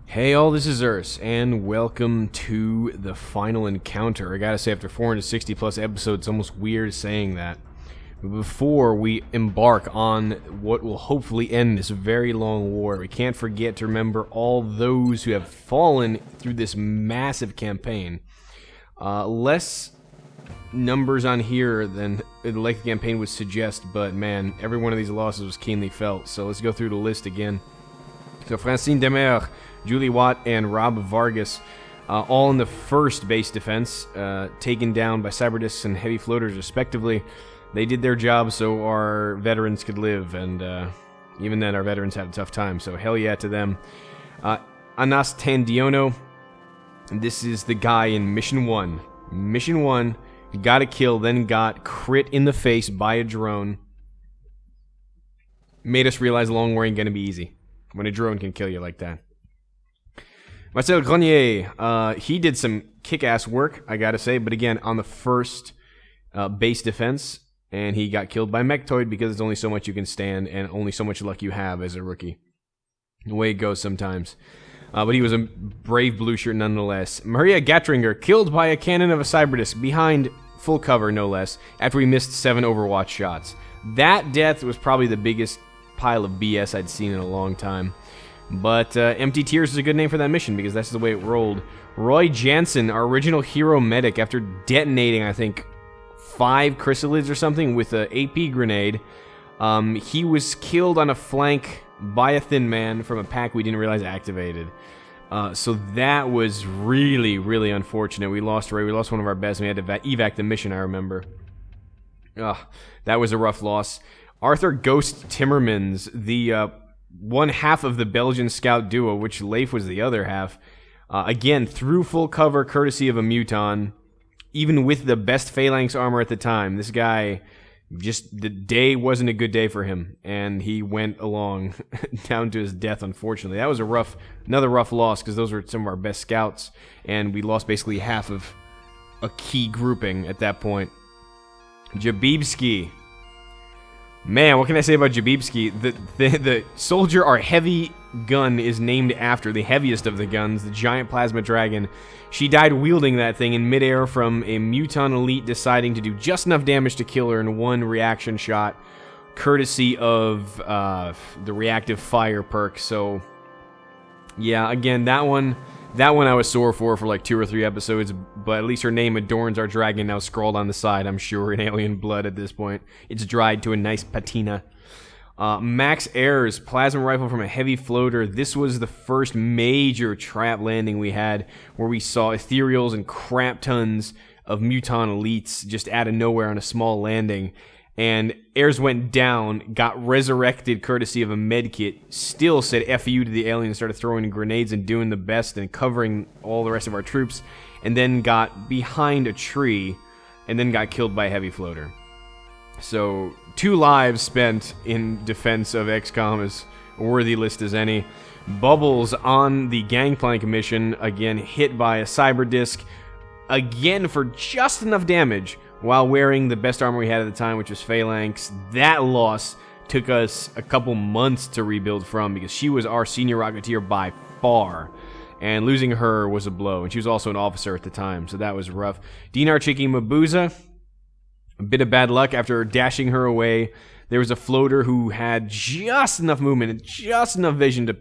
Hey all, this is Urs, and welcome to the final encounter. I gotta say, after 460 plus episodes, it's almost weird saying that. But before we embark on what will hopefully end this very long war, we can't forget to remember all those who have fallen through this massive campaign. Less numbers on here than the length of the campaign would suggest, but man, every one of these losses was keenly felt. So let's go through the list again. So Francine Demer, Julie Watt, and Rob Vargas, all in the first base defense, taken down by Cyberdiscs and heavy floaters respectively. They did their job so our veterans could live, and even then our veterans had a tough time, so hell yeah to them. Anas Tandiono, this is the guy in Mission 1. Mission 1, he got a kill, then got crit in the face by a drone. Made us realize long war ain't gonna be easy when a drone can kill you like that. Marcel Grenier, he did some kick-ass work, I gotta say, but again, on the first base defense, and he got killed by Mechtoid because there's only so much you can stand and only so much luck you have as a rookie. The way it goes sometimes. But he was a brave blue shirt nonetheless. Maria Gatringer, killed by a cannon of a Cyberdisc behind full cover, no less, after we missed 7 Overwatch shots. That death was probably the biggest pile of BS I'd seen in a long time. But Empty Tears is a good name for that mission because that's the way it rolled. Roy Jansen, our original hero medic, after detonating, I think, 5 chrysalids or something with an AP grenade, he was killed on a flank by a thin man from a pack we didn't realize activated. So that was really, really unfortunate. We lost Roy, we lost one of our best, and we had to evac the mission, I remember. That was a rough loss. Arthur Ghost Timmermans, the one half of the Belgian scout duo, which Leif was the other half, again, through full cover courtesy of a Muton, even with the best phalanx armor at the time. This guy, just the day wasn't a good day for him, and he went along down to his death, unfortunately. That was another rough loss, because those were some of our best scouts, and we lost basically half of a key grouping at that point. Jabibski. Man, what can I say about Jabibski? The soldier our heavy gun is named after, the heaviest of the guns, the giant plasma dragon. She died wielding that thing in midair from a Muton elite deciding to do just enough damage to kill her in one reaction shot, courtesy of the reactive fire perk. So, yeah, again, that one I was sore for like 2 or 3 episodes, but at least her name adorns our dragon now scrawled on the side, I'm sure, in alien blood at this point. It's dried to a nice patina. Max Ayers, plasma rifle from a heavy floater. This was the first major trap landing we had, where we saw ethereals and crap tons of Muton elites just out of nowhere on a small landing. And Ayers went down, got resurrected courtesy of a medkit, still said F you to the alien and started throwing grenades and doing the best and covering all the rest of our troops, and then got behind a tree and then got killed by a heavy floater. So 2 lives spent in defense of XCOM is a worthy list as any. Bubbles on the Gangplank mission, again hit by a Cyberdisc, again for just enough damage, while wearing the best armor we had at the time, which was Phalanx. That loss took us a couple months to rebuild from, because she was our senior Rocketeer by far, and losing her was a blow, and she was also an officer at the time, so that was rough. Dinar Chiki Mabuza, a bit of bad luck after dashing her away. There was a floater who had just enough movement and just enough vision to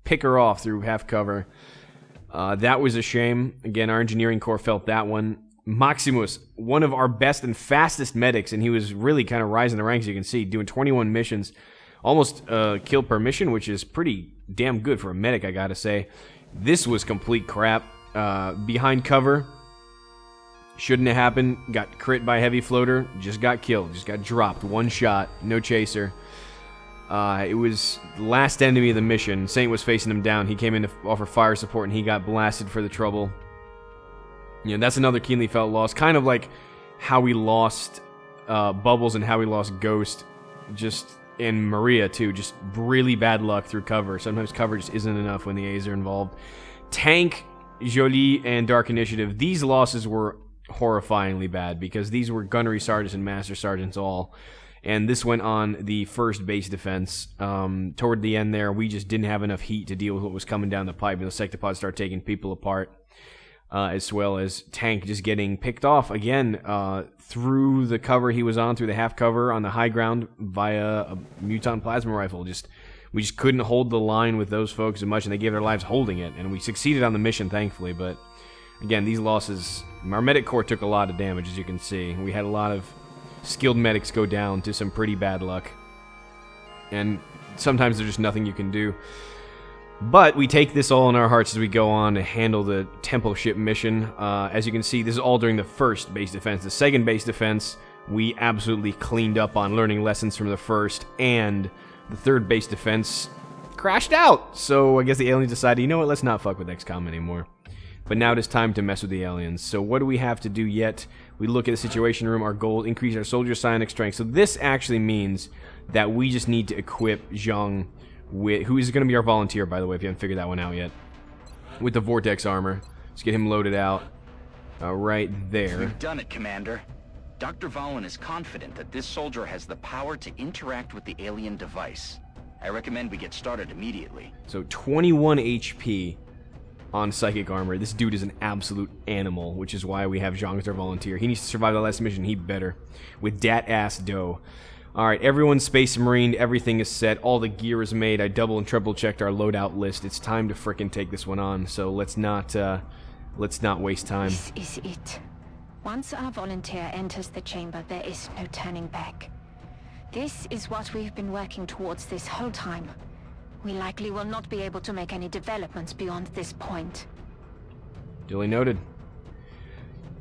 pick her off through half cover. That was a shame. Again, our engineering corps felt that one. Maximus, one of our best and fastest medics, and he was really kind of rising the ranks, you can see, doing 21 missions, almost kill per mission, which is pretty damn good for a medic, I gotta say. This was complete crap. Behind cover, shouldn't have happened, got crit by heavy floater, just got killed, just got dropped, 1 shot, no chaser. It was the last enemy of the mission. Saint was facing him down, he came in to offer fire support, and he got blasted for the trouble. You know, that's another keenly felt loss. Kind of like how we lost Bubbles and how we lost Ghost. And Maria, too. Just really bad luck through cover. Sometimes cover just isn't enough when the A's are involved. Tank, Jolie, and Dark Initiative. These losses were horrifyingly bad because these were gunnery sergeants and master sergeants all. And this went on the first base defense. Toward the end there, we just didn't have enough heat to deal with what was coming down the pipe. And the Sectopod started taking people apart, as well as Tank just getting picked off again through the cover he was on, through the half cover on the high ground via a Muton plasma rifle. We just couldn't hold the line with those folks as much, and they gave their lives holding it. And we succeeded on the mission, thankfully. But again, these losses, our medic corps took a lot of damage, as you can see. We had a lot of skilled medics go down to some pretty bad luck. And sometimes there's just nothing you can do. But we take this all in our hearts as we go on to handle the temple ship mission. As you can see, this is all during the first base defense. The second base defense, we absolutely cleaned up on, learning lessons from the first. And the third base defense crashed out. So I guess the aliens decided, you know what, let's not fuck with XCOM anymore. But now it is time to mess with the aliens. So what do we have to do yet? We look at the situation room. Our goal, increase our soldier psionic strength. So this actually means that we just need to equip Zhang with, who is going to be our volunteer, by the way, if you haven't figured that one out yet, with the vortex armor. Let's get him loaded out right there. We've done it, Commander. Dr. Valen is confident that this soldier has the power to interact with the alien device. I recommend we get started immediately. So 21 HP on psychic armor. This dude is an absolute animal, which is why we have Zhang as our volunteer. He needs to survive the last mission. He better. With dat ass dough. Alright, everyone's Space Marine. Everything is set. All the gear is made. I double and triple checked our loadout list. It's time to frickin' take this one on. So let's not waste time. This is it. Once our volunteer enters the chamber, there is no turning back. This is what we've been working towards this whole time. We likely will not be able to make any developments beyond this point. Duly noted.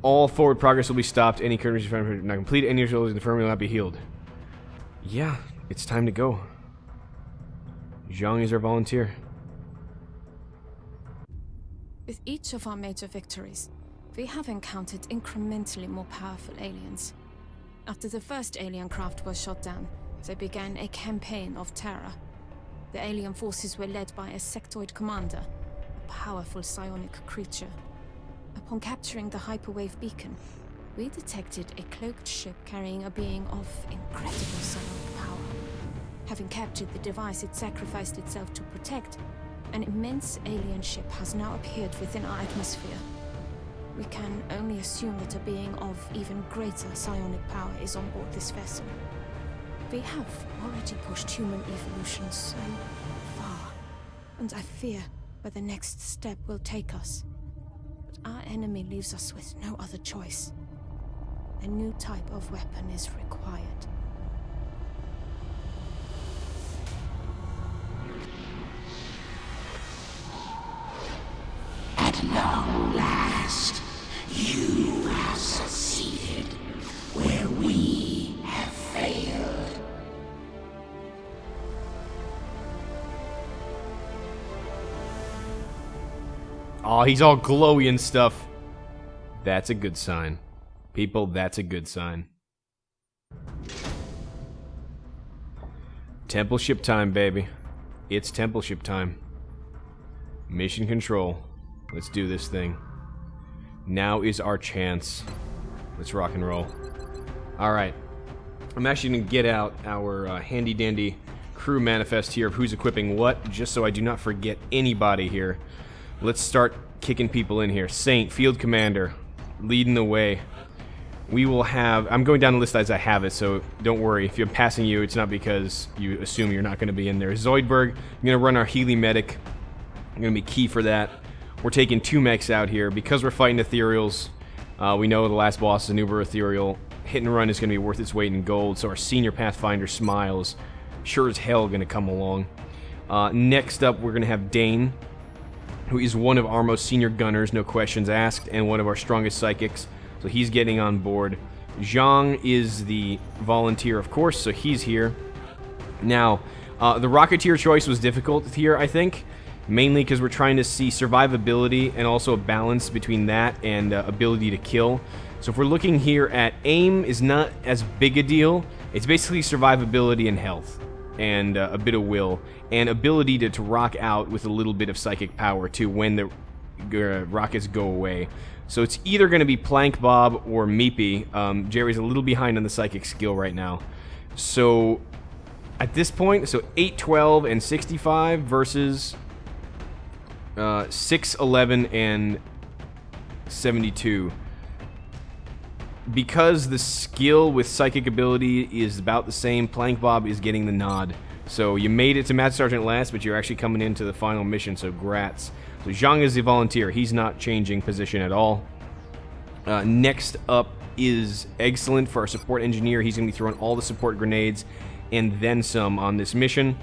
All forward progress will be stopped. Any current not complete. Any results in the infirmary will not be healed. Yeah, it's time to go. Zhang is our volunteer. With each of our major victories, we have encountered incrementally more powerful aliens. After the first alien craft was shot down, there began a campaign of terror. The alien forces were led by a sectoid commander, a powerful psionic creature. Upon capturing the hyperwave beacon, we detected a cloaked ship carrying a being of incredible psionic power. Having captured the device it sacrificed itself to protect, an immense alien ship has now appeared within our atmosphere. We can only assume that a being of even greater psionic power is on board this vessel. We have already pushed human evolution so far, and I fear where the next step will take us. But our enemy leaves us with no other choice. A new type of weapon is required. At long last, you have succeeded where we have failed. Oh, he's all glowy and stuff. That's a good sign. People, that's a good sign. Temple ship time, baby. It's temple ship time. Mission control. Let's do this thing. Now is our chance. Let's rock and roll. Alright. I'm actually going to get out our handy-dandy crew manifest here of who's equipping what, just so I do not forget anybody here. Let's start kicking people in here. Saint, Field Commander, leading the way. We will have... I'm going down the list as I have it, so don't worry. If I'm passing you, it's not because you assume you're not going to be in there. Zoidberg, I'm going to run our Healy Medic. I'm going to be key for that. We're taking 2 mechs out here. Because we're fighting Ethereals, we know the last boss is an Uber Ethereal. Hit and run is going to be worth its weight in gold, so our Senior Pathfinder Smiles sure as hell going to come along. Next up, we're going to have Dane, who is one of our most senior gunners, no questions asked, and one of our strongest psychics. So he's getting on board. Zhang is the volunteer, of course, so he's here. Now, the Rocketeer choice was difficult here, I think, mainly because we're trying to see survivability and also a balance between that and ability to kill. So if we're looking here at aim is not as big a deal. It's basically survivability and health and a bit of will and ability to rock out with a little bit of psychic power too when the rockets go away. So it's either going to be Plank Bob or Meepy. Jerry's a little behind on the psychic skill right now. So at this point, so 8, 12, and 65 versus 6, 11, and 72. Because the skill with psychic ability is about the same, Plank Bob is getting the nod. So you made it to Master Sergeant last, but you're actually coming into the final mission, so grats. So Zhang is the volunteer. He's not changing position at all. Next up is Excellent for our support engineer. He's going to be throwing all the support grenades and then some on this mission.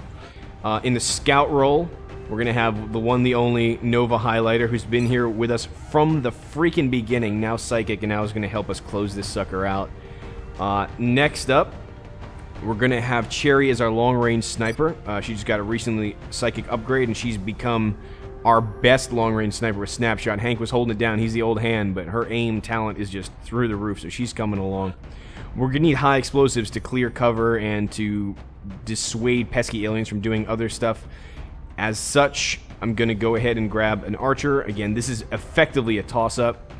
In the scout role, we're going to have the one, the only Nova Highlighter, who's been here with us from the freaking beginning, now Psychic, and now is going to help us close this sucker out. Next up, we're going to have Cherry as our long-range sniper. She just got a recently Psychic upgrade, and she's become our best long-range sniper with Snapshot. Hank was holding it down. He's the old hand, but her aim talent is just through the roof, so she's coming along. We're going to need high explosives to clear cover and to dissuade pesky aliens from doing other stuff. As such, I'm going to go ahead and grab an archer. Again, this is effectively a toss-up.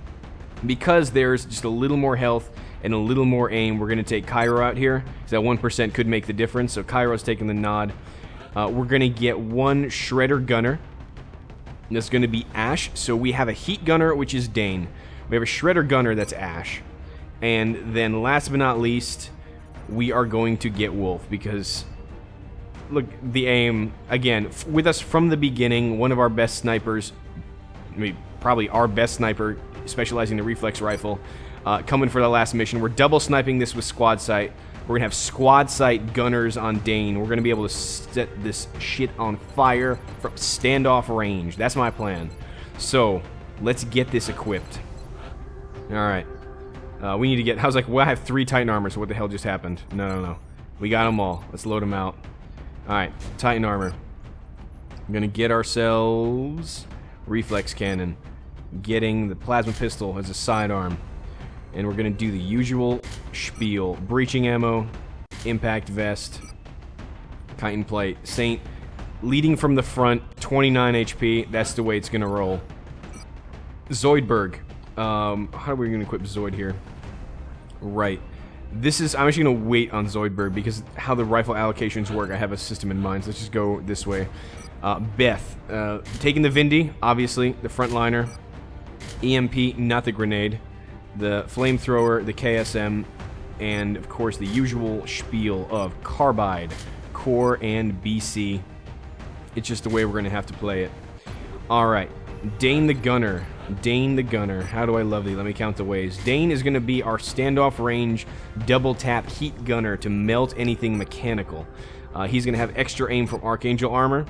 Because there's just a little more health and a little more aim, we're going to take Cairo out here. So that 1% could make the difference. So Cairo's taking the nod. We're going to get one Shredder Gunner. That's going to be Ash. So we have a Heat Gunner, which is Dane. We have a Shredder Gunner, that's Ash. And then last but not least, we are going to get Wolf because... Look, the aim, again, with us from the beginning, one of our best snipers, I mean, probably our best sniper, specializing in the reflex rifle, coming for the last mission. We're double sniping this with squad sight. We're going to have squad sight gunners on Dane. We're going to be able to set this shit on fire from standoff range. That's my plan. So, let's get this equipped. Alright. We need to get... I was like, well, I have 3 Titan armor, so what the hell just happened? No. We got them all. Let's load them out. Alright, Titan armor. We're gonna get ourselves reflex cannon, getting the plasma pistol as a sidearm, and we're gonna do the usual spiel: breaching ammo, impact vest, chitin plate, Saint, leading from the front, 29 HP. That's the way it's gonna roll. Zoidberg. How are we gonna equip Zoid here? Right. This is, I'm actually going to wait on Zoidberg because how the rifle allocations work, I have a system in mind, so let's just go this way. Beth, taking the Vindy, obviously, the frontliner. EMP, not the grenade. The flamethrower, the KSM, and of course the usual spiel of Carbide, Core, and BC. It's just the way we're going to have to play it. Alright, Dane the Gunner. Dane the Gunner. How do I love thee? Let me count the ways. Dane is going to be our standoff range double tap heat gunner to melt anything mechanical. He's going to have extra aim from Archangel armor,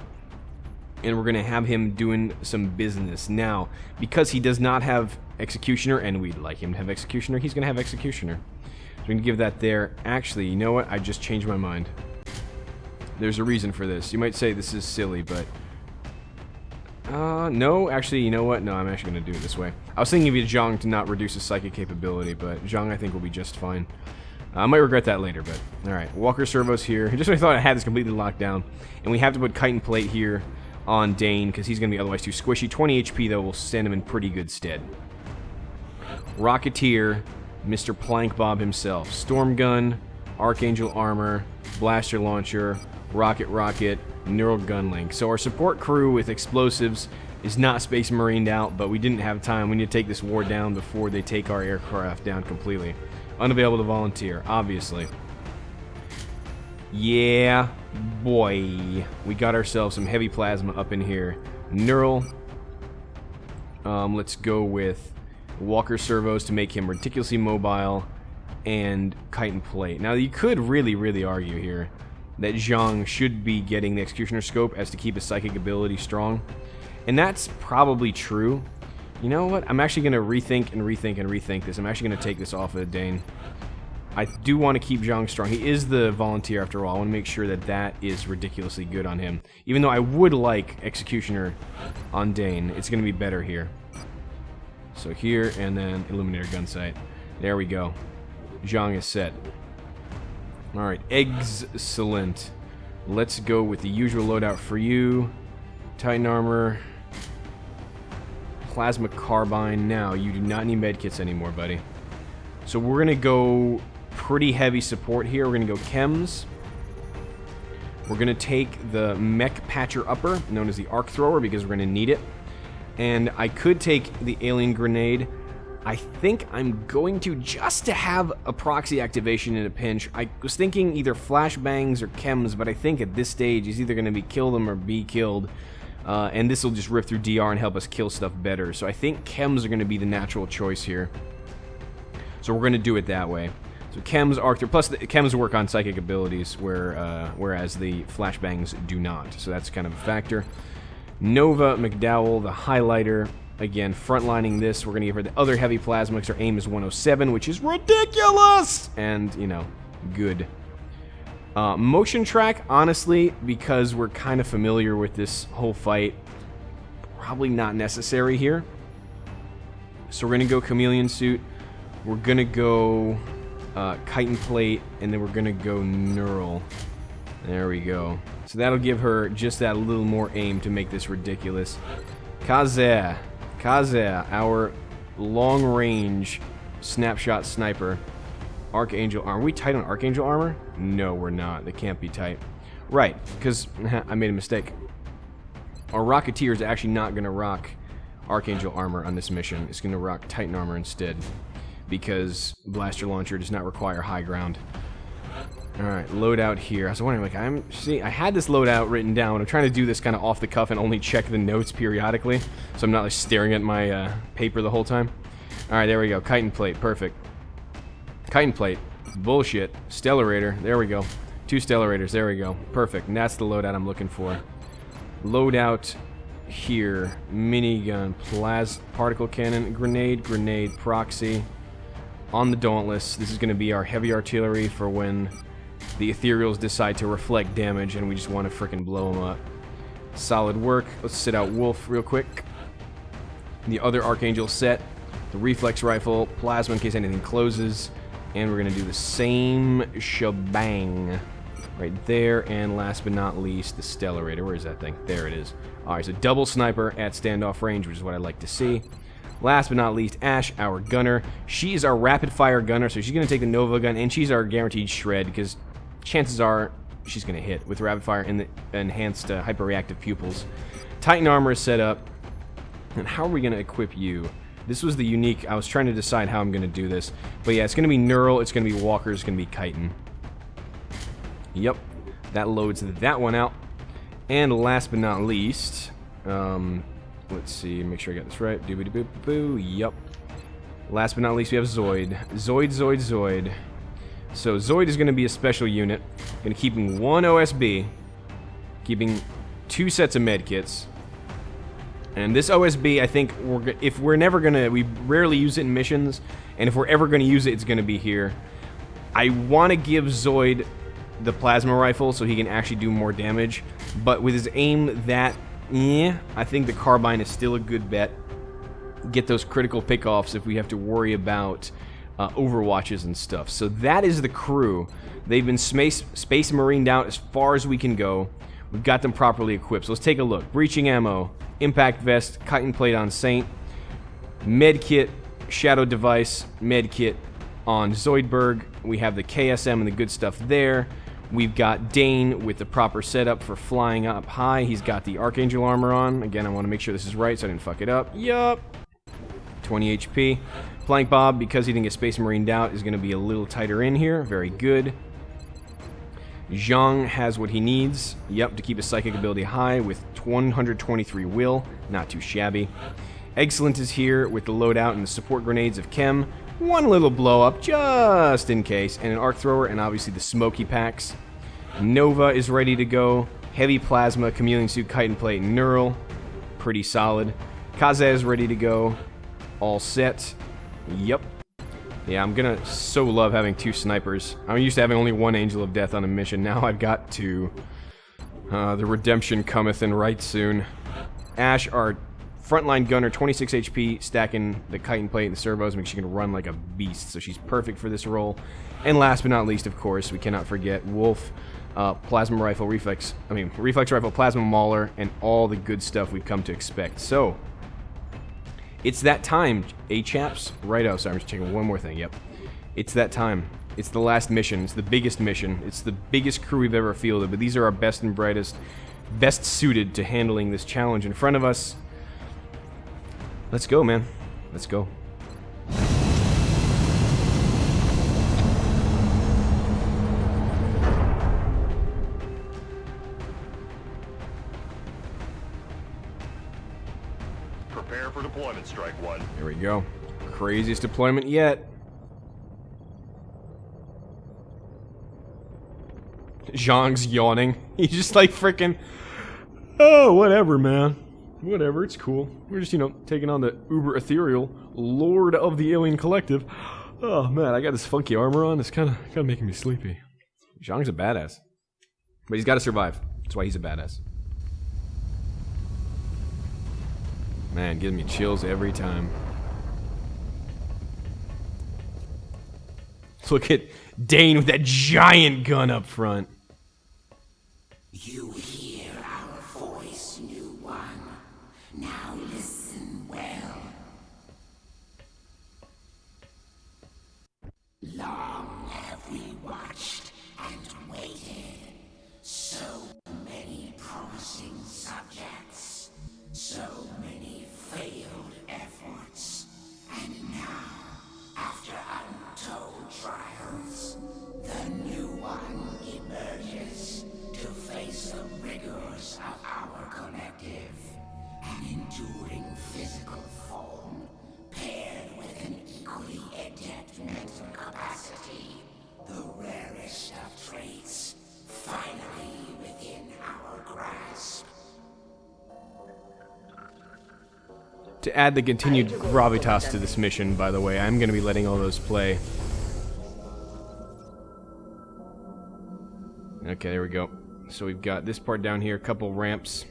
and we're going to have him doing some business. Now, because he does not have Executioner, and we'd like him to have Executioner, he's going to have Executioner. So we're going to give that there. Actually, you know what? I just changed my mind. There's a reason for this. You might say this is silly, but... no, actually, you know what? No, I'm actually going to do it this way. I was thinking of Zhang to not reduce his psychic capability, but Zhang, I think, will be just fine. I might regret that later, but... Alright, Walker Servos here. Just when I thought I had this completely locked down. And we have to put chitin plate here on Dane, because he's going to be otherwise too squishy. 20 HP, though, will stand him in pretty good stead. Rocketeer, Mr. Plank Bob himself. Storm Gun, Archangel Armor, Blaster Launcher, Rocket, Neural Gun Link. So our support crew with explosives is not Space Marined out, but we didn't have time. We need to take this war down before they take our aircraft down completely. Unavailable to volunteer, obviously. Yeah, boy. We got ourselves some heavy plasma up in here. Neural. Let's go with Walker Servos to make him ridiculously mobile, and chitin plate. Now, you could really argue here that Zhang should be getting the Executioner Scope as to keep his psychic ability strong. And that's probably true. You know what? I'm actually going to rethink this. I'm actually going to take this off of Dane. I do want to keep Zhang strong. He is the volunteer after all. I want to make sure that that is ridiculously good on him. Even though I would like Executioner on Dane, it's going to be better here. So here, and then Illuminator Gun Sight. There we go. Zhang is set. Alright, excellent. Let's go with the usual loadout for you. Titan Armor. Plasma Carbine. Now, you do not need medkits anymore, buddy. So we're going to go pretty heavy support here. We're going to go chems. We're going to take the mech patcher upper, known as the arc thrower, because we're going to need it. And I could take the alien grenade. I think I'm going to, just to have a proxy activation in a pinch. I was thinking either flashbangs or chems, but I think at this stage he's either going to be kill them or be killed. And this will just rip through DR and help us kill stuff better. So I think chems are going to be the natural choice here. So we're going to do it that way. So chems, arc thrower, plus the chems work on psychic abilities, whereas the flashbangs do not. So that's kind of a factor. Nova, McDowell, the highlighter. Again, frontlining this, we're going to give her the other heavy plasma because her aim is 107, which is ridiculous! And, you know, good. Motion track, honestly, because we're kind of familiar with this whole fight, probably not necessary here. So we're going to go chameleon suit. We're going to go chitin plate, and then we're going to go neural. There we go. So that'll give her just that little more aim to make this ridiculous. Kaze, our long-range snapshot sniper. Archangel armor. Are we tight on Archangel armor? No, we're not. They can't be tight. Right, because I made a mistake. Our Rocketeer is actually not going to rock Archangel armor on this mission. It's going to rock Titan armor instead, because Blaster Launcher does not require high ground. Alright, loadout here. I was wondering, like, I had this loadout written down. I'm trying to do this kind of off the cuff and only check the notes periodically, so I'm not like staring at my paper the whole time. Alright, there we go. Chitin plate, perfect. Chitin plate, bullshit. Stellarator, there we go. 2 Stellarators, there we go. Perfect, and that's the loadout I'm looking for. Loadout here. Minigun, particle cannon, grenade, proxy. On the Dauntless, this is going to be our heavy artillery for when the ethereals decide to reflect damage and we just want to frickin' blow them up. Solid work. Let's sit out Wolf real quick. The other Archangel set. The reflex rifle, plasma in case anything closes. And we're going to do the same shebang right there. And last but not least, the Stellarator. Where is that thing? There it is. Alright, so double sniper at standoff range, which is what I like to see. Last but not least, Ash, our gunner. She's our rapid-fire gunner, so she's going to take the Nova gun, and she's our guaranteed shred, because chances are she's going to hit with rapid-fire and the enhanced hyperreactive pupils. Titan armor is set up. And how are we going to equip you? This was the unique... I was trying to decide how I'm going to do this. But yeah, it's going to be Neural, it's going to be Walker, it's going to be Chitin. Yep. That loads that one out. And last but not least... let's see, make sure I got this right. Doobity-boop-boo, yup. Last but not least, we have Zoid. Zoid. So Zoid is going to be a special unit. Going to keeping 1 OSB. Keeping 2 sets of medkits. And this OSB, I think, if we're never going to... We rarely use it in missions. And if we're ever going to use it, it's going to be here. I want to give Zoid the plasma rifle so he can actually do more damage. But with his aim that... Yeah, I think the carbine is still a good bet. Get those critical pickoffs if we have to worry about overwatches and stuff. So that is the crew. They've been space marined out as far as we can go. We've got them properly equipped. So let's take a look. Breaching ammo, impact vest, chitin plate on Saint, medkit, shadow device, medkit on Zoidberg. We have the KSM and the good stuff there. We've got Dane with the proper setup for flying up high. He's got the Archangel armor on. Again, I want to make sure this is right so I didn't fuck it up. Yup. 20 HP. Plank Bob, because he didn't get Space Marined out, is going to be a little tighter in here. Very good. Zhang has what he needs. Yep, to keep his psychic ability high with 123 will. Not too shabby. Excellent is here with the loadout and the support grenades of Chem. One little blow up, just in case, and an arc thrower, and obviously the smoky packs. Nova is ready to go. Heavy plasma, chameleon suit, chitin plate, neural. Pretty solid. Kaze is ready to go. All set. Yep. Yeah, I'm gonna so love having 2 snipers. I'm used to having only 1 Angel of Death on a mission. Now I've got 2. The redemption cometh in right soon. Ash, our frontline gunner, 26 HP, stacking the chitin plate and the servos, makes she can run like a beast, so she's perfect for this role. And last but not least, of course, we cannot forget Wolf, plasma rifle, reflex rifle, plasma mauler, and all the good stuff we've come to expect. So, it's that time, chaps. Righto, sorry, I'm just checking one more thing, yep. It's that time. It's the last mission. It's the biggest mission. It's the biggest crew we've ever fielded, but these are our best and brightest, best suited to handling this challenge in front of us. Let's go, man. Let's go. Prepare for deployment, Strike One. There we go. Craziest deployment yet. Zhang's yawning. He's just like freaking, oh, whatever, man. Whatever, it's cool. We're just, you know, taking on the uber ethereal lord of the alien collective. Oh, man, I got this funky armor on. It's kind of making me sleepy. Zhang's a badass. But he's got to survive. That's why he's a badass. Man, giving me chills every time. Look at Dane with that giant gun up front. You hear our voice, new one. Now listen well. Long have we watched and waited. So many promising subjects. So many failed efforts. And now, after untold trials, the new one emerges to face the rigors of our collective. An enduring physical form, paired with an equally adept mental capacity. The rarest of traits, finally within our grasp. To add the continued gravitas to this mission, by the way, I'm going to be letting all those play. Okay, there we go. So we've got this part down here, a couple ramps.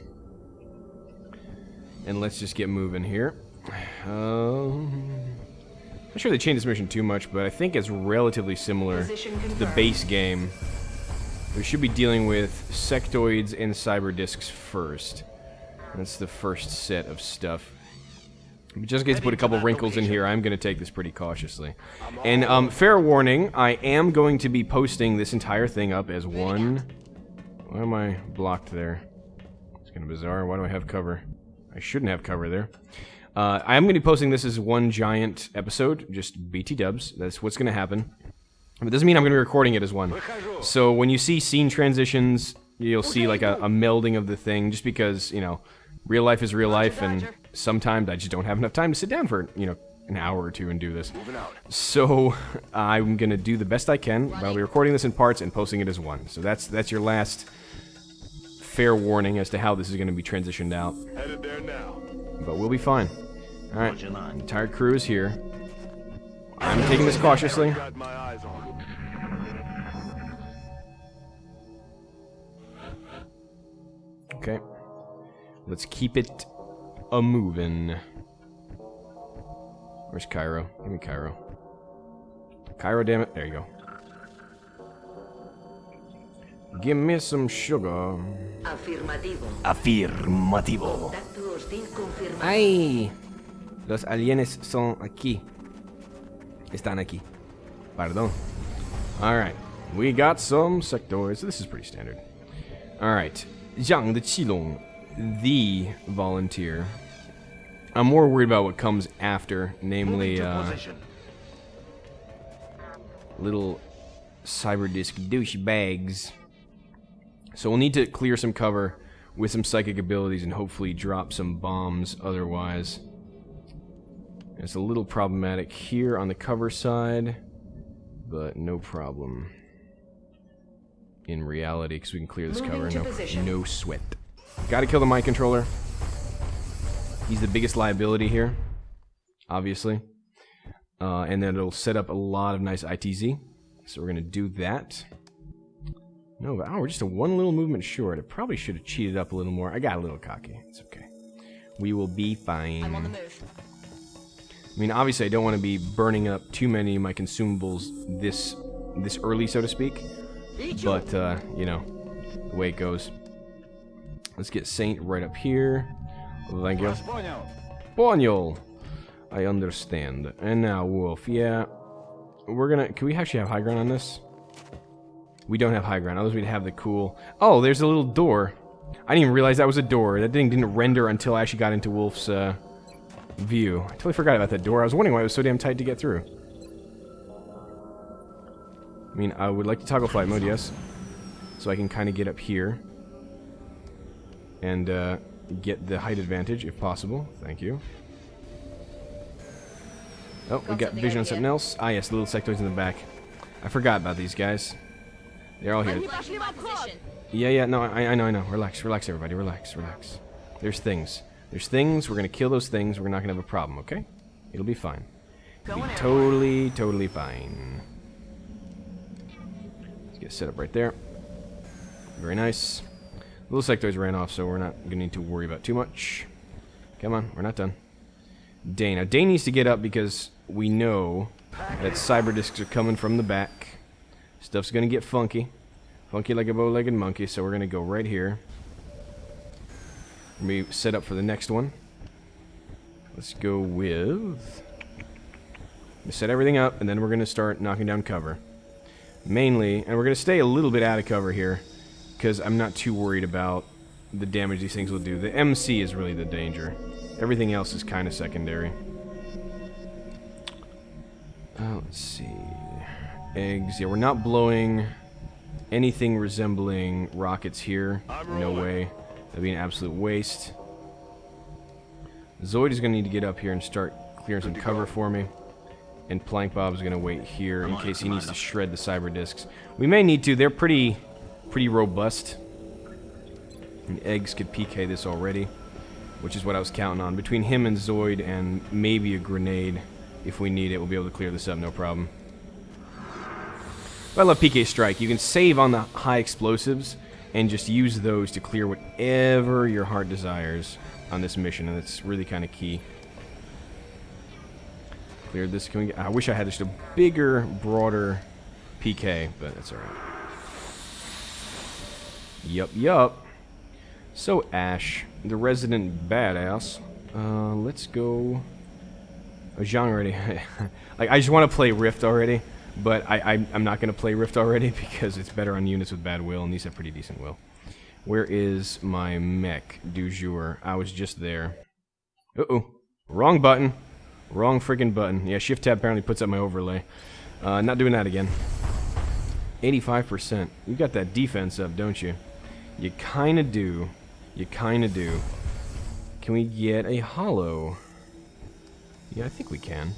And let's just get moving here. I'm not sure they changed this mission too much, but I think it's relatively similar to the base game. We should be dealing with sectoids and cyberdiscs first. That's the first set of stuff. Just in case to put a couple wrinkles in here, I'm going to take this pretty cautiously. And fair warning, I am going to be posting this entire thing up as one... Why am I blocked there? It's kind of bizarre. Why do I have cover? I shouldn't have cover there. I am going to be posting this as one giant episode, just BT dubs. That's what's going to happen. But it doesn't mean I'm going to be recording it as one. So when you see scene transitions, you'll see like a melding of the thing, just because, you know, real life is real life, and sometimes I just don't have enough time to sit down for, you know, an hour or two and do this. So I'm going to do the best I can. I'll be recording this in parts and posting it as one. So that's your last fair warning as to how this is going to be transitioned out. Headed there now. But we'll be fine. Alright, the entire crew is here. I'm taking this cautiously. Got my eyes on. Okay. Let's keep it a-moving. Where's Cairo? Give me Cairo. Cairo, damn it. There you go. Give me some sugar. Afirmativo. Afirmativo. Contacto hostil confirmado. ¡Ay! Los alienes son aquí. Están aquí. Pardon. Alright. We got some sectoids. This is pretty standard. Alright. Zhang the Qilong, the volunteer. I'm more worried about what comes after, namely, little Cyberdisc douchebags. So we'll need to clear some cover with some psychic abilities and hopefully drop some bombs otherwise. It's a little problematic here on the cover side, but no problem in reality, because we can clear this cover. No sweat. Gotta kill the mind controller. He's the biggest liability here, obviously. And then it'll set up a lot of nice ITZ. So we're gonna do that. No, but we're just one little movement short. I probably should have cheated up a little more. I got a little cocky. It's okay. We will be fine. I'm on the move. I mean, obviously, I don't want to be burning up too many of my consumables this early, so to speak. But, you know, the way it goes. Let's get Saint right up here. Thank you. Ponyo! I understand. And now Wolf, yeah. we're gonna... Can we actually have high ground on this? We don't have high ground, otherwise we'd have the cool... Oh, there's a little door. I didn't even realize that was a door. That thing didn't render until I actually got into Wolf's view. I totally forgot about that door. I was wondering why it was so damn tight to get through. I mean, I would like to toggle flight mode, yes. So I can kind of get up here. And get the height advantage, if possible. Thank you. Oh, we got vision on something else. Ah, yes, the little sectoids in the back. I forgot about these guys. They're all here. Yeah, no, I know. Relax, everybody. Relax. There's things. We're gonna kill those things. We're not gonna have a problem, okay? It'll be fine. It'll be totally fine. Let's get set up right there. Very nice. Little sectoids ran off, so we're not gonna need to worry about too much. Come on, we're not done. Dane. Now, Dane needs to get up because we know that Cyberdiscs are coming from the back. Stuff's gonna get funky. Funky like a bow-legged monkey, so we're gonna go right here. Let me set up for the next one. Let's go with... set everything up, and then we're gonna start knocking down cover. Mainly, and we're gonna stay a little bit out of cover here, because I'm not too worried about the damage these things will do. The MC is really the danger. Everything else is kind of secondary. Let's see. Eggs. Yeah, we're not blowing anything resembling rockets here. No way. That'd be an absolute waste. Zoid is going to need to get up here and start clearing some cover for me. And Plank Bob's going to wait here in case he needs to shred the Cyberdiscs. We may need to. They're pretty robust. And Eggs could PK this already, which is what I was counting on. Between him and Zoid and maybe a grenade, if we need it, we'll be able to clear this up, no problem. But I love PK Strike. You can save on the high explosives and just use those to clear whatever your heart desires on this mission, and it's really kind of key. Cleared this. Can we get, I wish I had just a bigger, broader PK, but that's alright. Yup. So, Ash, the resident badass. Let's go... Oh, Zhang already... like, I just want to play Rift already, but I'm not going to play Rift already because it's better on units with bad will, and these have pretty decent will. Where is my mech du jour? I was just there. Uh-oh. Wrong button. Wrong freaking button. Yeah, Shift Tab apparently puts up my overlay. Not doing that again. 85%. You got that defense up, don't you? You kinda do. You kinda do. Can we get a hollow? Yeah, I think we can.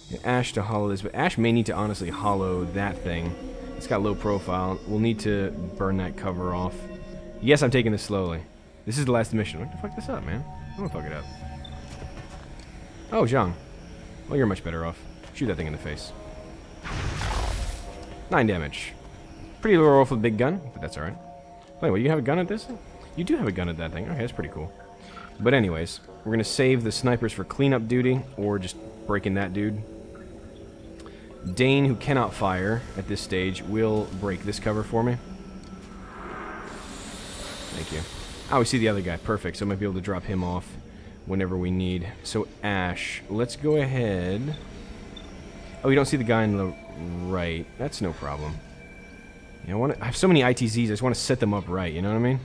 Get Ash to hollow this, but Ash may need to honestly hollow that thing. It's got low profile. We'll need to burn that cover off. Yes, I'm taking this slowly. This is the last mission. What the fuck this up, man? I don't fuck it up. Oh, Zhang. Well, you're much better off. Shoot that thing in the face. 9 damage. Pretty low roll for the big gun, but that's alright. Anyway, you have a gun at this? You do have a gun at that thing. Okay, that's pretty cool. But anyways, we're going to save the snipers for cleanup duty, or just breaking that dude. Dane, who cannot fire at this stage, will break this cover for me. Thank you. Oh, we see the other guy. Perfect. So I might be able to drop him off whenever we need. So, Ash, let's go ahead. Oh, you don't see the guy on the right. That's no problem. Yeah, I have so many ITZs, I just want to set them up right, you know what I mean?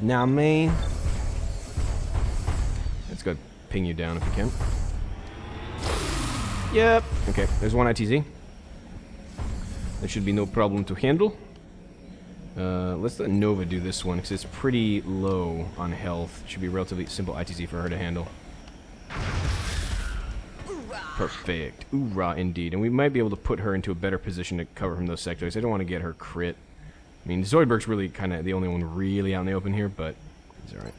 Now, man. Let's go ping you down if we can. Yep. Okay, there's one ITZ. That should be no problem to handle. Let's let Nova do this one, because it's pretty low on health. It should be a relatively simple ITZ for her to handle. Perfect. Oorah, indeed. And we might be able to put her into a better position to cover from those sectors. I don't want to get her crit. I mean, Zoidberg's really kind of the only one really out in the open here, but he's alright.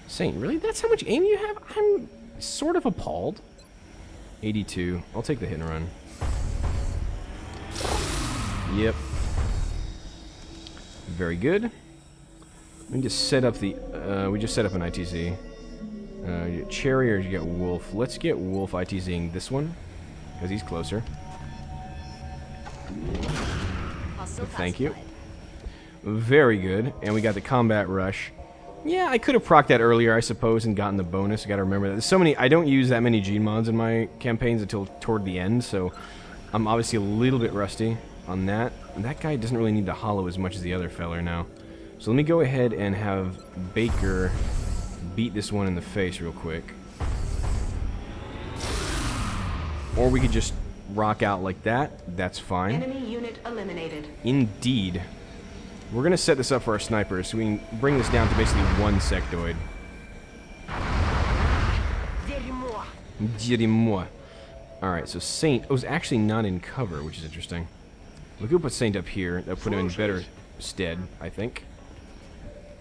Saint, really? That's how much aim you have? I'm sort of appalled. 82. I'll take the hit and run. Yep. Very good. Let me just set up the... we just set up an ITZ. You get Cherry or you get Wolf? Let's get Wolf ITZing this one, because he's closer. Thank you. Very good. And we got the combat rush. Yeah, I could have procced that earlier, I suppose, and gotten the bonus. I gotta remember that. There's so many... I don't use that many gene mods in my campaigns until toward the end, so I'm obviously a little bit rusty on that. And that guy doesn't really need to hollow as much as the other feller now. So let me go ahead and have Baker beat this one in the face real quick. Or we could just rock out like that. That's fine. Enemy unit eliminated. Indeed. We're going to set this up for our snipers so we can bring this down to basically one sectoid. Dis-moi. Alright, so Saint was actually not in cover, which is interesting. We could put Saint up here. That'll put him in better stead, I think.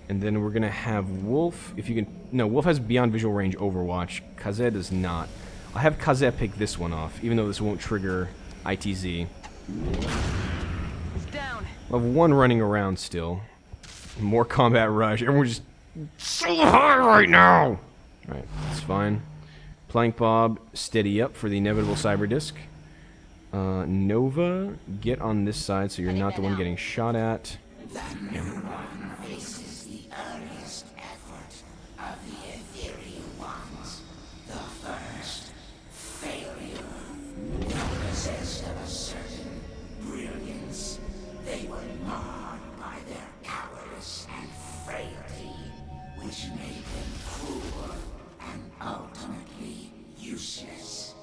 And then we're going to have Wolf. If you can... No, Wolf has beyond visual range Overwatch. Kaze does not. I'll have Kaze pick this one off, even though this won't trigger ITZ. I'll have one running around still. More combat rush. Everyone's just so high right now! Alright, that's fine. Plank Bob, steady up for the inevitable Cyberdisc. Nova, get on this side so you're not the one getting shot at. Faces the earliest effort of the ethereal ones. The first failure. Though possessed of a certain brilliance, they were marred by their cowardice and frailty, which made them cruel and ultimately useless.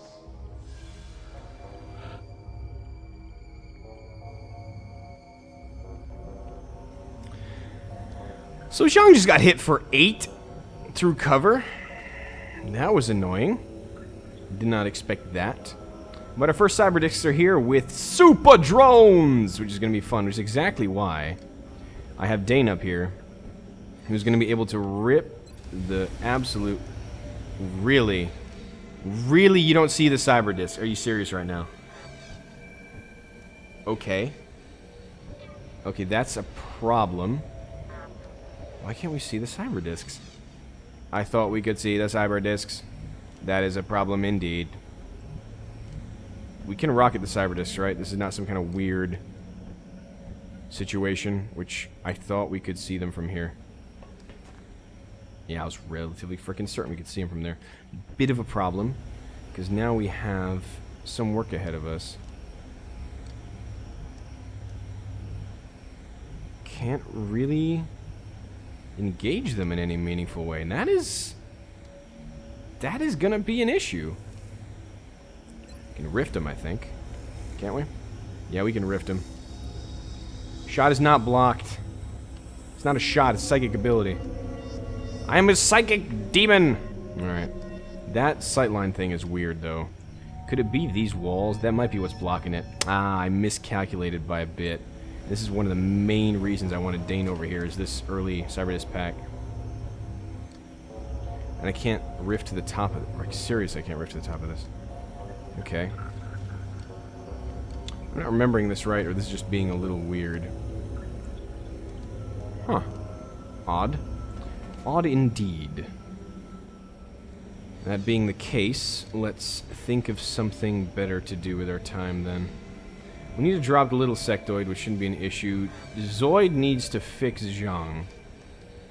So Zhang just got hit for 8 through cover. That was annoying. Did not expect that. But our first Cyberdiscs are here with super drones, which is going to be fun, which is exactly why I have Dane up here, who's going to be able to rip the absolute... Really? Really, you don't see the Cyberdisc? Are you serious right now? Okay. Okay, that's a problem. Why can't we see the Cyberdiscs? I thought we could see the Cyberdiscs. That is a problem indeed. We can rocket the Cyberdiscs, right? This is not some kind of weird situation, which I thought we could see them from here. Yeah, I was relatively freaking certain we could see them from there. Bit of a problem, because now we have some work ahead of us. Can't really engage them in any meaningful way, and that is gonna be an issue. We can rift him, I think. Can't we? Yeah, we can rift him. Shot is not blocked. It's not a shot, it's psychic ability. I am a psychic demon! Alright. That sightline thing is weird, though. Could it be these walls? That might be what's blocking it. Ah, I miscalculated by a bit. This is one of the main reasons I wanted Dane over here, is this early Cyberdisc pack. And I can't rift to the top of it. Like, seriously, I can't rift to the top of this. Okay. I'm not remembering this right, or this is just being a little weird. Huh. Odd. Odd indeed. That being the case, let's think of something better to do with our time then. We need to drop the little sectoid, which shouldn't be an issue. Zoid needs to fix Zhang,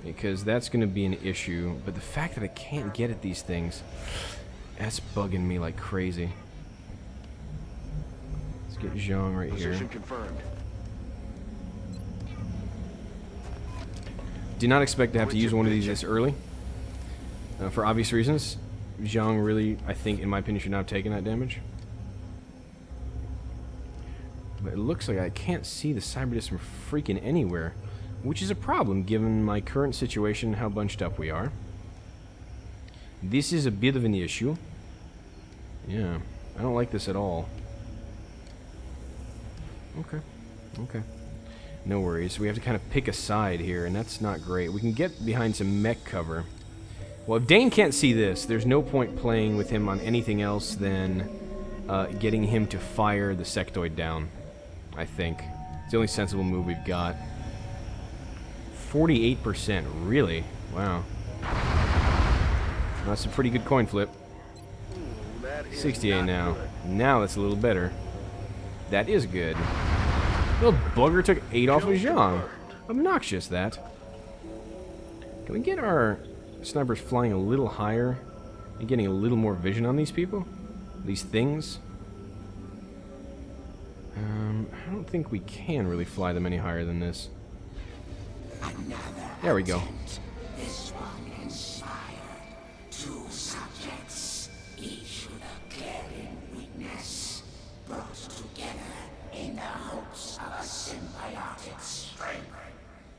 because that's going to be an issue. But the fact that I can't get at these things, that's bugging me like crazy. Let's get Zhang right here. Position confirmed. Did not expect to have to use one of these this early. For obvious reasons. Zhang really, I think, in my opinion, should not have taken that damage. But it looks like I can't see the Cyberdisc from freaking anywhere, which is a problem given my current situation and how bunched up we are. This is a bit of an issue. Yeah, I don't like this at all. Okay, okay. No worries. We have to kind of pick a side here, and that's not great. We can get behind some mech cover. Well, if Dane can't see this, there's no point playing with him on anything else than getting him to fire the sectoid down, I think. It's the only sensible move we've got. 48%, really? Wow. That's a pretty good coin flip. 68 now. Now that's a little better. That is good. Little bugger took 8 off of Zhang. Obnoxious, that. Can we get our snipers flying a little higher and getting a little more vision on these people? These things? I don't think we can really fly them any higher than this. There we go. This one inspired 2 subjects, each with a glaring weakness, brought together in the hopes of a symbiotic strength.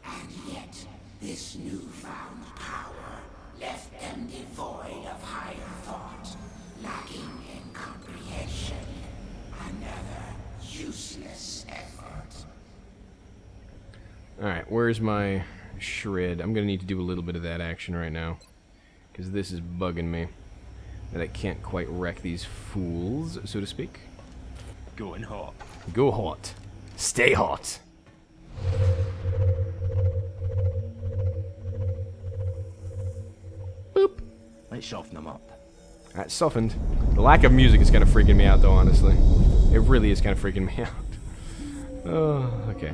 And yet, this newfound power left them devoid of higher thought, lacking in comprehension. Another useless effort. Alright, where's my shred? I'm gonna need to do a little bit of that action right now, because this is bugging me that I can't quite wreck these fools, so to speak. Going hot. Go hot. Stay hot. Boop. Let's soften them up. Alright, softened. The lack of music is kind of freaking me out, though, honestly. It really is kind of freaking me out. Oh, okay.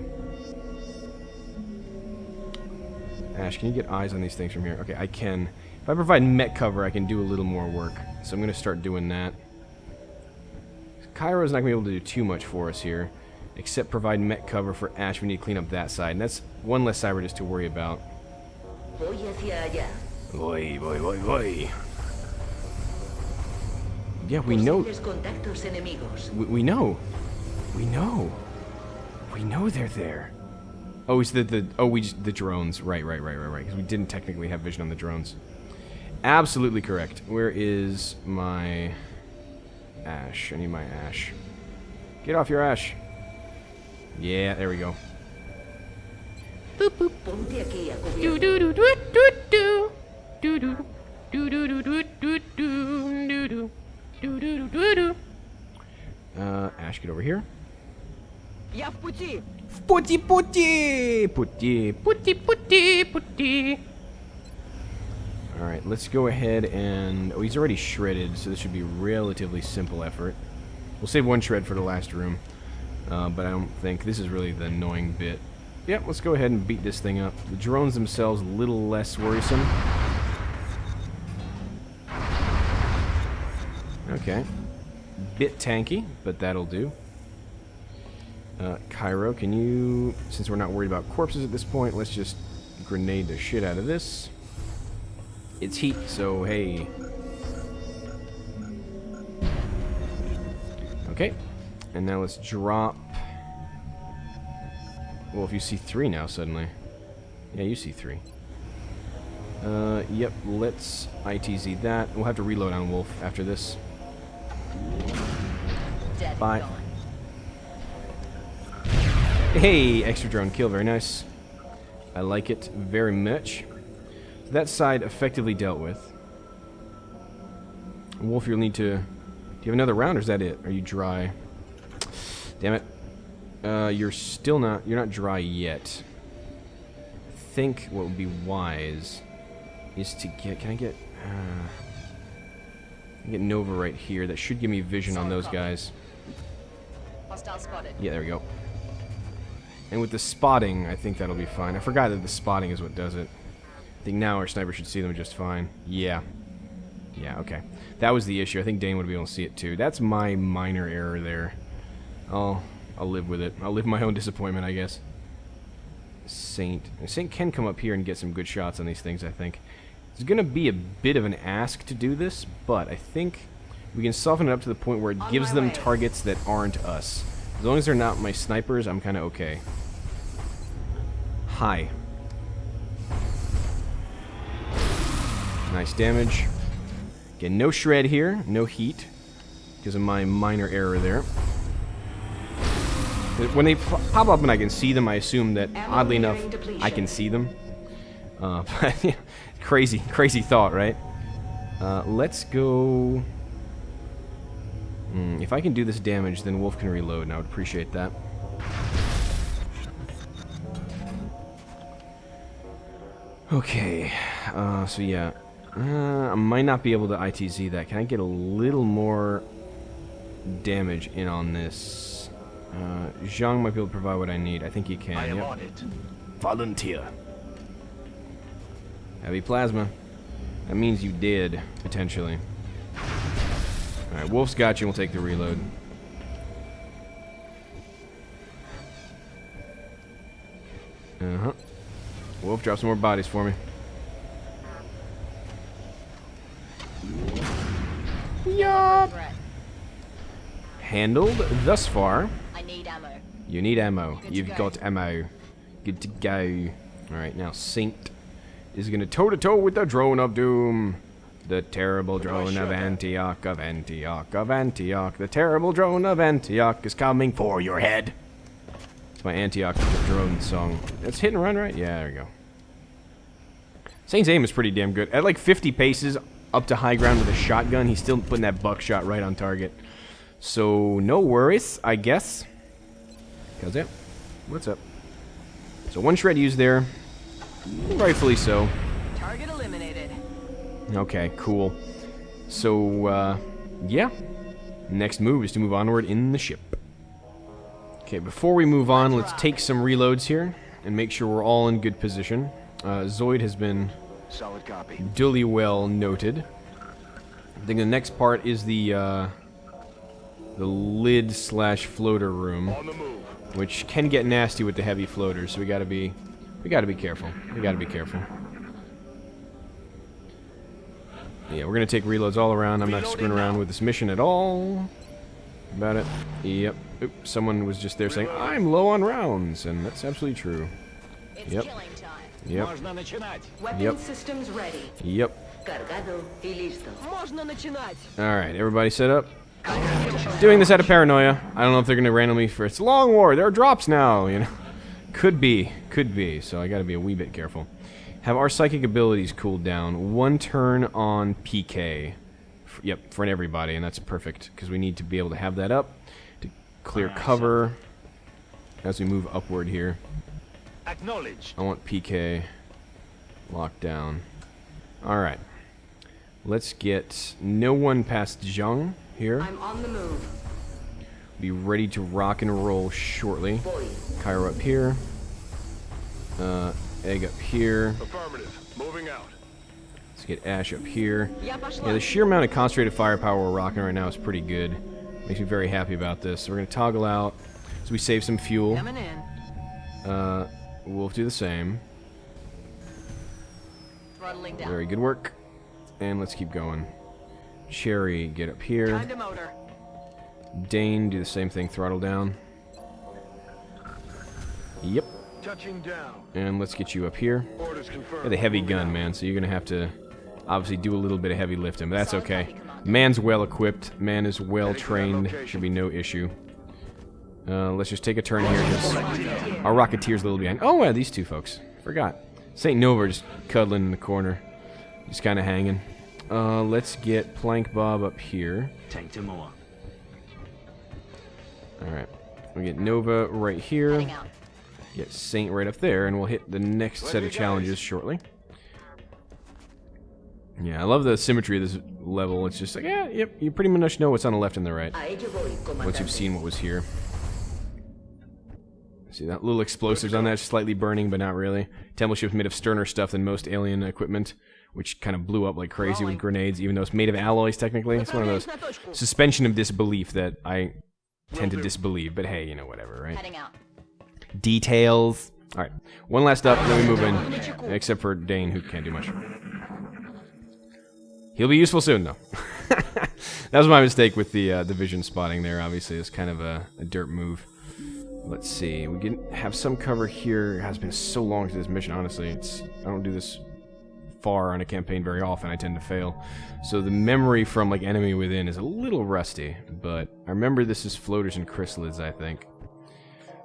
Ash, can you get eyes on these things from here? Okay, I can. If I provide mech cover, I can do a little more work. So I'm going to start doing that. Cairo's not going to be able to do too much for us here, except provide mech cover for Ash. We need to clean up that side, and that's one less Cyberdisc to worry about. Voy hacia allá. Voy, voy, voy, voy. Yeah, we know. Posibles contactos enemigos. We know. We know. We know they're there. Oh, it's the drones. Right. Because we didn't technically have vision on the drones. Absolutely correct. Where is my Ash? I need my Ash. Get off your Ash. Yeah, there we go. Boop boop. Ponte aquí a Do cubierto. do do do do do do do do do do do do do do do do do. Ash, get over here. Я в пути. Putty, putty, putty, putty, putty, putty. All right, let's go ahead and... Oh, he's already shredded, so this should be a relatively simple effort. We'll save 1 shred for the last room, but I don't think this is really the annoying bit. Yep, let's go ahead and beat this thing up. The drones themselves a little less worrisome. Okay. Bit tanky, but that'll do. Cairo, can you... Since we're not worried about corpses at this point, let's just grenade the shit out of this. It's heat, so hey. Okay. And now let's drop... Well, if you see 3 now, suddenly. Yeah, you see 3. Yep, let's ITZ that. We'll have to reload on Wolf after this. Bye. Hey, extra drone kill, very nice. I like it very much. So that side effectively dealt with. Wolf, you'll need to... Do you have another round, or is that it? Are you dry? Damn it. You're still not... You're not dry yet. I think what would be wise is to get... Can I get... get Nova right here. That should give me vision on those guys. Hostile spotted. Yeah, there we go. And with the spotting, I think that'll be fine. I forgot that the spotting is what does it. I think now our sniper should see them just fine. Yeah. Yeah, okay. That was the issue. I think Dane would be able to see it too. That's my minor error there. I'll live with it. I'll live my own disappointment, I guess. Saint can come up here and get some good shots on these things, I think. It's going to be a bit of an ask to do this, but I think we can soften it up to the point where it gives them targets that aren't us. As long as they're not my snipers, I'm kind of okay. Hi. Nice damage. Again, no shred here, no heat, because of my minor error there. When they pop up and I can see them, I assume that, oddly enough, I can see them. But crazy thought, right? Let's go... if I can do this damage, then Wolf can reload, and I would appreciate that. Okay, so yeah. I might not be able to ITZ that. Can I get a little more damage in on this? Zhang might be able to provide what I need. I think he can. I am Yep. on it. Volunteer. Heavy plasma. That means you did, potentially. Alright, Wolf's got you. We'll take the reload. Uh-huh. Wolf, drop some more bodies for me. Yup. Handled thus far. I need ammo. You need ammo. You've got ammo. Good to go. Alright, now Saint is going to toe-to-toe with the drone of doom. The terrible drone of Antioch, of Antioch, of Antioch. The terrible drone of Antioch is coming for your head. It's my Antioch drone song. It's hit and run, right? Yeah, there we go. Saint's aim is pretty damn good. At like 50 paces up to high ground with a shotgun, he's still putting that buckshot right on target. So, no worries, I guess. How's that? What's up? So, one shred used there. Rightfully so. Target eliminated. Okay, cool. So, yeah. Next move is to move onward in the ship. Okay, before we move on, let's take some reloads here and make sure we're all in good position. Zoid has been Solid copy. duly well noted. I think the next part is the lid/floater room, On the move. which can get nasty with the heavy floaters. So we gotta be careful. We gotta be careful. Yeah, we're gonna take reloads all around. I'm not screwing around with this mission at all. About it. Yep. Oops, someone was just there saying, I'm low on rounds, and that's absolutely true. It's Yep. killing time. Yep. Weapon Yep. systems ready. Yep. Cargado y listo. Можно начинать. Alright, everybody set up. Doing this out of paranoia. I don't know if they're gonna randomly for it's a long war, there are drops now, you know. Could be, so I gotta be a wee bit careful. Have our psychic abilities cooled down. 1 turn on PK. Yep, for everybody, and that's perfect, because we need to be able to have that up to clear cover as we move upward here. Acknowledged. I want PK locked down. Alright. Let's get no one past Zhang here. I'm on the move. Be ready to rock and roll shortly. Boy. Kyra up here. Egg up here. Affirmative. Moving out. Let's get Ash up here. Я пошла. Yeah, the sheer amount of concentrated firepower we're rocking right now is pretty good. Makes me very happy about this. So we're going to toggle out so we save some fuel. Coming in. Wolf do the same. Throttling down. Very good work. And let's keep going. Cherry, get up here. Time to motor. Dane, do the same thing, throttle down. Yep. Touching down. And let's get you up here. Orders confirmed. You're the heavy Moving gun, out. man, so you're going to have to obviously do a little bit of heavy lifting, but that's okay. Man's well equipped. Man is well trained. Should be no issue. Let's just take a turn here, because our Rocketeer's a little behind. Oh, yeah, these two folks. Forgot. St. Nova just cuddling in the corner. Just kind of hanging. Let's get Plank Bob up here. Tank to moor. Alright. We get Nova right here. Heading out. Get Saint right up there, and we'll hit the next set of challenges shortly. Yeah, I love the symmetry of this level. It's just like, yeah, yep, you pretty much know what's on the left and the right A ello voy, once you've comandante. seen what was here. See that little explosives on that, slightly burning, but not really. Temple ship's made of sterner stuff than most alien equipment, which kind of blew up like crazy with grenades, even though it's made of alloys technically. It's one of those suspension of disbelief that I tend to disbelieve, but hey, you know, whatever, right? Heading out. Details. Alright, one last up, then we move in. Except for Dane, who can't do much. He'll be useful soon, though. That was my mistake with the vision spotting there, obviously. It's kind of a dirt move. Let's see. We can have some cover here. It has been so long to this mission, honestly. I don't do this far on a campaign very often. I tend to fail. So the memory from, like, Enemy Within is a little rusty. But I remember this is floaters and chrysalids, I think.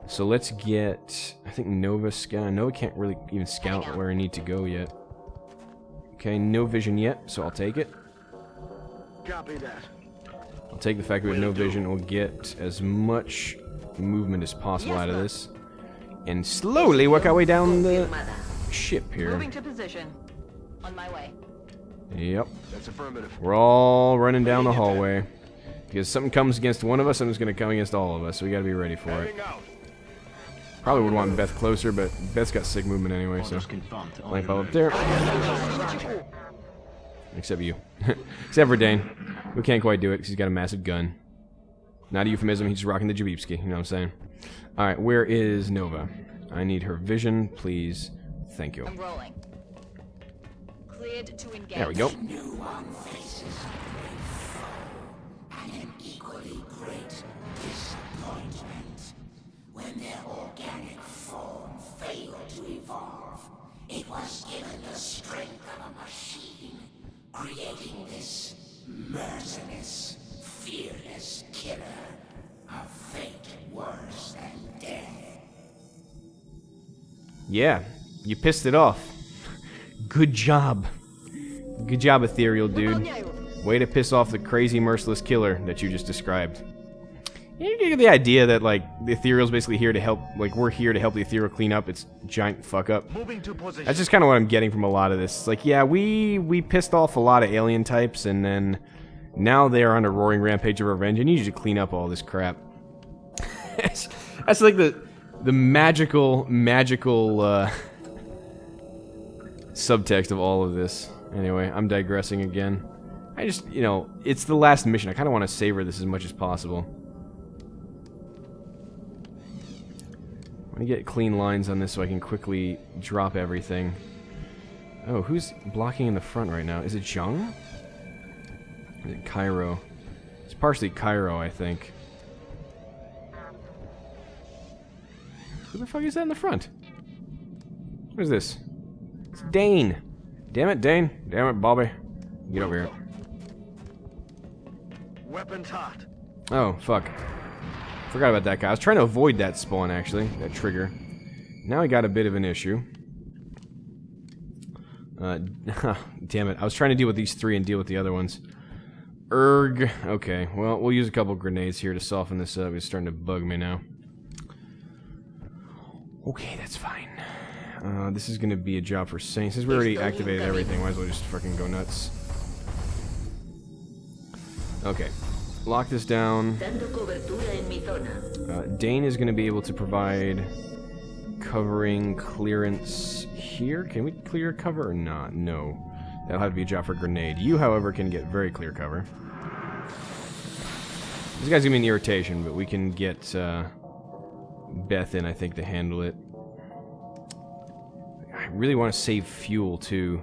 So let's get, I think Nova scout. Nova can't really even scout where I need to go yet. Okay, no vision yet, so I'll take it. Copy that. I'll take the fact that we have no vision. We'll get as much movement as possible out of this. And slowly work our way down the Confirmada. ship here. Moving to position. On my way. Yep. That's affirmative. We're all running down the hallway. Because something comes against one of us, something's going to come against all of us, so we got to be ready for it. Heading out. Probably would want Beth closer, but Beth's got sick movement anyway, so lamp up there. Except you. Except for Dane, who can't quite do it because he's got a massive gun. Not a euphemism, he's just rocking the Jabibski, you know what I'm saying? Alright, where is Nova? I need her vision, please. Thank you. I'm rolling. Cleared to engage. There we go. New one faces a great foe, and an equally great disappointment. When their organic form failed to evolve, it was given the strength of a machine, creating this merciless, fearless killer, a fate worse than death. Yeah, you pissed it off. Good job. Good job, Ethereal dude. Way to piss off the crazy, merciless killer that you just described. You get the idea that, like, the Ethereal's basically here to help, like, we're here to help the Ethereal clean up its giant fuck-up. Moving to position. That's just kind of what I'm getting from a lot of this. It's like, yeah, we pissed off a lot of alien types, and then now they're on a roaring rampage of revenge, and you need to clean up all this crap. That's like the magical subtext of all of this. Anyway, I'm digressing again. I just, you know, it's the last mission. I kind of want to savor this as much as possible. I'm going to get clean lines on this so I can quickly drop everything. Oh, who's blocking in the front right now? Is it Jung? Or is it Cairo? It's partially Cairo, I think. Who the fuck is that in the front? What is this? It's Dane. Damn it, Dane. Damn it, Bobby. Get over here. Weapons hot. Oh, fuck. Forgot about that guy. I was trying to avoid that spawn, actually. That trigger. Now I got a bit of an issue. Damn it. I was trying to deal with these three and deal with the other ones. Erg. Okay, well, we'll use a couple grenades here to soften this up. It's starting to bug me now. Okay, that's fine. This is going to be a job for Saint. Since we already activated everything, might as well just fucking go nuts. Okay. Lock this down. Dane is going to be able to provide covering clearance here. Can we clear cover or not? No. That'll have to be a job for grenade. You, however, can get very clear cover. This guy's going to be an irritation, but we can get Beth in, I think, to handle it. I really want to save fuel, too.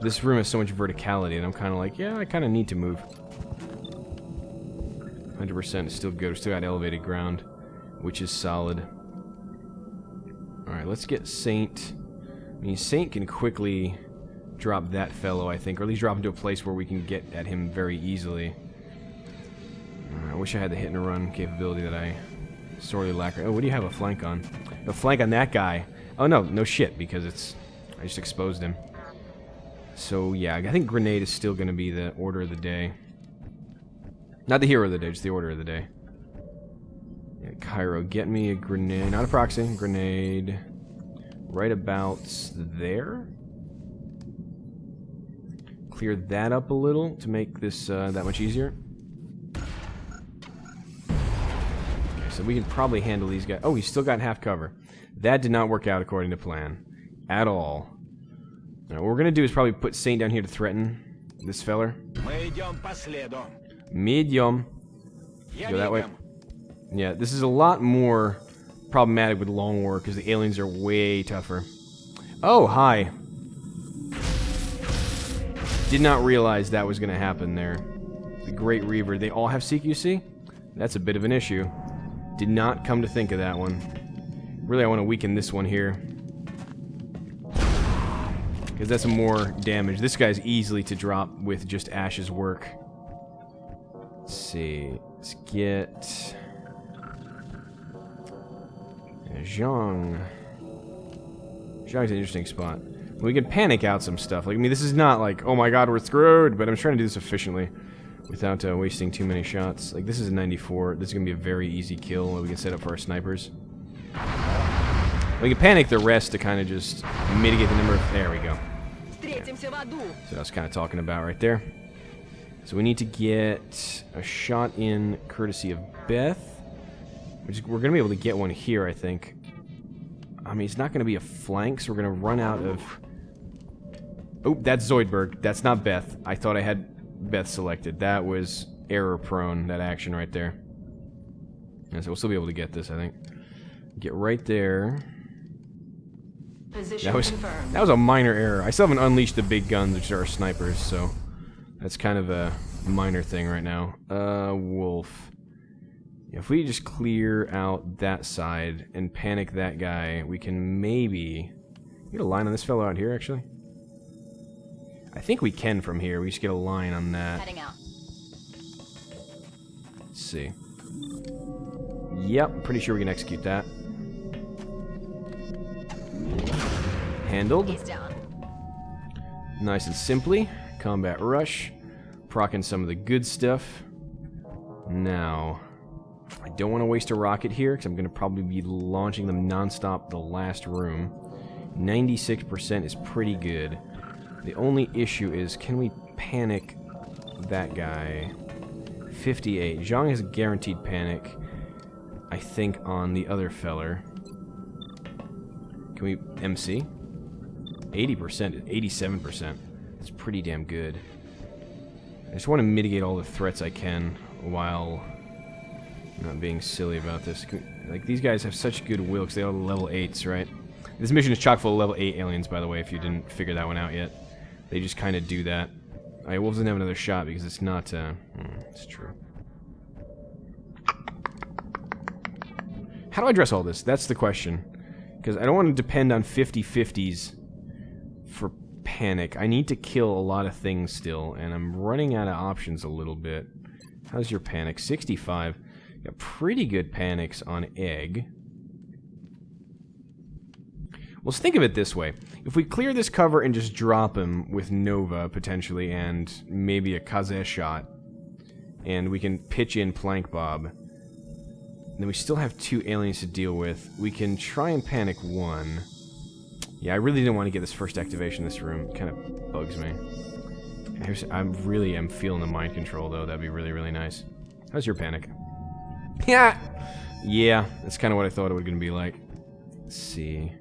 This room has so much verticality, and I'm kind of like, yeah, I kind of need to move. 100% is still good. We still got elevated ground, which is solid. Alright, let's get Saint. I mean, Saint can quickly drop that fellow, I think, or at least drop into a place where we can get at him very easily. I wish I had the hit and run capability that I sorely lack. Oh, what do you have a flank on? A flank on that guy. Oh, no shit, because it's... I just exposed him. So, yeah, I think grenade is still going to be the order of the day. Not the hero of the day, just the order of the day. Yeah, Cairo, get me a grenade. Not a proxy, grenade. Right about there. Clear that up a little to make this that much easier. Okay, so we can probably handle these guys. Oh, he's still got half cover. That did not work out according to plan. At all. Now, what we're going to do is probably put Saint down here to threaten this feller. Medium. Go that way. Yeah, this is a lot more problematic with Long War because the aliens are way tougher. Oh, hi. Did not realize that was going to happen there. The Great Reaver. They all have CQC? That's a bit of an issue. Did not come to think of that one. Really, I want to weaken this one here. Because that's more damage. This guy's easily to drop with just Ash's work. Let's see. Let's get... Zhang. Zhang's an interesting spot. We can panic out some stuff. Like, I mean, this is not like, oh my god, we're screwed, but I'm trying to do this efficiently without wasting too many shots. Like, this is a 94. This is going to be a very easy kill that we can set up for our snipers. We can panic the rest to kind of just mitigate the number of... There we go. That's what I was kind of talking about right there. So we need to get a shot in courtesy of Beth. We're going to be able to get one here, I think. I mean, it's not going to be a flank, so we're going to run out of... Oh, that's Zoidberg. That's not Beth. I thought I had Beth selected. That was error-prone, that action right there. And so we'll still be able to get this, I think. Get right there. Position confirmed. That was a minor error. I still haven't unleashed the big guns, which are our snipers, so... That's kind of a minor thing right now. Wolf. If we just clear out that side and panic that guy, we can maybe... Get a line on this fellow out here, actually? I think we can from here. We just get a line on that. Heading out. Let's see. Yep, I'm pretty sure we can execute that. Handled. He's down. Nice and simply. Combat rush. Procking some of the good stuff. Now, I don't want to waste a rocket here, because I'm going to probably be launching them non-stop the last room. 96% is pretty good. The only issue is, can we panic that guy? 58. Zhang has a guaranteed panic, I think, on the other feller. Can we MC? 80%, 87%. That's pretty damn good. I just want to mitigate all the threats I can while not being silly about this. Like, these guys have such goodwill because they are level 8s, right? This mission is chock full of level 8 aliens, by the way, if you didn't figure that one out yet. They just kind of do that. Alright, Wolves doesn't have another shot because it's not, it's true. How do I address all this? That's the question. Because I don't want to depend on 50-50s for panic. I need to kill a lot of things still, and I'm running out of options a little bit. How's your panic? 65. Got pretty good panics on egg. Well, let's think of it this way. If we clear this cover and just drop him with Nova, potentially, and maybe a Kaze shot, and we can pitch in Plank Bob, then we still have 2 aliens to deal with. We can try and panic 1. Yeah, I really didn't want to get this first activation in this room. It kind of bugs me. I really am feeling the mind control, though. That'd be really, really nice. How's your panic? Yeah! Yeah, that's kind of what I thought it was going to be like. Let's see.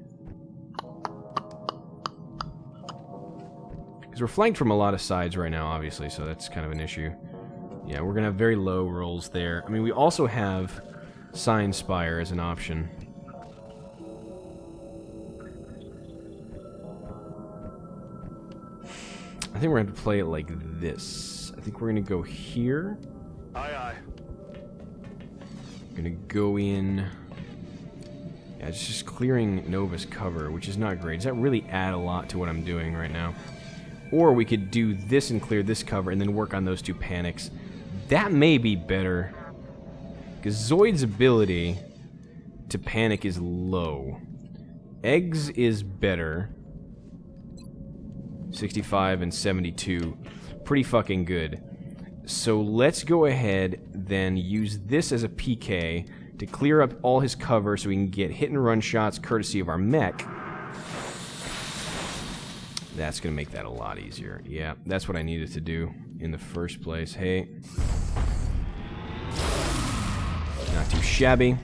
Because we're flanked from a lot of sides right now, obviously, so that's kind of an issue. Yeah, we're going to have very low rolls there. I mean, we also have Sign Spire as an option. I think we're going to play it like this. I think we're going to go here. Aye, aye. We're going to go in... Yeah, it's just clearing Nova's cover, which is not great. Does that really add a lot to what I'm doing right now? Or we could do this and clear this cover and then work on those 2 panics. That may be better. Because Zoid's ability to panic is low. Eggs is better. 65 and 72. Pretty fucking good. So let's go ahead then use this as a PK to clear up all his cover so we can get hit and run shots courtesy of our mech. That's going to make that a lot easier. Yeah, that's what I needed to do in the first place. Hey. Not too shabby.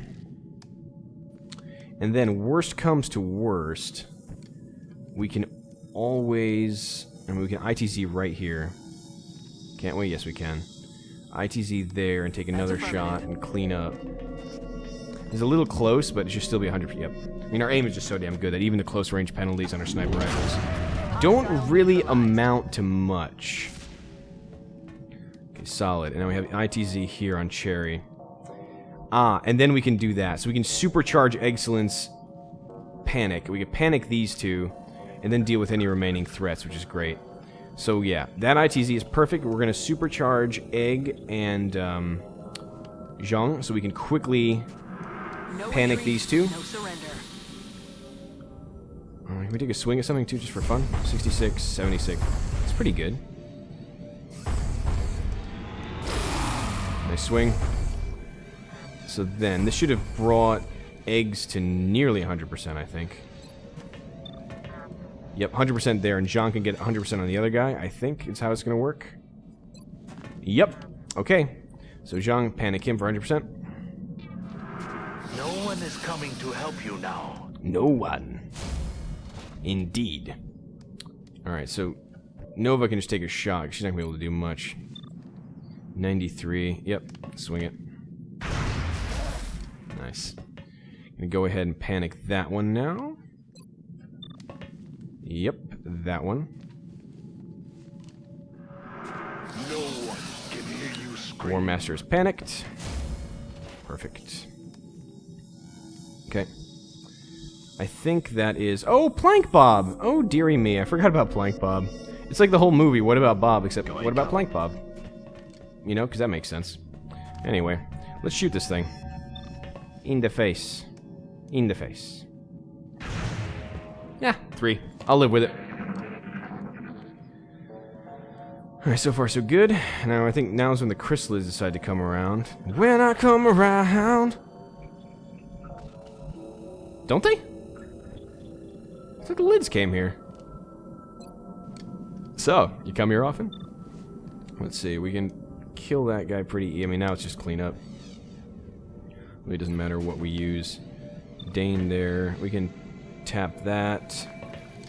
And then worst comes to worst, we can always... I mean, we can ITZ right here. Can't we? Yes, we can. ITZ there and take another shot and clean up. It's a little close, but it should still be 100%. Yep. I mean, our aim is just so damn good that even the close range penalties on our sniper rifles don't really amount to much. Okay, solid. And now we have ITZ here on Cherry. Ah, and then we can do that. So we can supercharge Excellence Panic. We can panic these 2, and then deal with any remaining threats, which is great. So yeah, that ITZ is perfect. We're going to supercharge Egg and Zhang, so we can quickly panic these 2. No surrender. Can we take a swing at something too, just for fun? 66, 76. It's pretty good. Nice swing. So then, this should have brought eggs to nearly 100%, I think. Yep, 100% there, and John can get 100% on the other guy, I think is how it's going to work. Yep. Okay. So Zhang, panic him for 100%. No one is coming to help you now. No one. Indeed. Alright, so Nova can just take a shot. She's not going to be able to do much. 93. Yep, swing it. Nice. Gonna go ahead and panic that one now. Yep, that one. No one can hear you scream. War Master is panicked. Perfect. Okay. I think that is... Oh, Plank Bob! Oh, dearie me, I forgot about Plank Bob. It's like the whole movie, What About Bob, except what about Plank Bob? You know, because that makes sense. Anyway, let's shoot this thing. In the face. In the face. Yeah, 3. I'll live with it. Alright, so far so good. Now I think now's when the chrysalids decide to come around. When I come around... Don't they? I thought the lids came here. So, you come here often? Let's see, we can kill that guy pretty... I mean, now it's just clean up. It doesn't matter what we use. Dane there. We can tap that.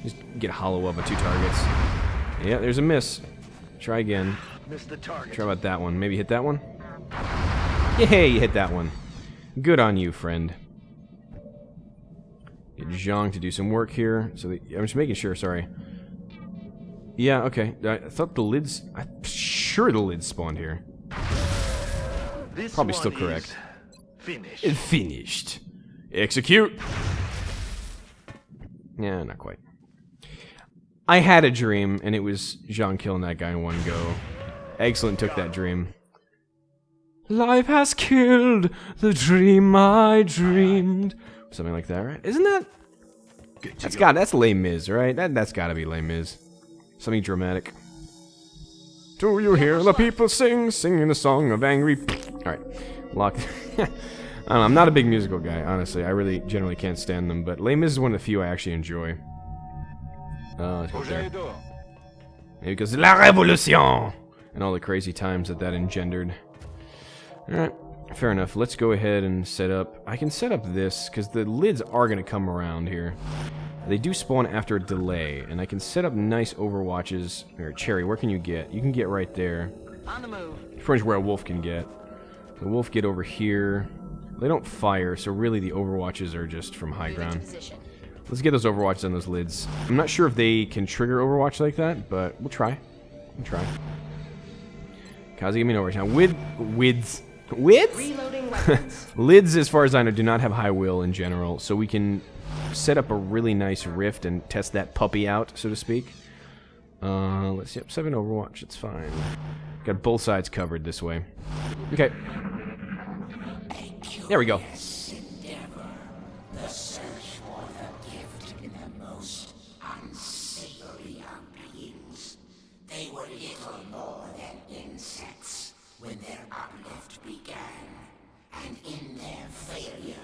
Just get hollow up on 2 targets. Yeah, there's a miss. Try again. Missed the target. Try about that one. Maybe hit that one? Yay, you hit that one. Good on you, friend. Get Zhang to do some work here. So I'm just making sure, sorry. Yeah, okay. I thought the lids... I'm sure the lids spawned here. This Probably one still is correct. Finished. Finished. Execute! Yeah, not quite. I had a dream, and it was Zhang killing that guy in one go. Excellent took that dream. Life has killed the dream I dreamed. Something like that, right? Isn't that... That's Les Mis, right? That's gotta be Les Mis. Something dramatic. Do you hear the people singing the song of angry... Alright. Lock... I don't know, I'm not a big musical guy, honestly. I really generally can't stand them, but Les Mis is one of the few I actually enjoy. Let's go there. Maybe because La Révolution! And all the crazy times that engendered. Alright, fair enough. Let's go ahead and set up... I can set up this, because the lids are going to come around here. They do spawn after a delay, and I can set up nice overwatches. Here, Cherry, where can you get? You can get right there. On the move. Pretty much where a wolf can get. The wolf get over here. They don't fire, so really the overwatches are just from high ground. Let's get those overwatches on those lids. I'm not sure if they can trigger overwatch like that, but we'll try. We'll try. Kazi, give me an overwatch. Now, Widths? Reloading weapons. Lids, as far as I know, do not have high will in general, so we can set up a really nice rift and test that puppy out, so to speak. Let's see. 7 overwatch. It's fine. Got both sides covered this way. Okay. There we go. Endeavor, the search for the gift in the most unsavory of beings. They were little more than insects when their uplift began, and in their failure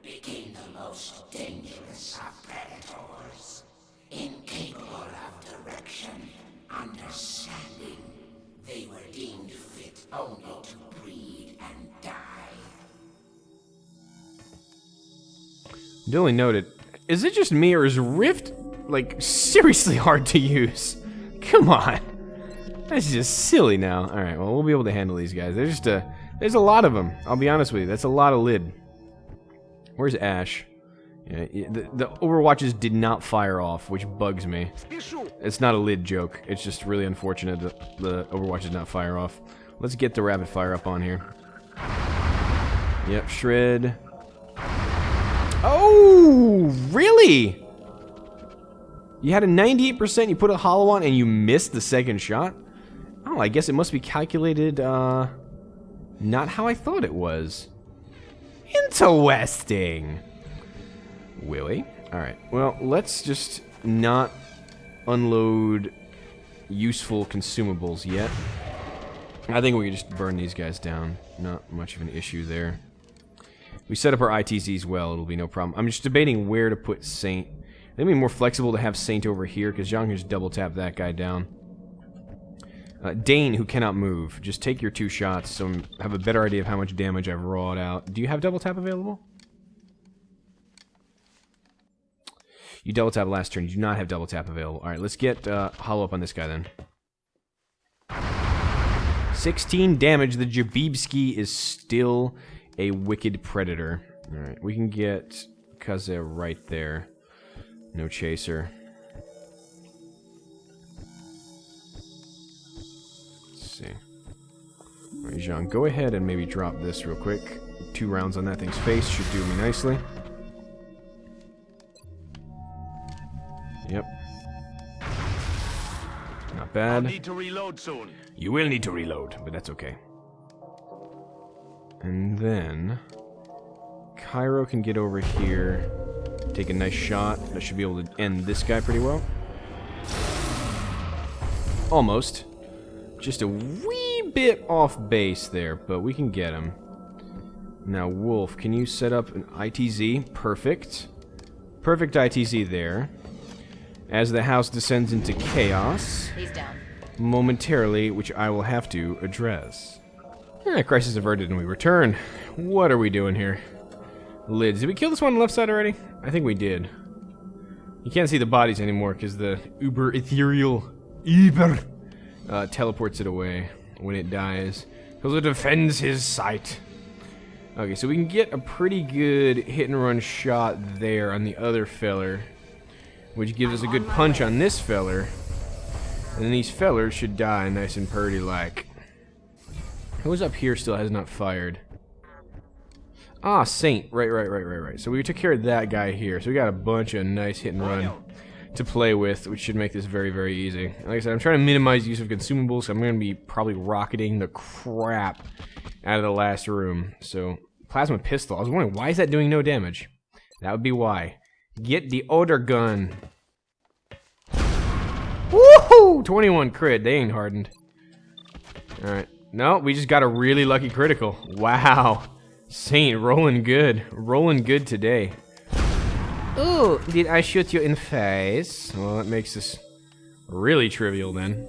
became the most dangerous of predators. Incapable of direction, understanding, they were deemed fit only to breed and die. Duly noted. Is it just me, or is Rift, like, seriously hard to use? Come on. That's just silly now. Alright, well, we'll be able to handle these guys. There's just there's a lot of them. I'll be honest with you. That's a lot of lid. Where's Ash? Yeah, the overwatches did not fire off, which bugs me. It's not a lid joke. It's just really unfortunate that the overwatch did not fire off. Let's get the rapid fire up on here. Yep, shred. Oh, really? You had a 98%, you put a hollow on, and you missed the second shot? Oh, I guess it must be calculated, not how I thought it was. Interesting. Willy. Alright, well, let's just not unload useful consumables yet. I think we can just burn these guys down. Not much of an issue there. We set up our ITZs well, it'll be no problem. I'm just debating where to put Saint. It'd be more flexible to have Saint over here, because Zhang can just double tap that guy down. Dane, who cannot move, just take your 2 shots so I have a better idea of how much damage I've wrought out. Do you have double tap available? You double tap last turn. You do not have double tap available. Alright, let's get hollow up on this guy then. 16 damage. The Jabibski is still a wicked predator. Alright, we can get Kaze right there. No chaser. Let's see. Alright, Jean, go ahead and maybe drop this real quick. 2 rounds on that thing's face should do me nicely. Yep. Not bad. Need to reload soon. You will need to reload, but that's okay. And then Cairo can get over here, take a nice shot. That should be able to end this guy pretty well. Almost. Just a wee bit off base there, but we can get him. Now, Wolf, can you set up an ITZ? Perfect. Perfect ITZ there. As the house descends into chaos. He's down. Momentarily, which I will have to address. Crisis averted and we return. What are we doing here? Lids. Did we kill this one on the left side already? I think we did. You can't see the bodies anymore because the uber ethereal teleports it away when it dies. Because it defends his sight. Okay, so we can get a pretty good hit and run shot there on the other feller. Which gives us a good punch on this feller. And then these fellers should die nice and purty like. Who's up here still has not fired? Ah, Saint. Right. So we took care of that guy here. So we got a bunch of nice hit and run to play with, which should make this very, very easy. Like I said, I'm trying to minimize use of consumables, so I'm going to be probably rocketing the crap out of the last room. So, plasma pistol. I was wondering, why is that doing no damage? That would be why. Get the odor gun. Woohoo! 21 crit. They ain't hardened. Alright. No, we just got a really lucky critical. Wow. Saint, rolling good. Rolling good today. Ooh, did I shoot you in the face? Well, that makes this really trivial then.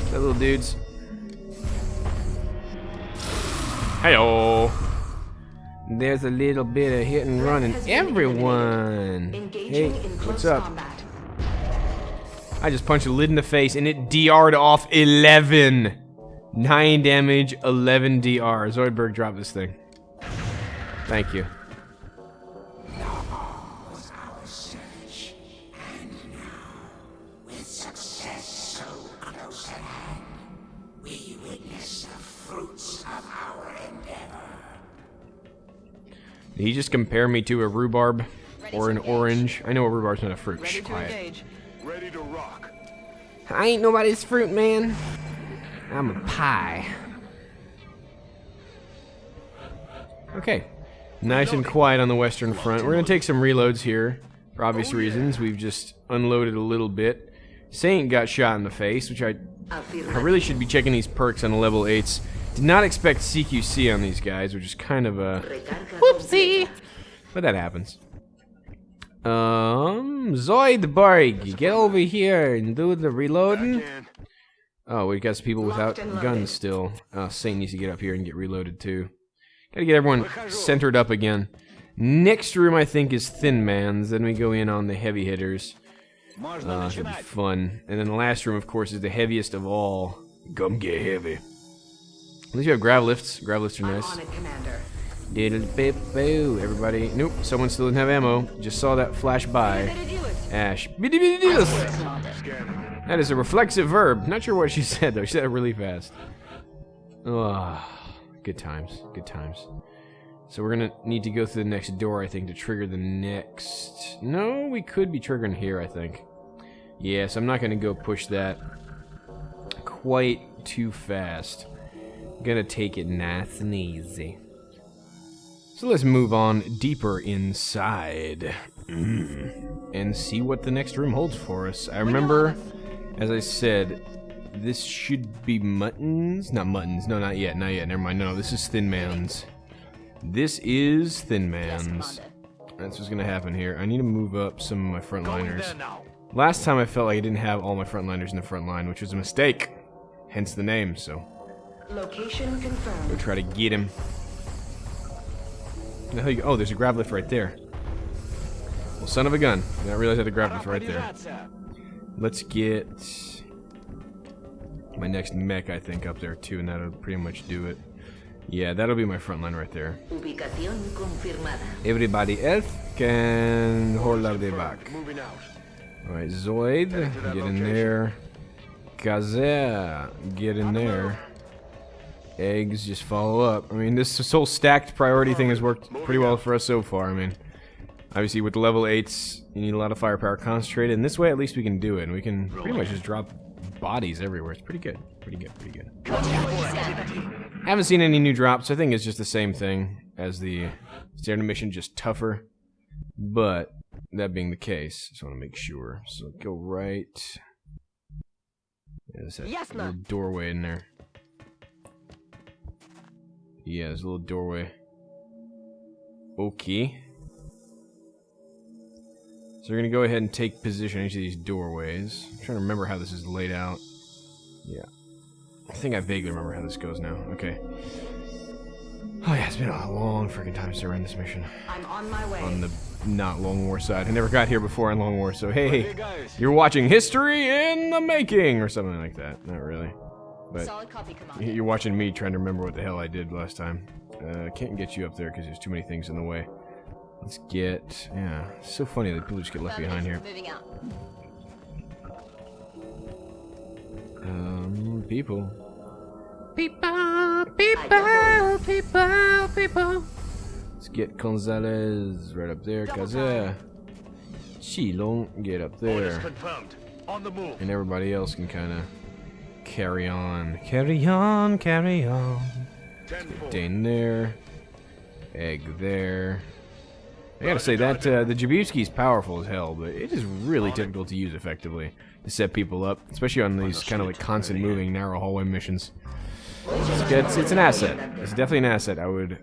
That little dudes. Hey-oh. There's a little bit of hit and run in everyone. Hey, what's up? I just punched a lid in the face and it DR'd off 11. 9 damage, 11 DR. Zoidberg, drop this thing. Thank you. Was our search, and now, with success so close at hand, we witness the fruits of our endeavor. Did he just compare me to a rhubarb or an orange? I know a rhubarb's not a fruit. Ready to Quiet. engage. Ready to rock. I ain't nobody's fruit, man. I'm a pie. Okay. Nice and quiet on the western front. We're going to take some reloads here. For obvious reasons. We've just unloaded a little bit. Saint got shot in the face, which I really should be checking these perks on the level 8s. Did not expect CQC on these guys, which is kind of a whoopsie. But that happens. Zoidberg, get over here and do the reloading. Oh, we got some people without guns still. Saint needs to get up here and get reloaded too. Gotta get everyone centered up again. Next room, I think, is Thin Man's. Then we go in on the heavy hitters. It'll be fun. And then the last room, of course, is the heaviest of all. Come get heavy. At least you have grav lifts. Grav lifts are nice. Diddle-bip-boo, everybody. Nope, someone still didn't have ammo. Just saw that flash by. Ash. That is a reflexive verb. Not sure what she said, though. She said it really fast. Oh, good times. Good times. So we're going to need to go through the next door, I think, to trigger the next... No, we could be triggering here, I think. Yes, I'm not going to go push that quite too fast. I'm going to take it nice and easy. So let's move on deeper inside. And see what the next room holds for us. I remember, as I said, this should be Muton's. Not Muton's. No, not yet. Not yet. Never mind. No, this is Thin Man's. This is Thin Man's. That's what's going to happen here. I need to move up some of my frontliners. Last time I felt like I didn't have all my frontliners in the front line, which was a mistake. Hence the name, so. Location confirmed. Go try to get him. Oh, there's a grav lift right there. Well, son of a gun. I didn't realize I had to grab this right there. Let's get my next mech, I think, up there too, and that'll pretty much do it. Yeah, that'll be my front line right there. Ubicación confirmada. Everybody else can hold up their back. Moving out. Alright, Zoid, get in there. Kazer, get in there. Eggs, just follow up. I mean, this whole stacked priority thing has worked pretty well for us so far. I mean, obviously with the level 8s, you need a lot of firepower concentrated, and this way at least we can do it, and we can pretty much just drop bodies everywhere. It's pretty good. Pretty good, pretty good. Haven't seen any new drops. I think it's just the same thing as the standard mission, just tougher. But that being the case, just want to make sure. So go right. Yeah, there's that little doorway in there. Yeah, there's a little doorway. Okay. So we're gonna go ahead and take position in each of these doorways. I'm trying to remember how this is laid out. Yeah. I think I vaguely remember how this goes now. Okay. Oh yeah, it's been a long freaking time since I ran this mission. I'm on my way. On the not Long War side. I never got here before on Long War, so hey, you're watching history in the making or something like that. Not really. But Solid copy, Commander. you're watching me trying to remember what the hell I did last time. Can't get you up there because there's too many things in the way. Let's get... Yeah, it's so funny that people just get left behind here. Moving out. People. People. Let's get Gonzalez right up there. Kaze. Shilong, get up Orders there. confirmed. On the move. And everybody else can kind of carry on. Carry on, carry on. 10-4. Dane there. Egg there. I gotta say that the Jabuski's powerful as hell, but it is really difficult to use effectively to set people up, especially on these kind of like constant moving narrow hallway missions. It's an asset. It's definitely an asset I would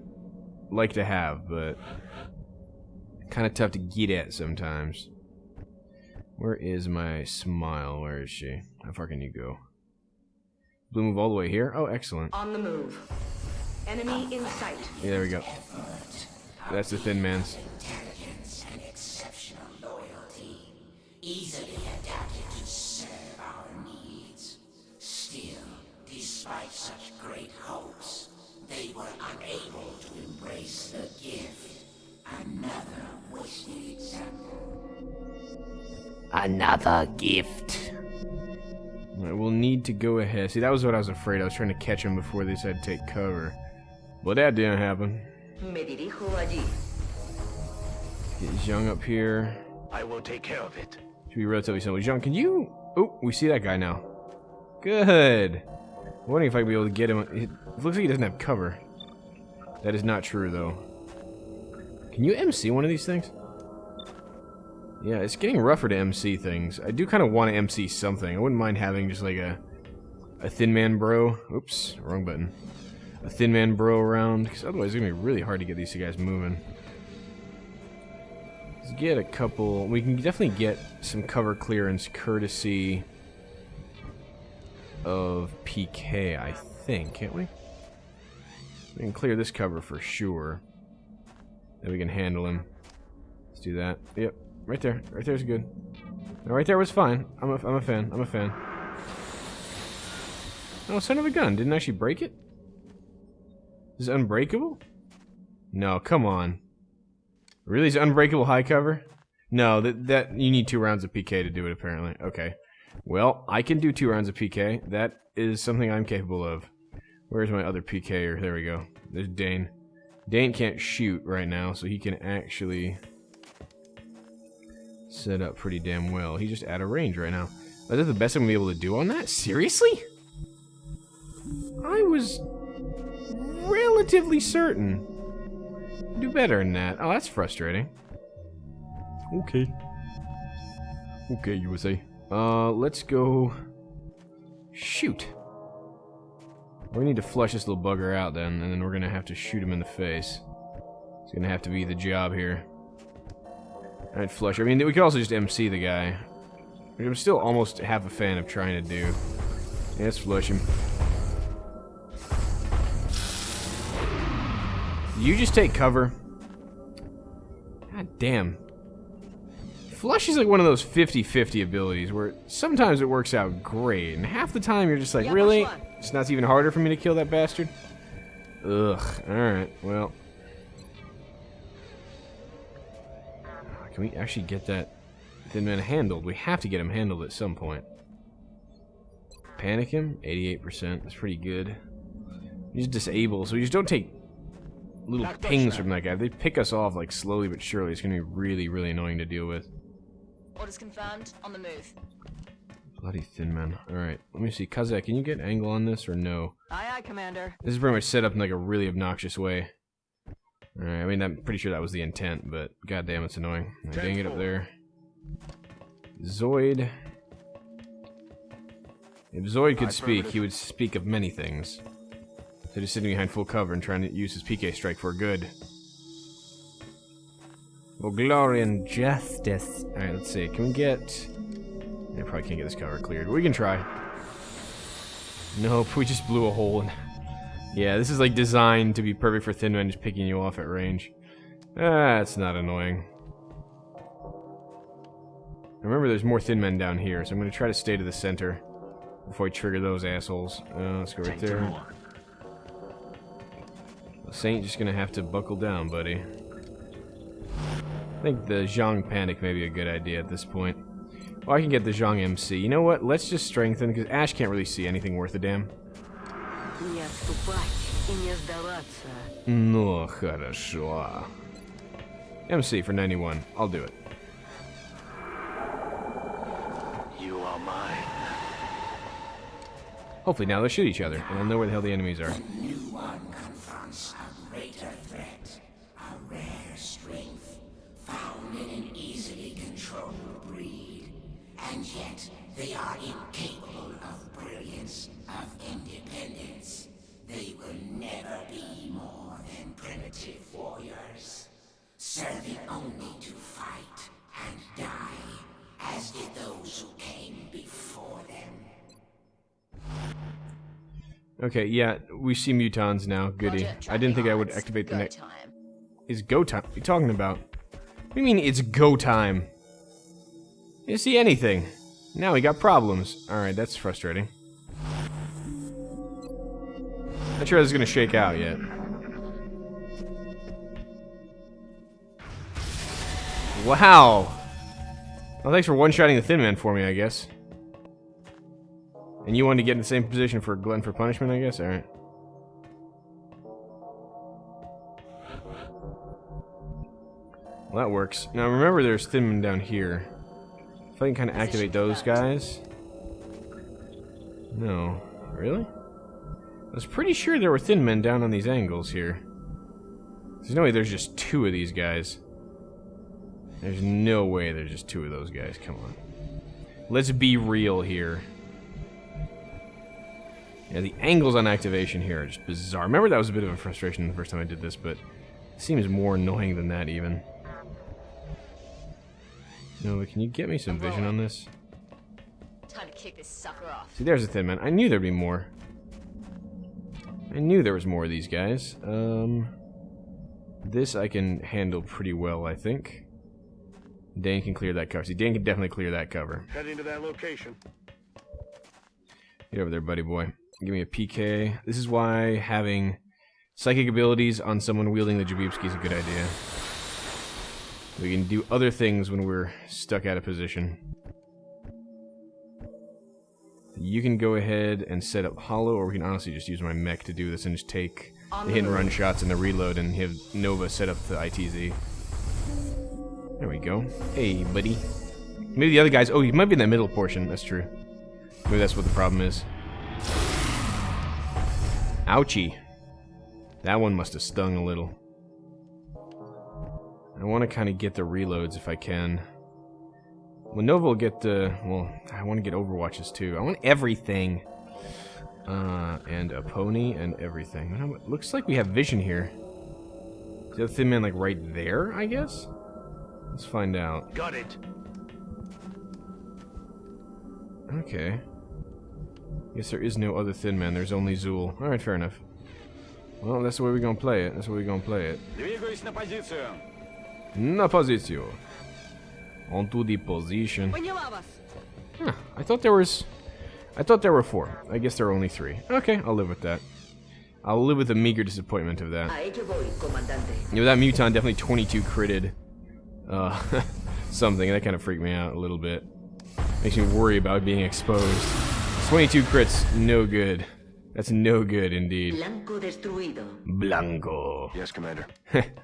like to have, but kind of tough to get at sometimes. Where is my smile? Where is she? How far can you go? Blue move all the way here? Oh, excellent. On the move. Enemy in sight. Yeah, there we go. That's the thin man's. Intelligence and exceptional loyalty, easily adapted to serve our needs. Still, despite such great hopes, they were unable to embrace the gift. Another wasted example. Another gift. Alright, we'll need to go ahead. See, that was what I was afraid. I was trying to catch him before they said take cover. But that didn't happen. Me dirijo allí. Get Zhang up here. I will take care of it. Should be relatively simple. Zhang, can you... Oh, we see that guy now. Good. I'm wondering if I can be able to get him. It looks like he doesn't have cover. That is not true, though. Can you MC one of these things? Yeah, it's getting rougher to MC things. I do kind of want to MC something. I wouldn't mind having just like a thin man bro. Oops, wrong button. A thin man bro around, because otherwise it's going to be really hard to get these two guys moving. Let's get a couple... We can definitely get some cover clearance courtesy of PK, I think, can't we? We can clear this cover for sure. Then we can handle him. Let's do that. Yep, right there. Right there's good. No, right there was fine. I'm a fan. I'm a fan. Oh, son of a gun. Didn't actually break it? Is it unbreakable? No, come on. Really? Is it unbreakable high cover? No, that you need 2 rounds of PK to do it, apparently. Okay. Well, I can do 2 rounds of PK. That is something I'm capable of. Where's my other PKer? There we go. There's Dane. Dane can't shoot right now, so he can actually set up pretty damn well. He's just out of range right now. Is that the best I'm going to be able to do on that? Seriously? I was relatively certain. Do better than that. Oh, that's frustrating. Okay. Okay, USA. Let's go shoot. We need to flush this little bugger out then, and then we're gonna have to shoot him in the face. It's gonna have to be the job here. Alright, flush. I mean, we could also just MC the guy, which I'm still almost half a fan of trying to do. Yeah, let's flush him. You just take cover. God damn. Flush is like one of those 50-50 abilities where sometimes it works out great, and half the time you're just like, really? It's not even harder for me to kill that bastard? Ugh. Alright, well. Can we actually get that Thin Man handled? We have to get him handled at some point. Panic him? 88%. That's pretty good. He's disabled, so we just don't take little pings from that guy. They pick us off like slowly but surely. It's going to be really, really annoying to deal with. Orders confirmed. On the move. Bloody Thin Man. Alright, let me see. Kazak, can you get an angle on this or no? Aye, aye, Commander. This is pretty much set up in like a really obnoxious way. Alright, I mean, I'm pretty sure that was the intent, but goddamn, it's annoying. I dang it up there. Zoid. If Zoid could speak, he would speak of many things. So just sitting behind full cover and trying to use his PK strike for good. For glory and justice. Alright, let's see. Can we get... I probably can't get this cover cleared, but we can try. Nope, we just blew a hole in... Yeah, this is like designed to be perfect for Thin Man just picking you off at range. That's not annoying. Remember, there's more Thin Men down here, so I'm going to try to stay to the center before I trigger those assholes. Let's go right there. Saint just going to have to buckle down, buddy. I think the Zhang Panic may be a good idea at this point. Well, I can get the Zhang MC. You know what? Let's just strengthen, because Ash can't really see anything worth a damn. No, хорошо. MC for 91. I'll do it. You are mine. Hopefully now they'll shoot each other, and I'll know where the hell the enemies are. The new one confronts a greater threat, a rare strength, found in an easily controlled breed. And yet, they are incapable of brilliance, of independence. They will never be more than primitive warriors, serving only to fight and die, as did those who came before them. Okay, yeah, we see Mutons now. Goody. I didn't think I would activate the next. It's go time. What are you talking about? What do you mean it's go time? You didn't see anything. Now we got problems. Alright, that's frustrating. Not sure this is gonna shake out yet. Wow! Well, thanks for one-shotting the Thin Man for me, I guess. And you wanted to get in the same position for Glutton for Punishment, I guess? Alright. Well, that works. Now, remember there's Thin Men down here. If I can kind of activate those guys... No. Really? I was pretty sure there were Thin Men down on these angles here. There's no way there's just two of these guys. There's no way there's just two of those guys. Come on. Let's be real here. Yeah, the angles on activation here are just bizarre. Remember that was a bit of a frustration the first time I did this, but it seems more annoying than that even. No, but can you get me some vision on this? Time to kick this sucker off. See, there's a Thin Man. I knew there'd be more. I knew there was more of these guys. This I can handle pretty well, I think. Dan can clear that cover. See, Dan can definitely clear that cover. Heading to that location. Get over there, buddy boy. Give me a PK. This is why having psychic abilities on someone wielding the Jabibski is a good idea. We can do other things when we're stuck out of position. You can go ahead and set up Hollow, or we can honestly just use my mech to do this and just take the hit and run shots and the reload and have Nova set up the ITZ. There we go. Hey, buddy. Maybe the other guys... Oh, he might be in that middle portion. That's true. Maybe that's what the problem is. Ouchie. That one must have stung a little. I want to kind of get the reloads if I can. Well, Nova will get the... Well, I want to get Overwatches too. I want everything. And a pony and everything. It looks like we have vision here. Is the Thin Man like right there, I guess? Let's find out. Got it. Okay. Guess there is no other Thin Man. There's only Zool. Alright, fair enough. Well, that's the way we're gonna play it. That's the way we're gonna play it. Двигаюсь на позицию. Na poziciju. Onto the position. Huh, I thought there were 4. I guess there are only 3. Okay, I'll live with that. I'll live with the meager disappointment of that. A ello voy, comandante. You know, that Muton definitely 22 critted something. That kind of freaked me out a little bit. Makes me worry about being exposed. 22 crits, no good. That's no good indeed. Blanco destruido. Blanco. Yes, Commander.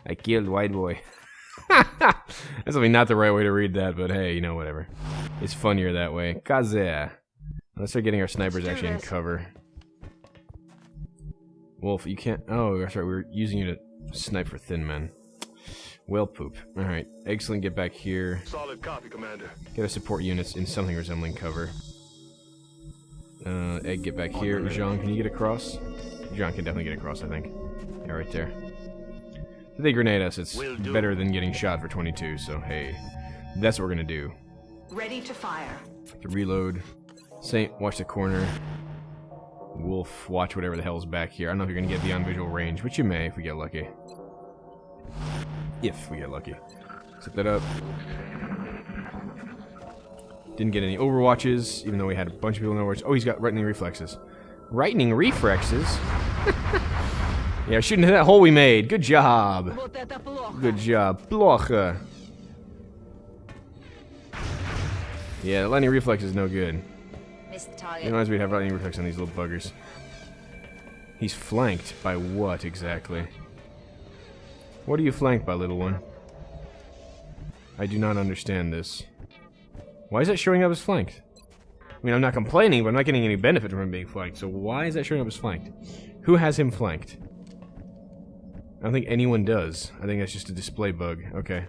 I killed White Boy. That's probably not the right way to read that, but hey, you know, whatever. It's funnier that way. Kaze. Let's start getting our snipers actually in cover. Wolf, you can't... Oh, that's right, we were using you to snipe for thin men. Well, poop. Alright, excellent, get back here. Solid copy, Commander. Get our support units in something resembling cover. Egg, get back here. Jean, can you get across? Jean can definitely get across, I think. Yeah, right there. If they grenade us, it's better than getting shot for 22, so hey. That's what we're gonna do. Ready to fire. To reload. Saint, watch the corner. Wolf, watch whatever the hell's back here. I don't know if you're gonna get beyond visual range, but you may if we get lucky. If we get lucky. Set that up. Didn't get any overwatches, even though we had a bunch of people in overwatch. Oh, he's got lightning reflexes. Lightning reflexes? Yeah, shooting into that hole we made. Good job. Good job. Blocha. Yeah, lightning reflex is no good. Missed the target. It reminds me to have lightning reflex on these little buggers. He's flanked by what exactly? What are you flanked by, little one? I do not understand this. Why is that showing up as flanked? I mean, I'm not complaining, but I'm not getting any benefit from him being flanked, so why is that showing up as flanked? Who has him flanked? I don't think anyone does. I think that's just a display bug. Okay.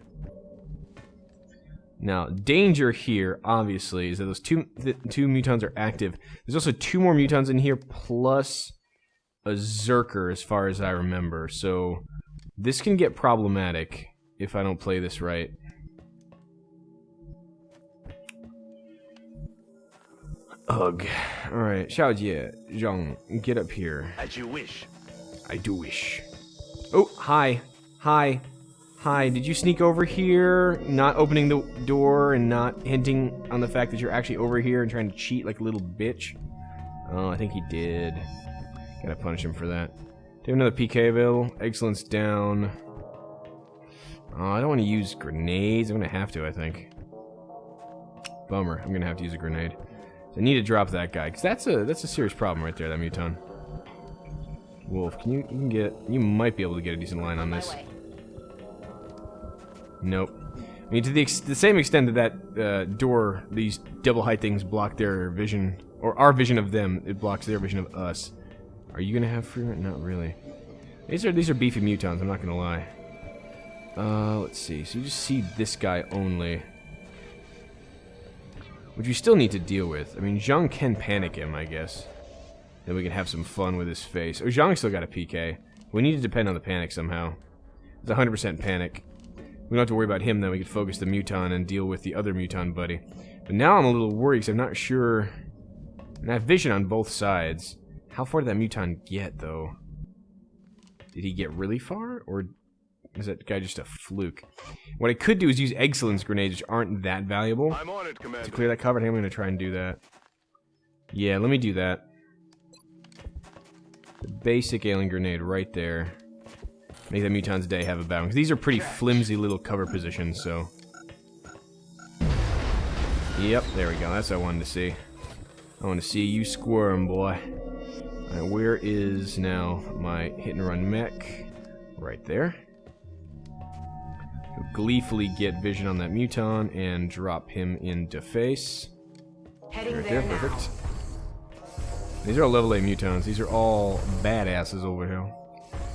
Now, danger here, obviously, is that those two Mutons are active. There's also 2 more Mutons in here, plus a Zerker, as far as I remember. So, this can get problematic if I don't play this right. Ugh. Alright, Xiao Jie, Zhang, get up here. As you wish. I do wish. Oh, hi. Hi. Hi, did you sneak over here, not opening the door and not hinting on the fact that you're actually over here and trying to cheat like a little bitch? Oh, I think he did. Gotta punish him for that. Do you have another PK available? Excellence down. Oh, I don't want to use grenades. I'm gonna have to, I think. Bummer. I'm gonna have to use a grenade. So I need to drop that guy, because that's a serious problem right there, that Muton. Wolf, you might be able to get a decent line on this. Nope. I mean, to the same extent that door, these double height things block their vision, or our vision of them, it blocks their vision of us. Are you gonna have free run? Not really. These are beefy Mutons, I'm not gonna lie. Let's see. So you just see this guy only, which we still need to deal with. I mean, Zhang can panic him, I guess. Then we can have some fun with his face. Oh, Zhang still got a PK. We need to depend on the panic somehow. It's 100% panic. We don't have to worry about him, then we can focus the Muton and deal with the other Muton buddy. But now I'm a little worried, because I'm not sure... And I have vision on both sides. How far did that Muton get, though? Did he get really far? Or is that guy just a fluke? What I could do is use Excellence grenades, which aren't that valuable. I'm on it, Commander. To clear that cover, I think I'm going to try and do that. Yeah, let me do that. The basic alien grenade right there. Make that Muton's day have a bound. Because these are pretty flimsy little cover positions, so... Yep, there we go. That's what I wanted to see. I want to see you squirm, boy. Alright, where is now my hit-and-run mech? Right there. So gleefully get vision on that Muton and drop him into face. Heading Right there there, now. perfect. These are all level 8 Mutons. These are all badasses over here.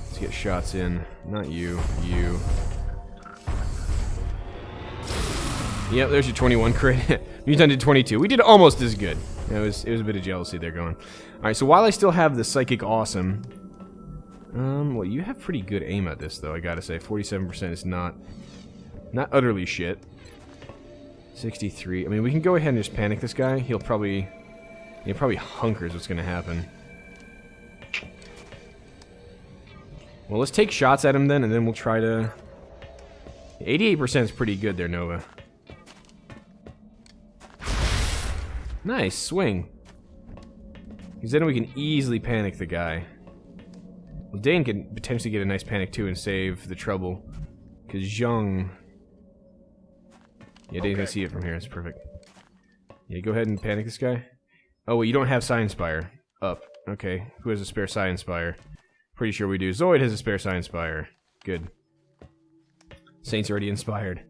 Let's get shots in. Not you. You. Yep, there's your 21 crit. Muton did 22. We did almost as good. It was a bit of jealousy there going. Alright, so while I still have the Psychic Awesome... well, you have pretty good aim at this, though, I gotta say. 47% is not utterly shit. 63. I mean, we can go ahead and just panic this guy. He'll probably hunkers what's gonna happen. Well, let's take shots at him then, and then we'll try to... 88% is pretty good there, Nova. Nice, swing. Because then we can easily panic the guy. Well, Dane can potentially get a nice panic too and save the trouble. Because Zhang... Yeah, Dane's gonna see it from here, that's perfect. Yeah, go ahead and panic this guy. Oh, wait, you don't have Psi Inspire. Up. Okay, who has a spare Psi Inspire? Pretty sure we do. Zoid has a spare Psi Inspire. Good. Saint's already inspired.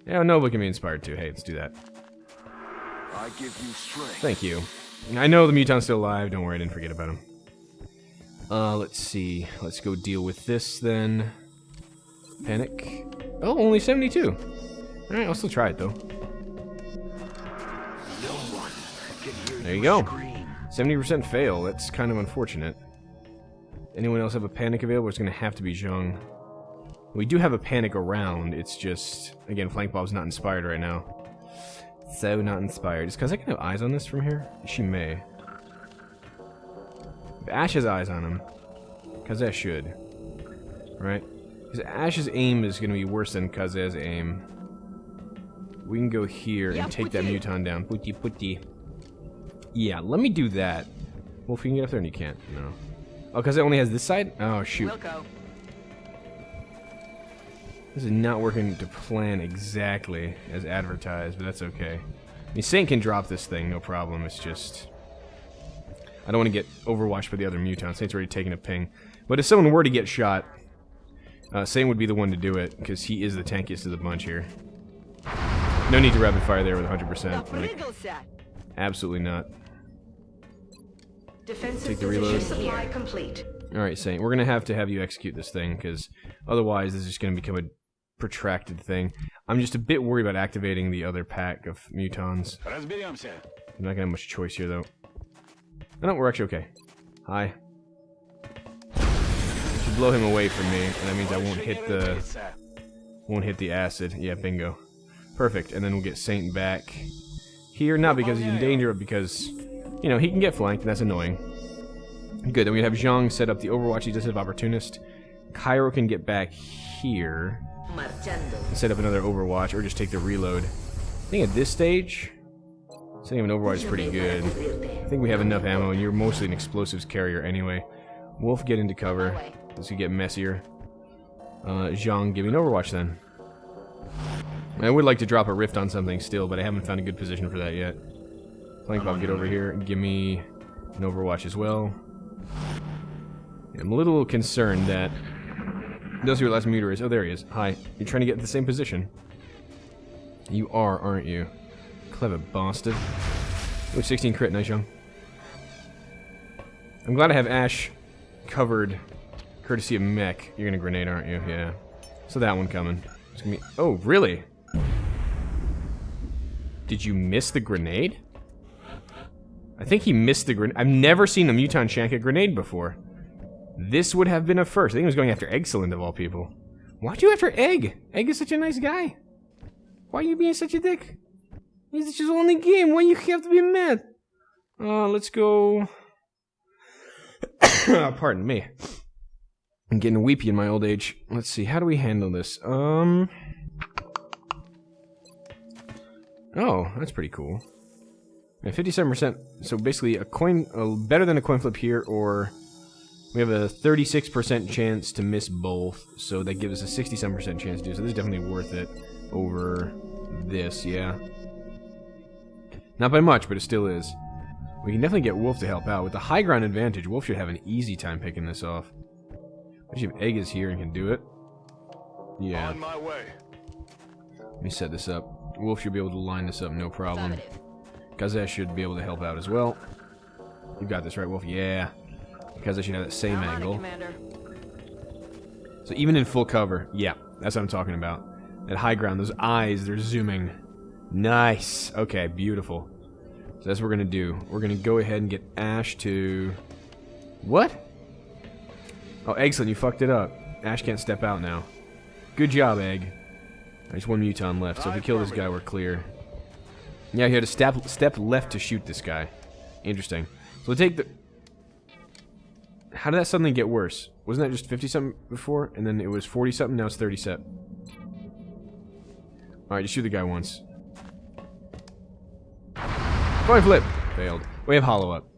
Yeah, Nova can be inspired too. Hey, let's do that. I give you strength. Thank you. I know the Muton's still alive. Don't worry, I didn't forget about him. Let's see. Let's go deal with this then. Panic. Oh, only 72. Alright, I'll still try it though. There you go. 70% fail. That's kind of unfortunate. Anyone else have a panic available? It's going to have to be Zhang. We do have a panic around. It's just, again, Flank Bob's not inspired right now. So not inspired. Is Kazek gonna have eyes on this from here? She may. If Ash has eyes on him, Kazek should. Right? Because Ash's aim is gonna be worse than Kazek's aim. We can go here and take that Muton down. Putty putty. Yeah, let me do that. Wolf, you can get up there and you can't. No. Oh, Kazek only has this side? Oh, shoot. We'll go. This is not working to plan exactly as advertised, but that's okay. I mean, Saint can drop this thing, no problem. It's just... I don't want to get overwatched by the other Muton. Saint's already taken a ping. But if someone were to get shot, Saint would be the one to do it, because he is the tankiest of the bunch here. No need to rapid fire there with 100%. Like, absolutely not. Defensive Take the reload. supply complete. Alright, Saint, we're going to have you execute this thing, because otherwise this is just going to become a protracted thing. I'm just a bit worried about activating the other pack of Mutons. I'm not going to have much choice here, though. Oh, no, we're actually okay. Hi. Should blow him away from me, and that means I won't hit the acid. Yeah, bingo. Perfect, and then we'll get Saint back here, not because he's in danger, but because, you know, he can get flanked, and that's annoying. Good, then we have Zhang set up the Overwatch. He does have Opportunist. Cairo can get back here and set up another Overwatch, or just take the reload. I think at this stage, setting up an Overwatch is pretty good. I think we have enough ammo, and you're mostly an explosives carrier anyway. Wolf, get into cover. This could get messier. Zhang, give me an Overwatch then. I would like to drop a Rift on something still, but I haven't found a good position for that yet. Flank Bob, get over here and give me an Overwatch as well. I'm a little concerned that... Those who are last meter is... Oh, there he is. Hi. You're trying to get in the same position. You are, aren't you? Clever bastard. Oh, 16 crit. Nice, young. I'm glad I have Ash covered, courtesy of Mech. You're gonna grenade, aren't you? Yeah. So that one coming. It's gonna be... Oh, really? Did you miss the grenade? I think he missed the grenade. I've never seen a Muton shank a grenade before. This would have been a first. I think he was going after Excellent of all people. Why'd you after Egg? Egg is such a nice guy. Why are you being such a dick? He's just only game. Why you have to be mad? Let's go... Pardon me. I'm getting weepy in my old age. Let's see. How do we handle this? Oh, that's pretty cool. 57%. So basically, a coin, better than a coin flip here, or we have a 36% chance to miss both. So that gives us a 67% chance to do. So this is definitely worth it over this. Yeah. Not by much, but it still is. We can definitely get Wolf to help out with the high ground advantage. Wolf should have an easy time picking this off. Especially if Egg is here and can do it. Yeah. On my way. Let me set this up. Wolf should be able to line this up, no problem. Kazeh should be able to help out as well. You got this, right, Wolf? Yeah. Kazeh should have that same angle. So even in full cover, yeah, that's what I'm talking about. That high ground, those eyes, they're zooming. Nice. Okay, beautiful. So that's what we're going to do. We're going to go ahead and get Ash to... What? Oh, excellent, you fucked it up. Ash can't step out now. Good job, Egg. There's one Muton left, so if we kill this guy, we're clear. Yeah, he had to step left to shoot this guy. Interesting. So we'll take the... How did that suddenly get worse? Wasn't that just 50-something before? And then it was 40-something, now it's 30-something. Alright, just shoot the guy once. Coin flip! Failed. We have hollow up.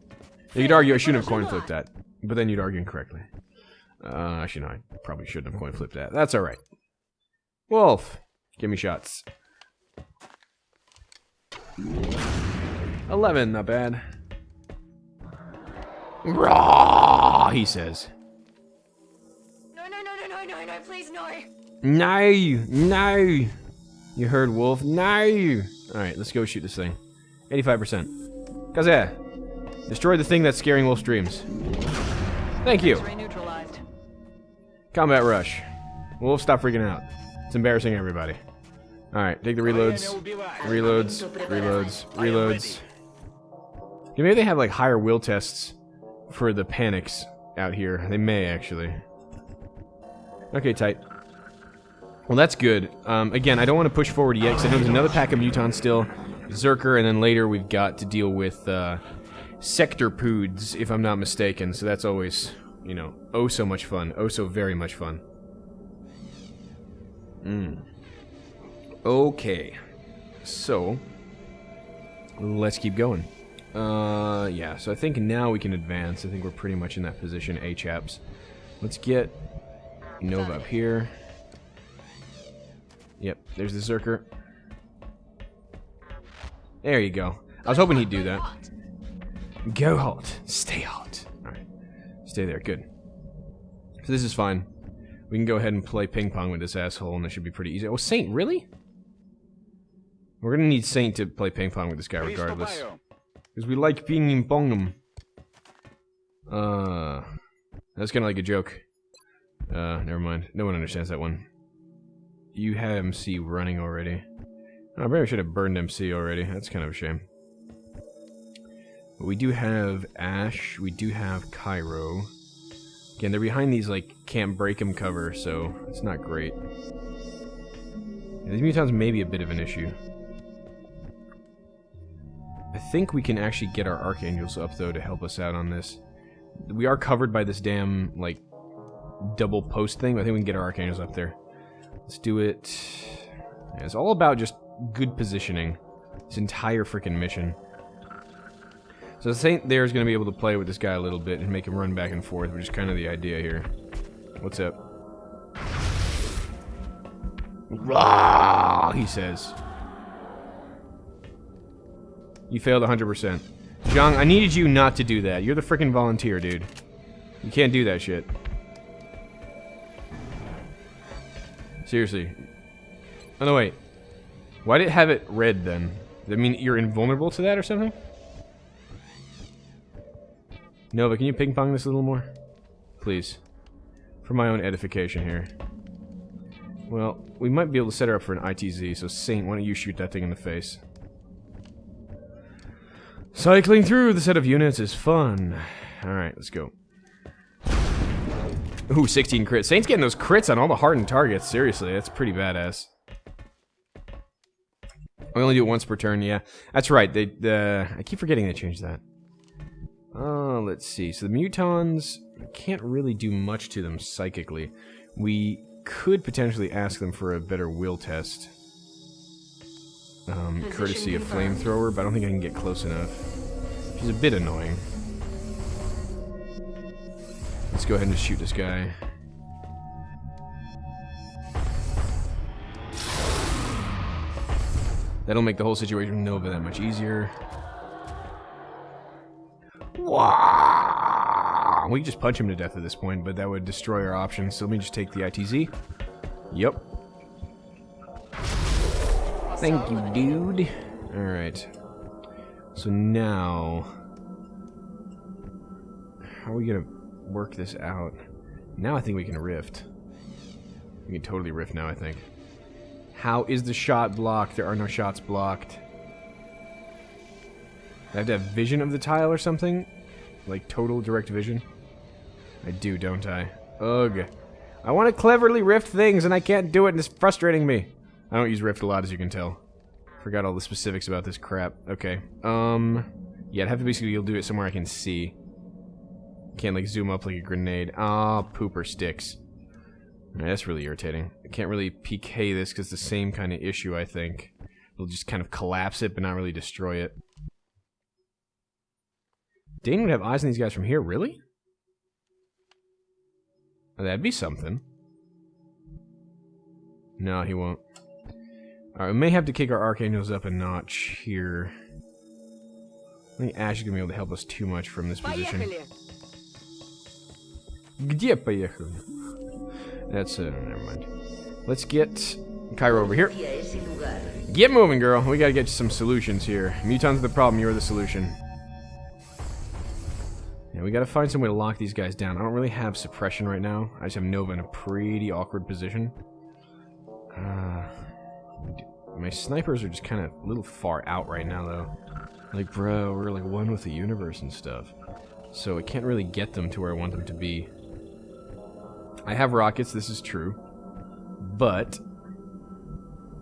You could argue I shouldn't have coin flipped that, but then you'd argue incorrectly. Actually, no, I probably shouldn't have coin flipped that. That's alright. Wolf! Give me shots. 11, not bad. Raw, he says. No, please, no. No, no. You heard Wolf. No. Alright, let's go shoot this thing. 85%. Kazaa. Destroy the thing that's scaring Wolf's dreams. Thank you. Neutralized. Combat rush. Wolf, stop freaking out. It's embarrassing everybody. Alright, take the reloads. Reloads. Reloads. Reloads. Yeah, maybe they have like higher will tests for the panics out here. They may actually. Okay, tight. Well, that's good. Again, I don't want to push forward yet because I know there's another pack of Muton still. Zerker, and then later we've got to deal with Sectopoods, if I'm not mistaken. So that's always, you know, oh so much fun. Oh so very much fun. Okay. So, let's keep going. Yeah, so I think now we can advance. I think we're pretty much in that position, chaps. Let's get Nova up here. Yep, there's the Zerker. There you go. I was hoping he'd do that. Go hot. Stay hot. Alright. Stay there. Good. So this is fine. We can go ahead and play ping pong with this asshole, and this should be pretty easy. Oh, Saint, really? We're gonna need Saint to play ping pong with this guy regardless. Because we like ping pong him. That's kind of like a joke. Never mind. No one understands that one. You have MC running already. Oh, I probably should have burned MC already. That's kind of a shame. But we do have Ash. We do have Cairo. Again, they're behind these, like, can't break them cover, so it's not great. Yeah, these Mutons may be a bit of an issue. I think we can actually get our Archangels up, though, to help us out on this. We are covered by this damn, like, double post thing, but I think we can get our Archangels up there. Let's do it. Yeah, it's all about just good positioning. This entire freaking mission. So Saint there is going to be able to play with this guy a little bit and make him run back and forth, which is kind of the idea here. What's up? Rah, he says. You failed 100%. Zhang, I needed you not to do that. You're the freaking volunteer, dude. You can't do that shit. Seriously. Oh, no, wait. Why did it have it red, then? Does that mean you're invulnerable to that or something? Nova, can you ping-pong this a little more? Please. For my own edification here. Well, we might be able to set her up for an ITZ, so Saint, why don't you shoot that thing in the face? Cycling through the set of units is fun. Alright, let's go. Ooh, 16 crits. Saint's getting those crits on all the hardened targets. Seriously, that's pretty badass. We only do it once per turn, yeah. That's right, I keep forgetting they changed that. Let's see. So the Mutons, can't really do much to them psychically. We could potentially ask them for a better will test. Courtesy of flamethrower, but I don't think I can get close enough. She's a bit annoying. Let's go ahead and just shoot this guy. That'll make the whole situation with Nova that much easier. Wow. We can just punch him to death at this point, but that would destroy our options. So let me just take the ITZ. Yep. Thank you, dude. Alright. So now... how are we gonna work this out? Now I think we can rift. We can totally rift now, I think. How is the shot blocked? There are no shots blocked. I have to have vision of the tile or something? Like total direct vision? I do, don't I? Ugh. I want to cleverly rift things and I can't do it and it's frustrating me. I don't use rift a lot, as you can tell. Forgot all the specifics about this crap. Okay. Yeah, I'd have to basically you'll do it somewhere I can see. Can't like zoom up like a grenade. Ah, pooper sticks. Alright, that's really irritating. I can't really PK this because the same kind of issue, I think. It'll just kind of collapse it, but not really destroy it. Dane would have eyes on these guys from here, really? Oh, that'd be something. No, he won't. Alright, we may have to kick our Archangels up a notch here. I think Ash is going to be able to help us too much from this position. Где поехали? That's, never mind. Let's get Cairo over here. Get moving, girl. We gotta get some solutions here. Muton's the problem, you're the solution. Yeah, we gotta find some way to lock these guys down. I don't really have suppression right now. I just have Nova in a pretty awkward position. My snipers are just kind of a little far out right now, though. Like, bro, we're like one with the universe and stuff. So I can't really get them to where I want them to be. I have rockets, this is true. But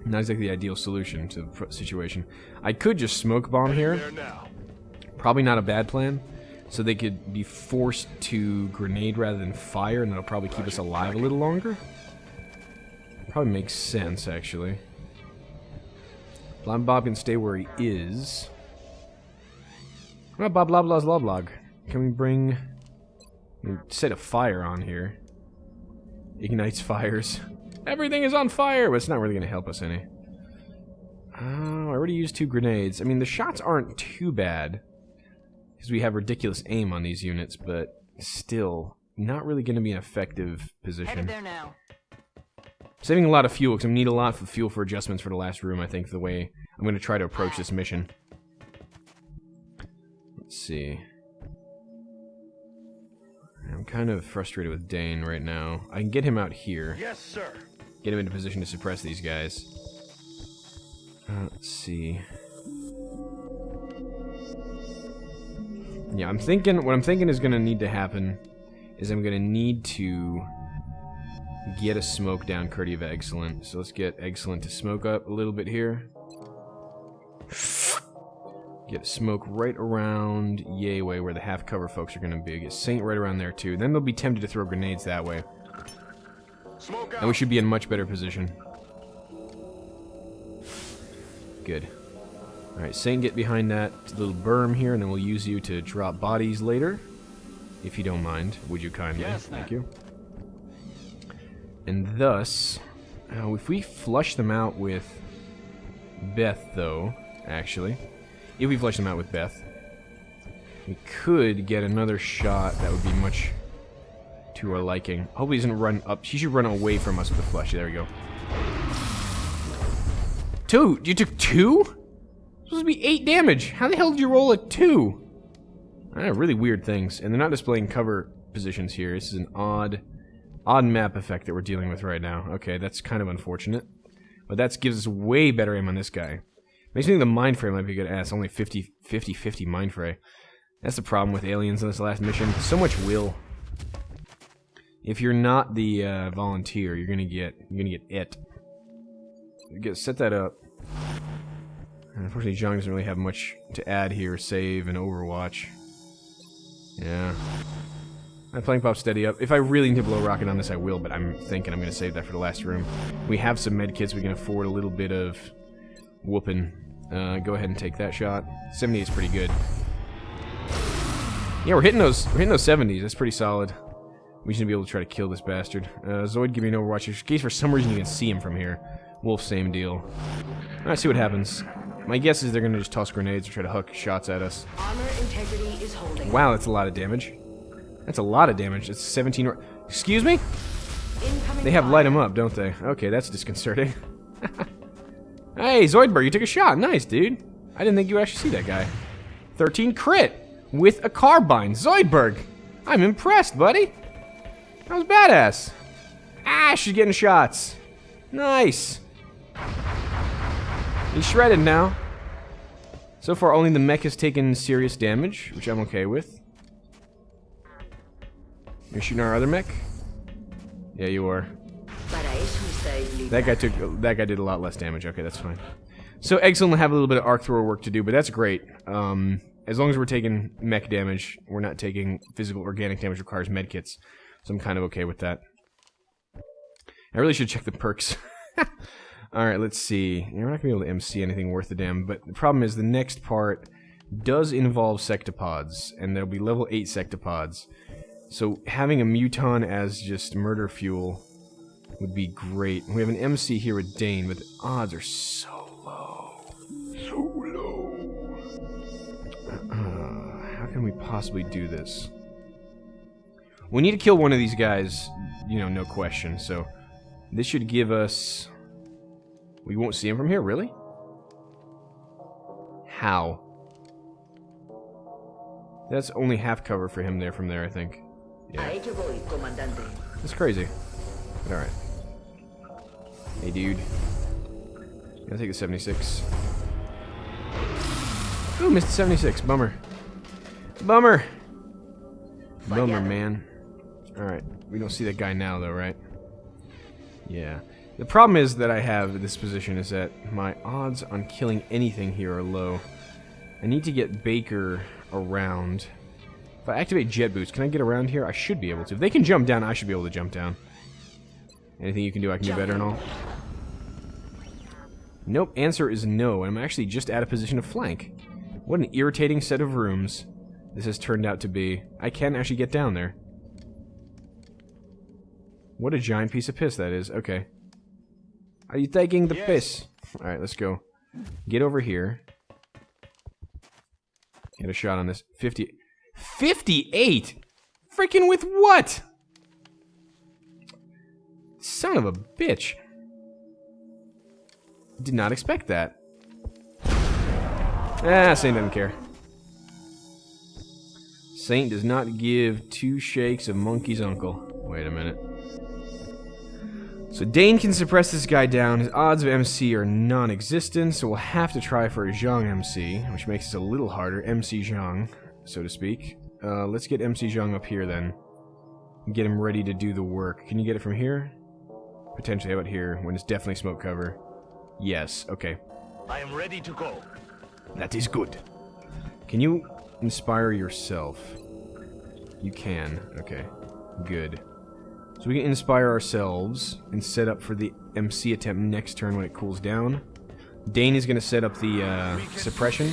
not exactly the ideal solution to the situation. I could just smoke bomb here. Probably not a bad plan. So they could be forced to grenade rather than fire, and that'll probably keep us alive a little longer. Probably makes sense, actually. Blind Bob can stay where he is. Well, Bob Loblaw's Loblog. Can we bring... set a fire on here. Ignites fires. Everything is on fire, but it's not really going to help us any. Oh, I already used 2 grenades. I mean, the shots aren't too bad. Because we have ridiculous aim on these units, but still, not really going to be an effective position. Headed there now. Saving a lot of fuel, because I need a lot of fuel for adjustments for the last room, I think, the way I'm going to try to approach this mission. Let's see. I'm kind of frustrated with Dane right now. I can get him out here. Yes, sir. Get him into position to suppress these guys. Let's see. Yeah, what I'm thinking is going to need to happen is I'm going to need to get a smoke down courtesy of Excellent. So let's get Excellent to smoke up a little bit here. Get a smoke right around Yayway where the half cover folks are going to be. Get Saint right around there too. Then they'll be tempted to throw grenades that way. And we should be in much better position. Good. Alright, Saint, get behind that little berm here, and then we'll use you to drop bodies later. If you don't mind, would you kindly? Yes, thank you. And thus, if we flush them out with Beth, though, actually, if we flush them out with Beth, we could get another shot that would be much to our liking. Hopefully he doesn't run up. She should run away from us with the flush. There we go. 2? You took 2? It's supposed to be 8 damage. How the hell did you roll a 2? Really weird things. And they're not displaying cover positions here. This is an odd map effect that we're dealing with right now. Okay, that's kind of unfortunate. But that gives us way better aim on this guy. Makes me think the mind fray might be a good ass. Only 50-50 mind fray. That's the problem with aliens in this last mission. So much will. If you're not the volunteer, you're gonna get it. Set that up. Unfortunately, John doesn't really have much to add here. Save and Overwatch. Yeah. I'm playing Pop Steady up. If I really need to blow a rocket on this, I will, but I'm thinking I'm going to save that for the last room. We have some med kits. We can afford a little bit of whooping. Go ahead and take that shot. 70 is pretty good. Yeah, we're hitting those 70s. That's pretty solid. We should be able to try to kill this bastard. Zoid, give me an Overwatch. In case for some reason you can see him from here. Wolf, same deal. Alright, see what happens. My guess is they're going to just toss grenades or try to hook shots at us. Armor integrity is holding. Wow, that's a lot of damage. That's a lot of damage. It's 17... Excuse me? They have light them up, don't they? Okay, that's disconcerting. Hey, Zoidberg, you took a shot. Nice, dude. I didn't think you actually see that guy. 13 crit with a carbine. Zoidberg, I'm impressed, buddy. That was badass. Ash is getting shots. Nice. He's shredded now. So far, only the mech has taken serious damage, which I'm okay with. You're shooting our other mech? Yeah, you are. That guy did a lot less damage. Okay, that's fine. So Excellent will have a little bit of arc thrower work to do, but that's great. As long as we're taking mech damage, we're not taking physical organic damage requires medkits. So I'm kind of okay with that. I really should check the perks. Alright, let's see. You're not going to be able to MC anything worth a damn, but the problem is the next part, does involve Sectopods, and there'll be level 8 Sectopods. So having a Muton as just murder fuel would be great. We have an MC here with Dane, but the odds are so low. So low. How can we possibly do this? We need to kill one of these guys, you know, no question. So this should give us... We won't see him from here, really? How? That's only half cover for him there from there, I think. Yeah. That's crazy. But alright. Hey, dude. I'll take the 76. Ooh, missed the 76. Bummer. Bummer! Bummer, man. Alright. We don't see that guy now, though, right? Yeah. The problem is that I have in this position is that my odds on killing anything here are low. I need to get Baker around. If I activate jet boots, can I get around here? I should be able to. If they can jump down, I should be able to jump down. Anything you can do, I can do better and all. Nope, answer is no. I'm actually just at a position of flank. What an irritating set of rooms this has turned out to be. I can't actually get down there. What a giant piece of piss that is. Okay. Are you taking the piss? Alright, let's go. Get over here. Get a shot on this. 58? Freaking with what? Son of a bitch. Did not expect that. Ah, Saint doesn't care. Saint does not give two shakes of monkey's uncle. Wait a minute. So Dane can suppress this guy down. His odds of MC are non-existent, so we'll have to try for a Zhang MC, which makes it a little harder. MC Zhang, so to speak. Let's get MC Zhang up here then. Get him ready to do the work. Can you get it from here? Potentially, how about here, when it's definitely smoke cover? Yes, okay. I am ready to go. That is good. Can you inspire yourself? You can. Okay. Good. So we can inspire ourselves and set up for the MC attempt next turn when it cools down. Dane is going to set up the suppression.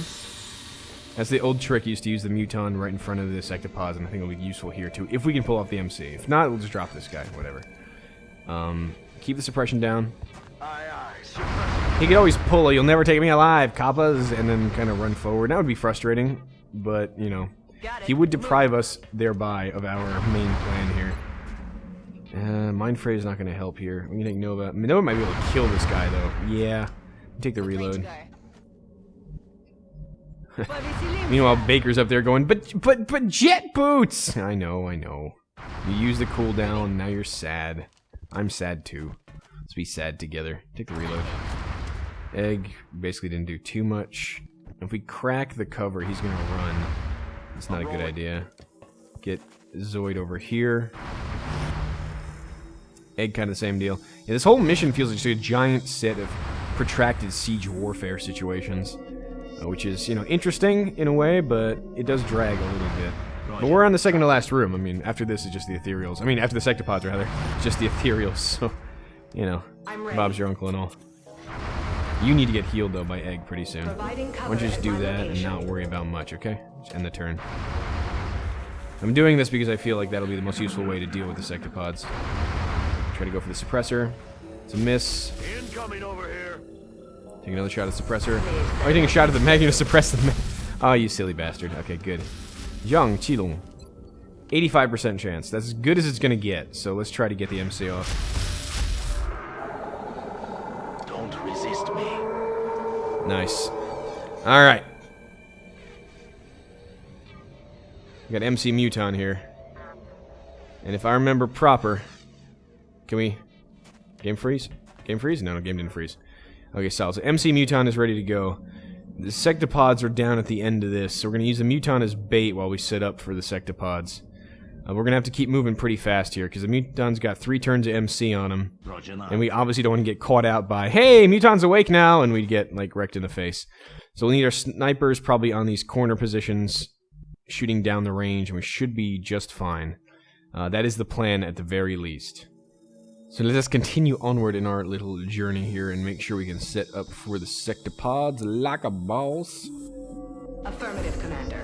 That's the old trick. Used to use the Muton right in front of the Sectopods, and I think it'll be useful here too, if we can pull off the MC. If not, we'll just drop this guy. Whatever. Keep the suppression down. He could always pull a "you'll never take me alive, Kappas," and then kind of run forward. That would be frustrating, but, you know, he would deprive us thereby of our main plan here. Mind Fray is not going to help here. We can take Nova. Nova might be able to kill this guy, though. Yeah. Take the reload. Meanwhile, Baker's up there going, but jet boots! I know. You use the cooldown, now you're sad. I'm sad, too. Let's be sad together. Take the reload. Egg basically didn't do too much. If we crack the cover, he's going to run. It's not a good idea. Get Zoid over here. Egg, kind of the same deal. Yeah, this whole mission feels like just a giant set of protracted siege warfare situations, which is, you know, interesting in a way, but it does drag a little bit. But we're on the second to last room. I mean, after this is just the ethereals. I mean, after the Sectopods, rather, just the ethereals. So, you know, Bob's your uncle and all. You need to get healed, though, by Egg pretty soon. Why don't you just do that and not worry about much, okay? Just end the turn. I'm doing this because I feel like that'll be the most useful way to deal with the Sectopods. Try to go for the suppressor. It's a miss. Incoming over here. Take another shot at the suppressor. Oh, you're taking a shot at the mag. You're gonna suppress the mag. Oh, you silly bastard. Okay, good. Zhang Qilong. 85% chance. That's as good as it's gonna get. So let's try to get the MC off. Don't resist me. Nice. Alright. We got MC Muton here. And if I remember proper... Can we... Game freeze? Game freeze? No, game didn't freeze. Okay, solid. So MC Muton is ready to go. The Sectopods are down at the end of this, so we're going to use the Muton as bait while we set up for the Sectopods. We're going to have to keep moving pretty fast here, because the Muton's got 3 turns of MC on him. And we obviously don't want to get caught out by, "Hey, Muton's awake now!" and we'd get, like, wrecked in the face. So we'll need our snipers probably on these corner positions, shooting down the range, and we should be just fine. That is the plan at the very least. So let us continue onward in our little journey here and make sure we can set up for the Sectopods like a boss. Affirmative, Commander.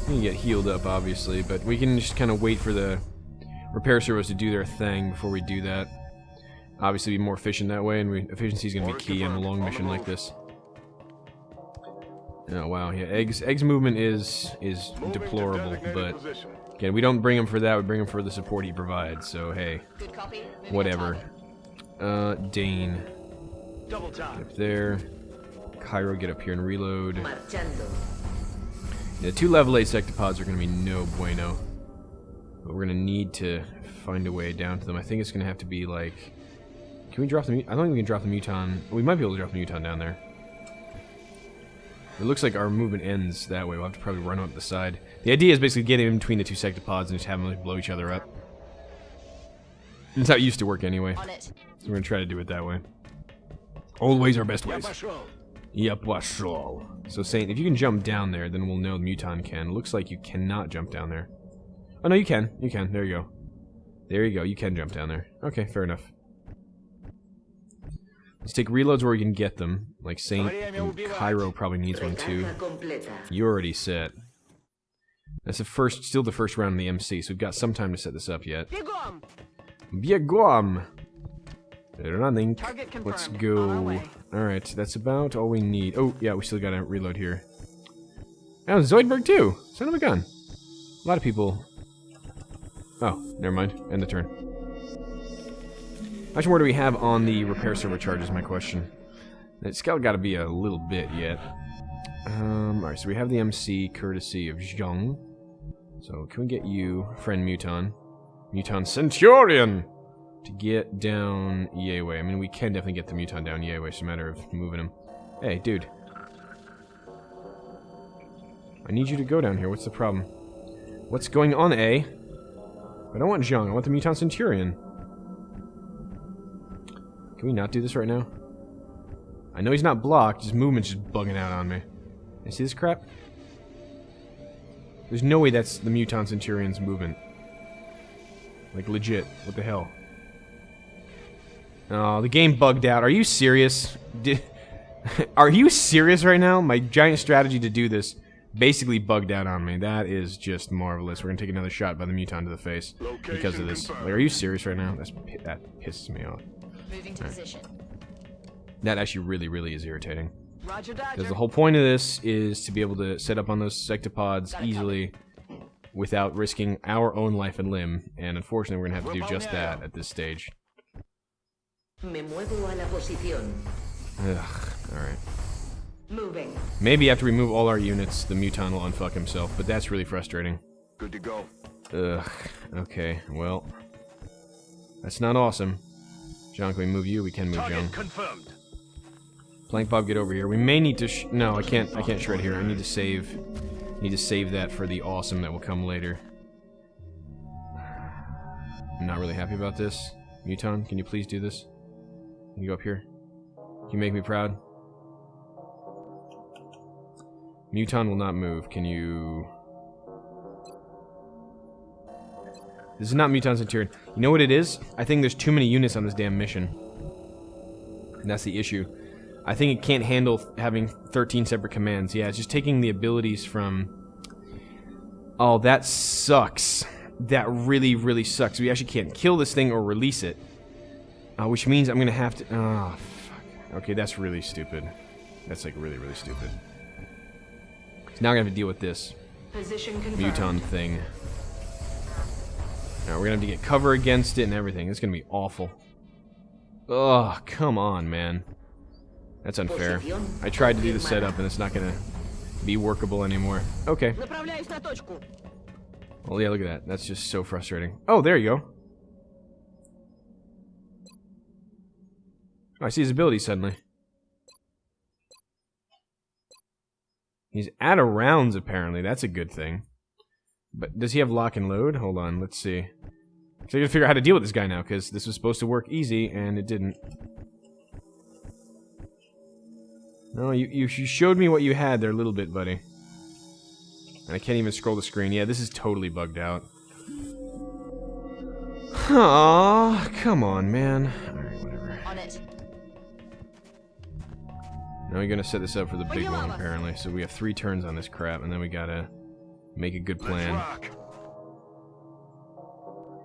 You can get healed up, obviously, but we can just kind of wait for the repair servos to do their thing before we do that. Obviously, be more efficient that way, and efficiency is going to be key on a long mission like this. Oh wow, yeah, Egg's movement is deplorable, but again, we don't bring him for that. We bring him for the support he provides. So hey, Good copy. Moving whatever. on target. Dane, Double get time. up there. Cairo, get up here and reload. Marchando. Yeah, 2 level 8 sectopods are going to be no bueno. But we're going to need to find a way down to them. I think it's going to have to be like... Can we drop the... I don't think we can drop the Muton. We might be able to drop the Muton down there. It looks like our movement ends that way. We'll have to probably run up the side. The idea is basically get in between the 2 sectopods and just have them like, blow each other up. That's how it used to work anyway. On it. So we're going to try to do it that way. Old ways are best ways. Patrol. Yep, patrol. So Saint, if you can jump down there, then we'll know Muton can. Looks like you cannot jump down there. Oh no, you can. You can. There you go. There you go. You can jump down there. Okay, fair enough. Let's take reloads where we can get them. Like Saint and Cairo probably needs one too. Recarga completa. You already set. That's the first, still the first round in the MC, so we've got some time to set this up yet. Biegom! Running. Target confirmed. Let's On our go. way. Alright, that's about all we need. Oh, yeah, we still gotta reload here. Oh, Zoidberg too! Son of a gun. A lot of people... Oh, never mind. End the turn. How much more do we have on the repair server charge is my question. It's gotta be a little bit yet. Alright, so we have the MC courtesy of Zhang. So, can we get you, friend Muton? Muton Centurion! To get down Yeway. I mean, we can definitely get the Muton down Yeway. It's a matter of moving him. Hey, dude. I need you to go down here. What's the problem? What's going on, A? I don't want Zhang. I want the Muton Centurion. Can we not do this right now? I know he's not blocked. His movement's just bugging out on me. You see this crap? There's no way that's the Muton Centurion's movement. Like, legit. What the hell? Oh, the game bugged out. Are you serious? Are you serious right now? My giant strategy to do this basically bugged out on me. That is just marvelous. We're gonna take another shot by the Muton to the face because of this. Like, are you serious right now? That pisses me off. Moving to position. That actually really is irritating. Roger, Because Dodger. the whole point of this is to be able to set up on those sectopods easily without risking our own life and limb. And unfortunately, we're gonna have to do just that at this stage. Me muevo a la posición. Ugh, alright. Moving. Maybe after we move all our units, the Muton will unfuck himself, but that's really frustrating. Good to go. Ugh, okay, well. That's not awesome. John, can we move you? We can move John. Target confirmed. Plank Bob, get over here. We may need to no, I can't shred here. I need to save that for the awesome that will come later. I'm not really happy about this. Muton, can you please do this? Can you go up here? Can you make me proud? Muton will not move. Can you... This is not Muton Centurion. You know what it is? I think there's too many units on this damn mission. And that's the issue. I think it can't handle having 13 separate commands. Yeah, it's just taking the abilities from... Oh, that sucks. That really sucks. We actually can't kill this thing or release it. Which means I'm gonna have to... Oh, fuck. Okay, that's really stupid. That's like really stupid. So now I'm gonna have to deal with this Position confirmed. Muton thing. Now we're gonna have to get cover against it and everything. It's gonna be awful. Ugh, come on, man. That's unfair. I tried to do the setup and it's not gonna be workable anymore. Okay. Направляюсь на точку. Well, yeah, look at that. That's just so frustrating. Oh, there you go. Oh, I see his ability suddenly. He's out of rounds, apparently. That's a good thing. But does he have lock and load? Hold on, let's see. So I gotta figure out how to deal with this guy now, because this was supposed to work easy, and it didn't. No, you showed me what you had there a little bit, buddy. And I can't even scroll the screen. Yeah, this is totally bugged out. Aw, come on, man. Alright, whatever. On it. Now we're gonna set this up for the big one, apparently. So we have 3 turns on this crap, and then we gotta make a good plan.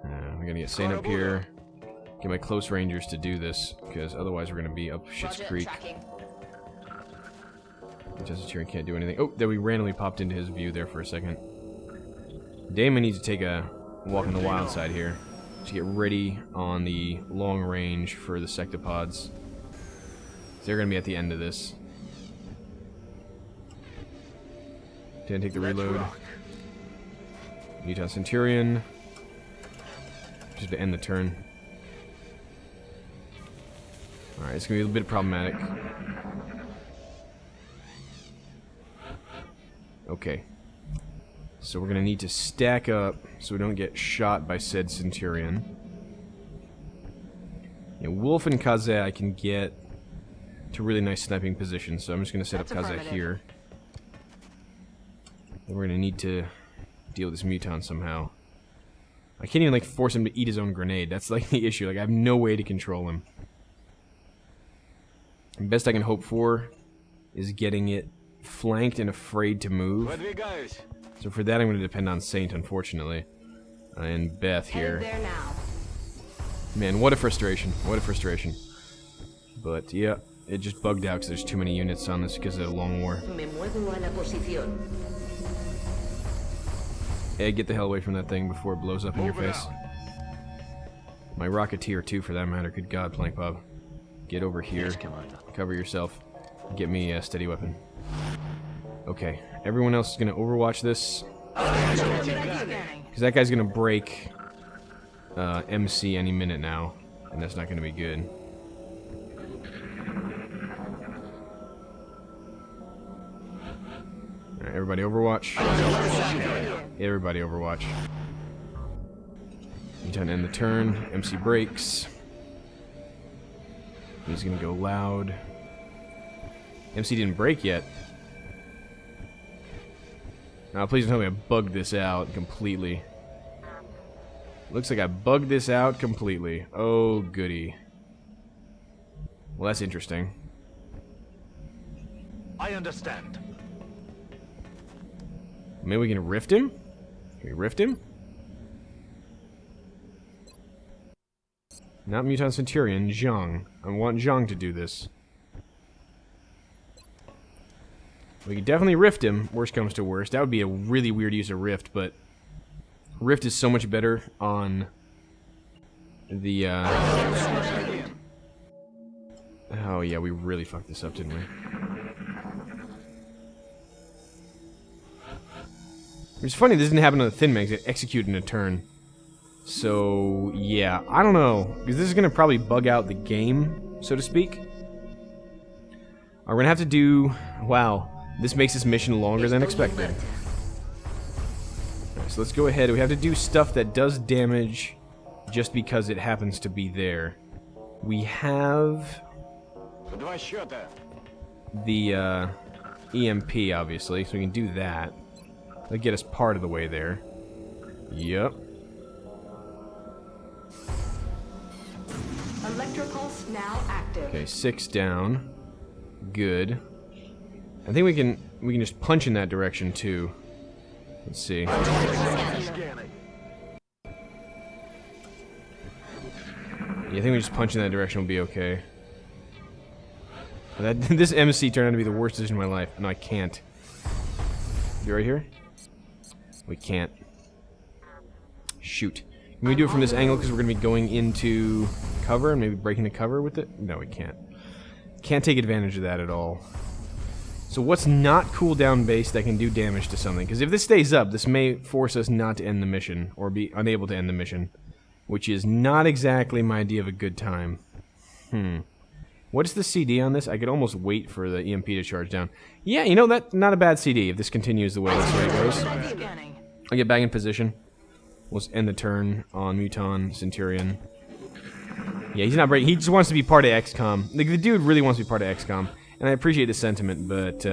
We're gonna get Saint up here. Get my close rangers to do this, because otherwise we're gonna be up Shit's Creek. Centurion can't do anything. Oh, there we randomly popped into his view there for a second. Damon needs to take a walk on the wild side here to get ready on the long range for the Sectopods. They're gonna be at the end of this. Didn't take the reload. Muton Centurion. Just to end the turn. Alright, it's gonna be a bit problematic. Okay. So we're gonna need to stack up so we don't get shot by said Centurion. Yeah, Wolf and Kaze I can get to really nice sniping positions, so I'm just gonna set up Kaze here. Then we're gonna need to deal with this Muton somehow. I can't even like force him to eat his own grenade. That's like the issue. Like I have no way to control him. The best I can hope for is getting it flanked and afraid to move. So for that I'm going to depend on Saint, unfortunately. And Beth here. Man, what a frustration. What a frustration. But yeah, it just bugged out because there's too many units on this because of the long war. Hey, get the hell away from that thing before it blows up in your face. My Rocketeer too, for that matter. Good God, Plank Bob. Get over here. Cover yourself. Get me a steady weapon. Okay, everyone else is gonna overwatch this. Because that guy's gonna break MC any minute now. And that's not gonna be good. Alright, everybody overwatch. Everybody overwatch. You time to end the turn. MC breaks. He's gonna go loud. MC didn't break yet. Now, please don't tell me I bugged this out completely. Looks like I bugged this out completely. Oh, goody. Well, that's interesting. I understand. Maybe we can rift him? Can we rift him? Not Muton Centurion, Zhang. I want Zhang to do this. We could definitely rift him, worst comes to worst. That would be a really weird use of rift, but rift is so much better on the, Oh yeah, we really fucked this up, didn't we? It's funny, this didn't happen on the Thin Mags, it executed in a turn. So, yeah, I don't know, because this is going to probably bug out the game, so to speak. We're going to have to do... Wow, this makes this mission longer than expected. Right, so let's go ahead. We have to do stuff that does damage just because it happens to be there. We have... the EMP, obviously, so we can do that. That'll get us part of the way there. Yep. Electropulse now active. Okay, 6 down. Good. I think we can just punch in that direction too. Let's see. Yeah, I think we just punch in that direction will be okay. This MC turned out to be the worst decision of my life. No, I can't. You right here? We can't. Shoot. Can we do it from this angle because we're going to be going into cover and maybe breaking the cover with it? No, we can't. Can't take advantage of that at all. So what's not cooldown based that can do damage to something? Because if this stays up, this may force us not to end the mission, or be unable to end the mission. Which is not exactly my idea of a good time. What's the CD on this? I could almost wait for the EMP to charge down. Yeah, you know, that's not a bad CD if this continues the way this way goes. I'll get back in position. We'll end the turn on Muton Centurion. Yeah, he's not breaking. He just wants to be part of XCOM. Like, the dude really wants to be part of XCOM. And I appreciate the sentiment, but,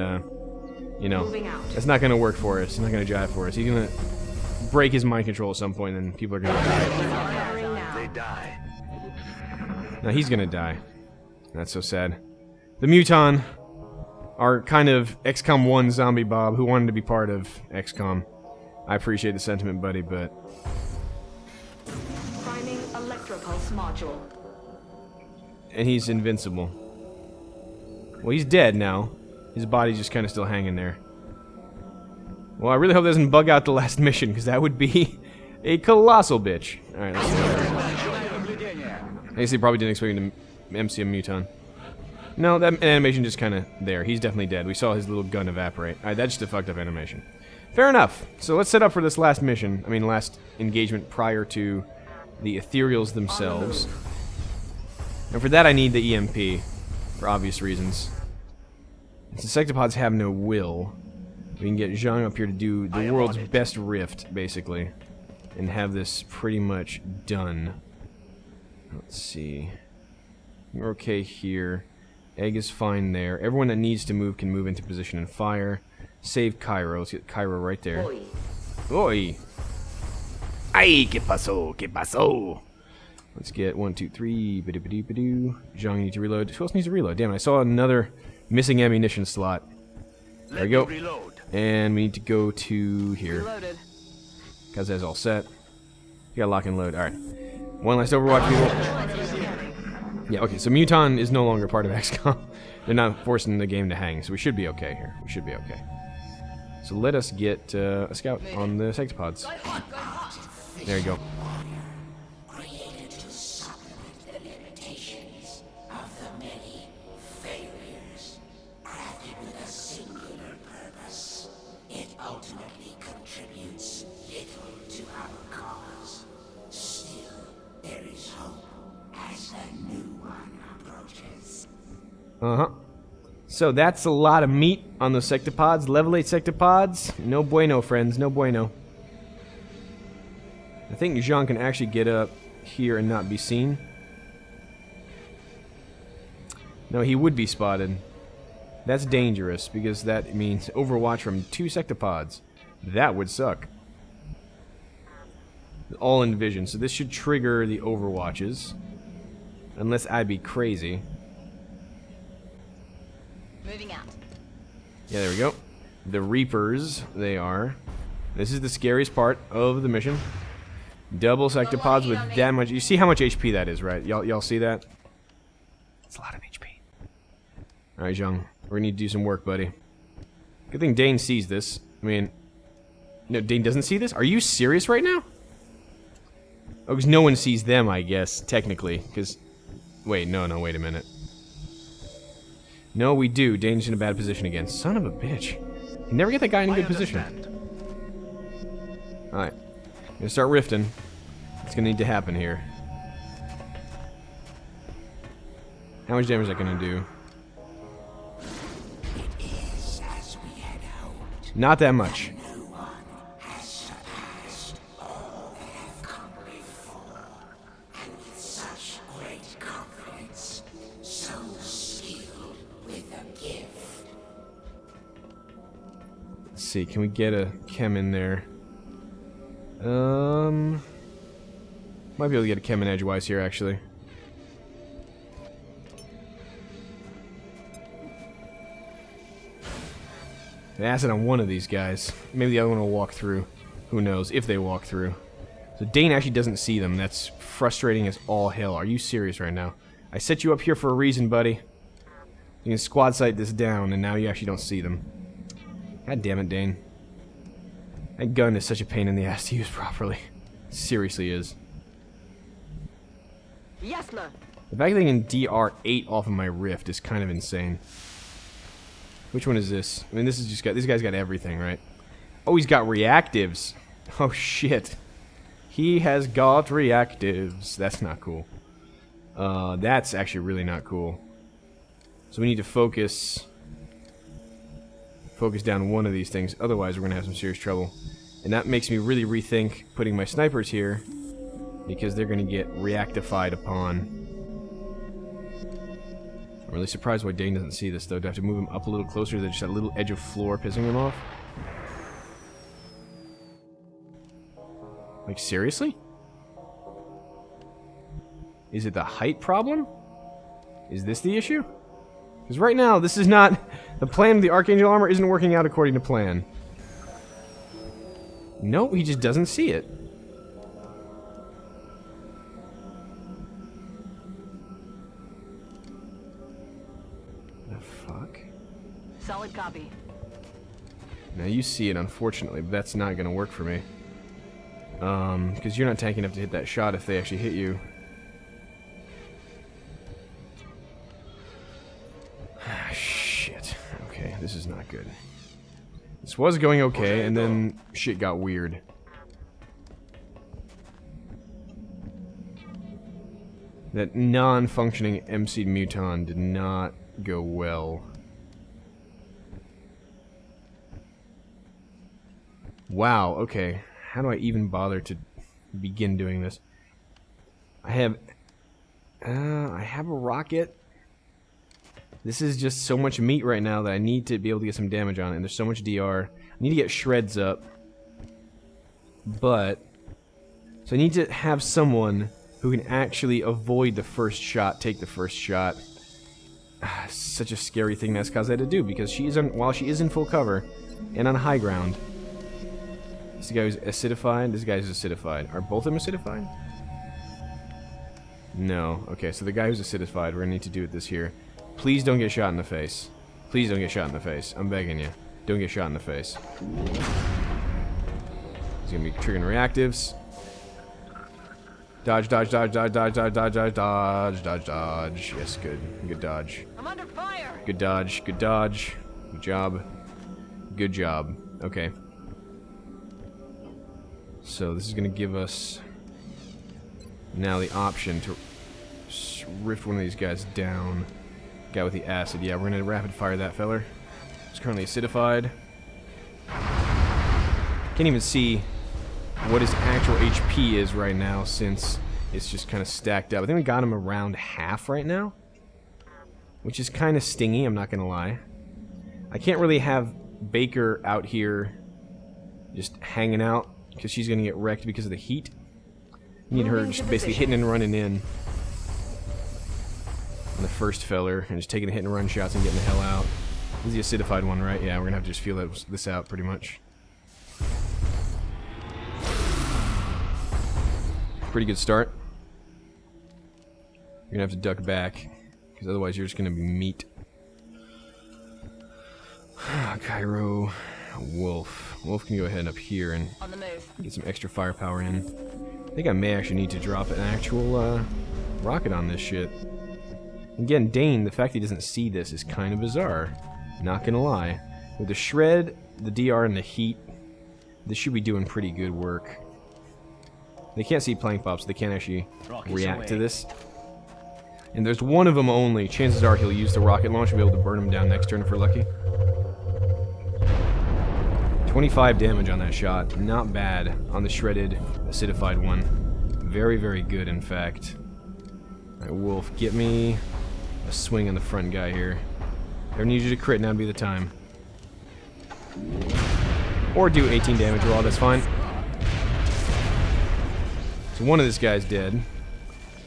you know, that's not going to work for us. It's not going to jive for us. He's going to break his mind control at some point, and people are going to die. They die. No, he's going to die. That's so sad. The Muton. Our kind of XCOM 1 zombie Bob who wanted to be part of XCOM. I appreciate the sentiment, buddy, but... Priming electropulse module. And he's invincible. Well, he's dead now. His body's just kind of still hanging there. Well, I really hope it doesn't bug out the last mission, because that would be a colossal bitch. Alright, let's see. I guess they probably didn't expect him to MC a Muton. No, that animation just kind of there. He's definitely dead. We saw his little gun evaporate. Alright, that's just a fucked up animation. Fair enough. So let's set up for this last mission. I mean, last engagement prior to the ethereals themselves. And for that, I need the EMP, for obvious reasons. Since the Sectopods have no will, we can get Zhang up here to do the world's best rift, basically. And have this pretty much done. Let's see. We're okay here. Egg is fine there. Everyone that needs to move can move into position and fire. Save Cairo. Let's get Cairo right there. Oi. Oi! Ay, que pasó? Que pasó? Let's get 1, 2, 3. Ba-do-ba-do-ba-do. Zhang, you need to reload. Who else needs to reload? Damn, I saw another missing ammunition slot. There we go. And we need to go to here. Because that's all set. You gotta lock and load. Alright. One last Overwatch, people. Yeah, okay, so Muton is no longer part of XCOM. They're not forcing the game to hang, so we should be okay here. We should be okay. So let us get a scout on the Sectopods. There you go. Created to supplement the limitations of the many failures. Crafted with a singular purpose, it ultimately contributes little to our cause. Still, there is hope as the new one approaches. Uh-huh. So that's a lot of meat on those Sectopods. Level 8 Sectopods. No bueno, friends. No bueno. I think Zhang can actually get up here and not be seen. No, he would be spotted. That's dangerous, because that means Overwatch from 2 Sectopods. That would suck. All in vision. So this should trigger the Overwatches. Unless I'd be crazy. Moving out. Yeah, there we go. The Reapers, they are. This is the scariest part of the mission. Double Sectopods with that much. You see how much HP that is, right? Y'all see that? It's a lot of HP. Alright, Zhang. We're gonna need to do some work, buddy. Good thing Dane sees this. I mean... No, Dane doesn't see this? Are you serious right now? Oh, because no one sees them, I guess, technically. Because... Wait, no, wait a minute. No, we do. Dane's in a bad position again. Son of a bitch. You never get that guy in a good position. Alright. I'm gonna start rifting. It's gonna need to happen here. How much damage is that gonna do? Not that much. Let's see, can we get a chem in there? Might be able to get a chem in edgewise here, actually. An acid on one of these guys. Maybe the other one will walk through. Who knows, if they walk through. So Dane actually doesn't see them. That's frustrating as all hell. Are you serious right now? I set you up here for a reason, buddy. You can squad sight this down, and now you actually don't see them. God damn it, Dane. That gun is such a pain in the ass to use properly. It seriously is. Yes, ma. The fact that they can DR8 off of my Rift is kind of insane. Which one is this? I mean, this is just got, this guy's got everything, right? Oh, he's got reactives. Oh shit. He has got reactives. That's not cool. That's actually really not cool. So we need to focus down one of these things, otherwise we're gonna have some serious trouble. And that makes me really rethink putting my snipers here, because they're gonna get reactified upon. I'm really surprised why Dane doesn't see this, though. Do I have to move him up a little closer to just that little edge of floor pissing him off? Like, seriously? Is it the height problem? Is this the issue? Because right now, this is not The plan of the Archangel armor isn't working out according to plan. No, he just doesn't see it. The fuck? Solid copy. Now you see it, unfortunately, but that's not gonna work for me. Because you're not tanky enough to hit that shot if they actually hit you. Shit. Okay, this is not good. This was going okay, and then shit got weird. That non-functioning MC'd Muton did not go well. Wow, okay. How do I even bother to begin doing this? I have a rocket. This is just so much meat right now that I need to be able to get some damage on it, and there's so much DR. I need to get shreds up. But so I need to have someone who can actually avoid the first shot, take the first shot. Such a scary thing that's caused that to do, because she is while she is in full cover and on high ground. This guy who's acidified, this guy's acidified. Are both of them acidified? No. Okay, so the guy who's acidified, we're gonna need to do it this here. Please don't get shot in the face. Please don't get shot in the face. I'm begging you. Don't get shot in the face. He's gonna be triggering reactives. Dodge, dodge, dodge, dodge, dodge, dodge, dodge, dodge, dodge, dodge, dodge. Yes, good. Good dodge. I'm under fire. Good dodge, good dodge. Good job. Good job. Okay. So this is going to give us now the option to rift one of these guys down. Guy with the acid. Yeah, we're going to rapid fire that feller. He's currently acidified. Can't even see what his actual HP is right now since it's just kind of stacked up. I think we got him around half right now, which is kind of stingy, I'm not going to lie. I can't really have Baker out here just hanging out, because she's going to get wrecked because of the heat. Need her just basically hitting and running in on the first feller, and just taking the hit and run shots and getting the hell out. This is the acidified one, right? Yeah, we're going to have to just feel this out pretty much. Pretty good start. You're going to have to duck back, because otherwise you're just going to be meat. Cairo, Wolf. Wolf can go ahead up here and On the move. get some extra firepower in. I think I may actually need to drop an actual rocket on this shit. Again, Dane, the fact he doesn't see this is kind of bizarre. Not gonna lie. With the shred, the DR, and the heat, this should be doing pretty good work. They can't see plank pops, so they can't actually react to this. And there's one of them only. Chances are he'll use the rocket launch and be able to burn him down next turn if we're lucky. 25 damage on that shot. Not bad on the shredded, acidified one. Very, very good, in fact. Alright, Wolf, get me a swing on the front guy here. I need you to crit, now would be the time. Or do 18 damage raw, that's fine. So one of this guy's dead.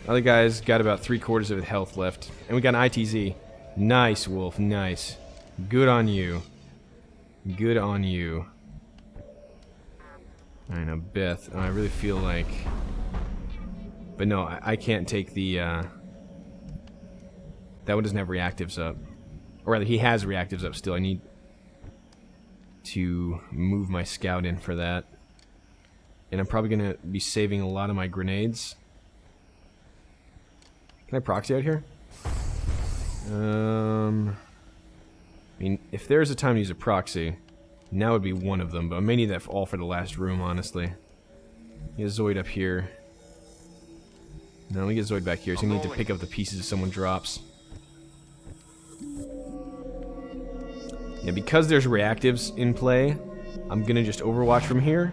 Other guy's got about 3/4 of his health left. And we got an ITZ. Nice, Wolf, nice. Good on you. Good on you. Alright, now Beth. I really feel like... But no, I can't take the... That one doesn't have reactives up. Or rather, he has reactives up still. I need to move my scout in for that. And I'm probably going to be saving a lot of my grenades. Can I proxy out here? I mean, if there's a time to use a proxy, now would be one of them, but I may need that all for the last room, honestly. Get Zoid up here. No, let me get Zoid back here. So I need to pick up the pieces if someone drops. Yeah, because there's reactives in play, I'm gonna just overwatch from here.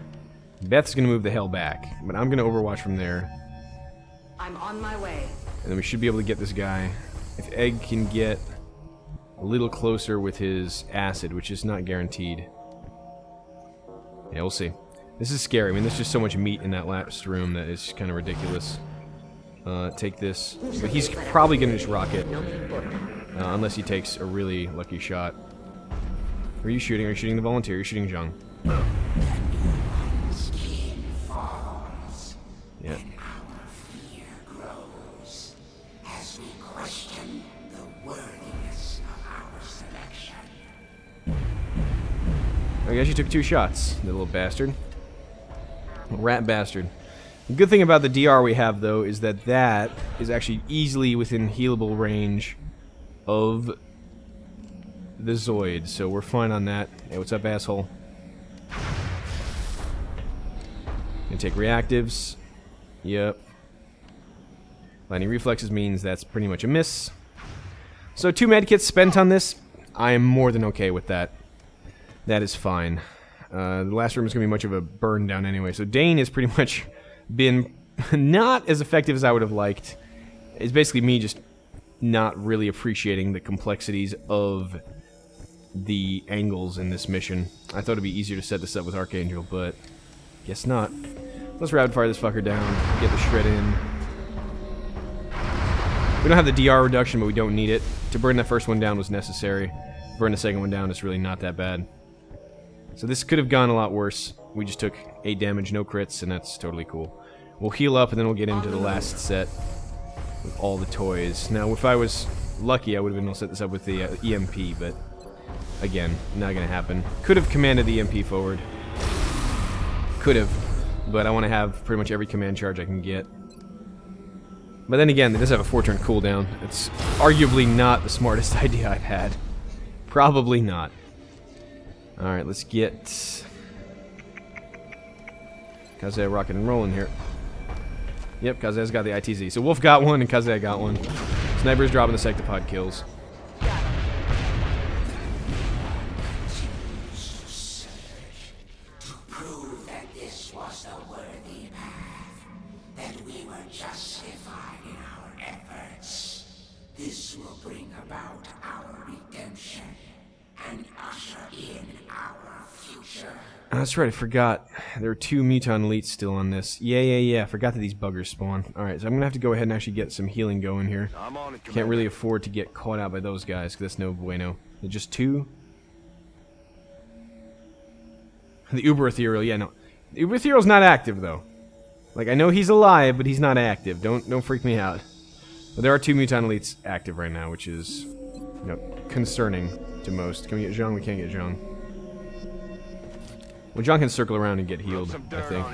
Beth's gonna move the hell back, but I'm gonna overwatch from there. I'm on my way. And then we should be able to get this guy. If Egg can get a little closer with his acid, which is not guaranteed. Yeah, we'll see. This is scary. I mean, there's just so much meat in that last room that it's kind of ridiculous. Take this. But he's probably going to just rocket. Unless he takes a really lucky shot. Who are you shooting? Are you shooting the volunteer? You're shooting Zhang. Skin falls. Yeah. And our fear grows as we question the worthiness of our selection. I guess you took 2 shots, the little bastard. Rat bastard. The good thing about the DR we have, though, is that that is actually easily within healable range of the Zoid, so we're fine on that. Hey, what's up, asshole? Gonna take reactives. Yep. Lightning reflexes means that's pretty much a miss. So 2 medkits spent on this. I am more than okay with that. That is fine. The last room is going to be much of a burn down anyway, so Dane has pretty much been not as effective as I would have liked. It's basically me just not really appreciating the complexities of the angles in this mission. I thought it'd be easier to set this up with Archangel, but guess not. Let's rapid fire this fucker down, get the shred in. We don't have the DR reduction, but we don't need it. To burn that first one down was necessary. Burn the second one down is really not that bad. So this could have gone a lot worse. We just took 8 damage, no crits, and that's totally cool. We'll heal up, and then we'll get into the last set with all the toys. Now, if I was lucky, I would have been able to set this up with the EMP, but again, not going to happen. Could have commanded the EMP forward. Could have, but I want to have pretty much every command charge I can get. But then again, it does have a 4-turn cooldown. It's arguably not the smartest idea I've had. Probably not. Alright, let's get Kaze rocking and rolling here. Yep, Kaze's got the ITZ. So Wolf got one and Kaze got one. Sniper's dropping the Sectopod kills. To prove that this was the worthy path, that we were justified in our efforts. This will bring about our redemption and usher in our future. That's right, I forgot. There are 2 Muton elites still on this. Yeah. I forgot that these buggers spawn. Alright, so I'm gonna have to go ahead and actually get some healing going here. I'm on it, Can't really afford to get caught out by those guys, because that's no bueno. They're just 2. The Uber Ethereal, yeah, no. The Uber Ethereal's not active, though. Like, I know he's alive, but he's not active. Don't freak me out. But there are 2 Muton elites active right now, which is, you know, concerning to most. Can we get Zhang? We can't get Zhang. Well, Zhang can circle around and get healed, I think.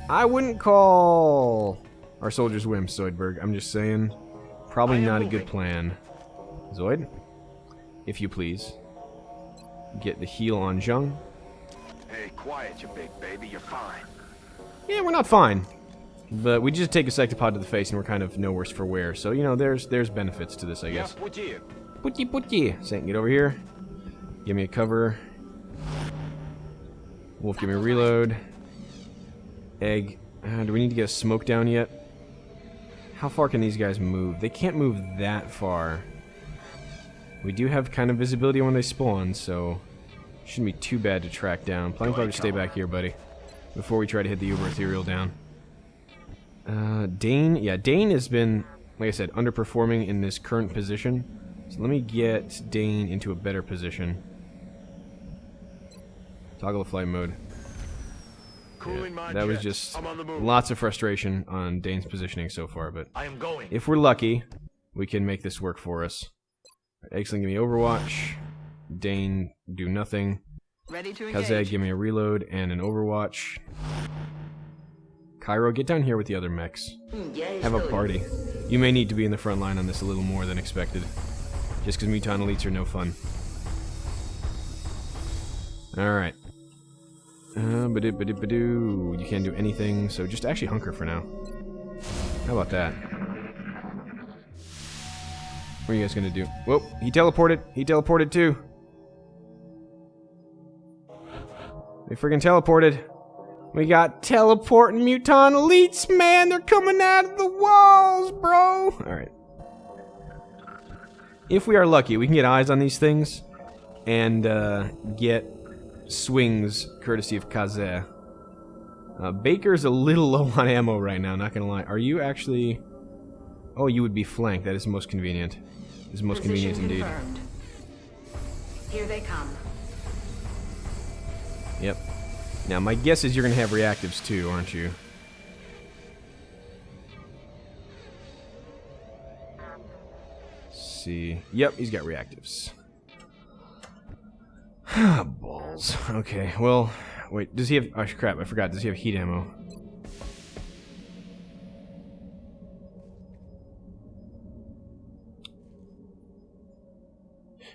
I wouldn't call our soldiers wimps, Zoidberg. I'm just saying, probably not a good plan. Zoid, if you please, get the heal on Zhang. Hey, quiet, you big baby. You're fine. Yeah, we're not fine. But we just take a Sectopod to the face and we're kind of no worse for wear. So, you know, there's benefits to this, I guess. Putty. Saint, get over here. Give me a cover. Wolf, give me a reload. Egg. Do we need to get a smoke down yet? How far can these guys move? They can't move that far. We do have kind of visibility when they spawn, so shouldn't be too bad to track down. Plank probably stay back here, buddy, before we try to hit the Uber Ethereal down. Dane. Yeah, Dane has been, like I said, underperforming in this current position. So let me get Dane into a better position. Toggle the flight mode. Yeah, that was just lots of frustration on Dane's positioning so far, but if we're lucky, we can make this work for us. Excellent, give me Overwatch. Dane, do nothing. Kaze, give me a reload and an Overwatch. Cairo, get down here with the other mechs. Have a party. You may need to be in the front line on this a little more than expected. Just because Muton elites are no fun. Alright. Ba-do. You can't do anything, so just actually hunker for now. How about that? What are you guys gonna do? Whoa, he teleported. He teleported too. They freaking teleported. We got teleporting Muton elites, man! They're coming out of the walls, bro! Alright. If we are lucky, we can get eyes on these things and get swings courtesy of Kaze. Baker's a little low on ammo right now, not gonna lie. Are you actually... Oh, you would be flanked. That is most convenient. This is most convenient indeed. Here they come. Yep. Now, my guess is you're going to have reactives too, aren't you? Let's see. Yep, he's got reactives. Balls. Okay, well, wait, does he have... Oh, crap, I forgot. Does he have heat ammo?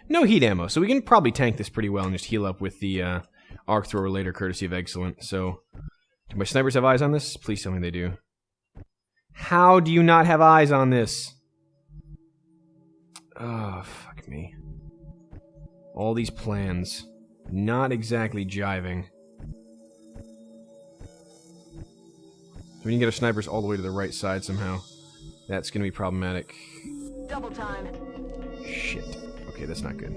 No heat ammo, so we can probably tank this pretty well and just heal up with the arc thrower later, courtesy of Excellent. So, do my snipers have eyes on this? Please tell me they do. How do you not have eyes on this? Oh, fuck me. All these plans. Not exactly jiving. We can get our snipers all the way to the right side somehow. That's going to be problematic. Double time. Shit. Okay, that's not good.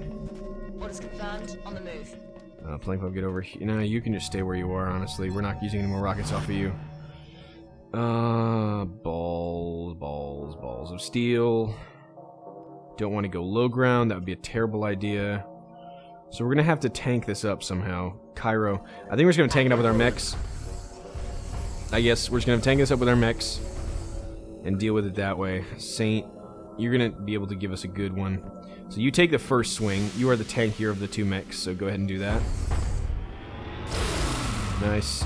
Orders confirmed. On the move. Plank Pub, get over here. No, you can just stay where you are, honestly. We're not using any more rockets off of you. Balls of steel. Don't want to go low ground. That would be a terrible idea. So we're going to have to tank this up somehow. Cairo. I think we're just going to tank it up with our mechs. I guess we're just going to tank this up with our mechs and deal with it that way. Saint, you're going to be able to give us a good one. So you take the first swing. You are the tankier of the two mechs, so go ahead and do that. Nice.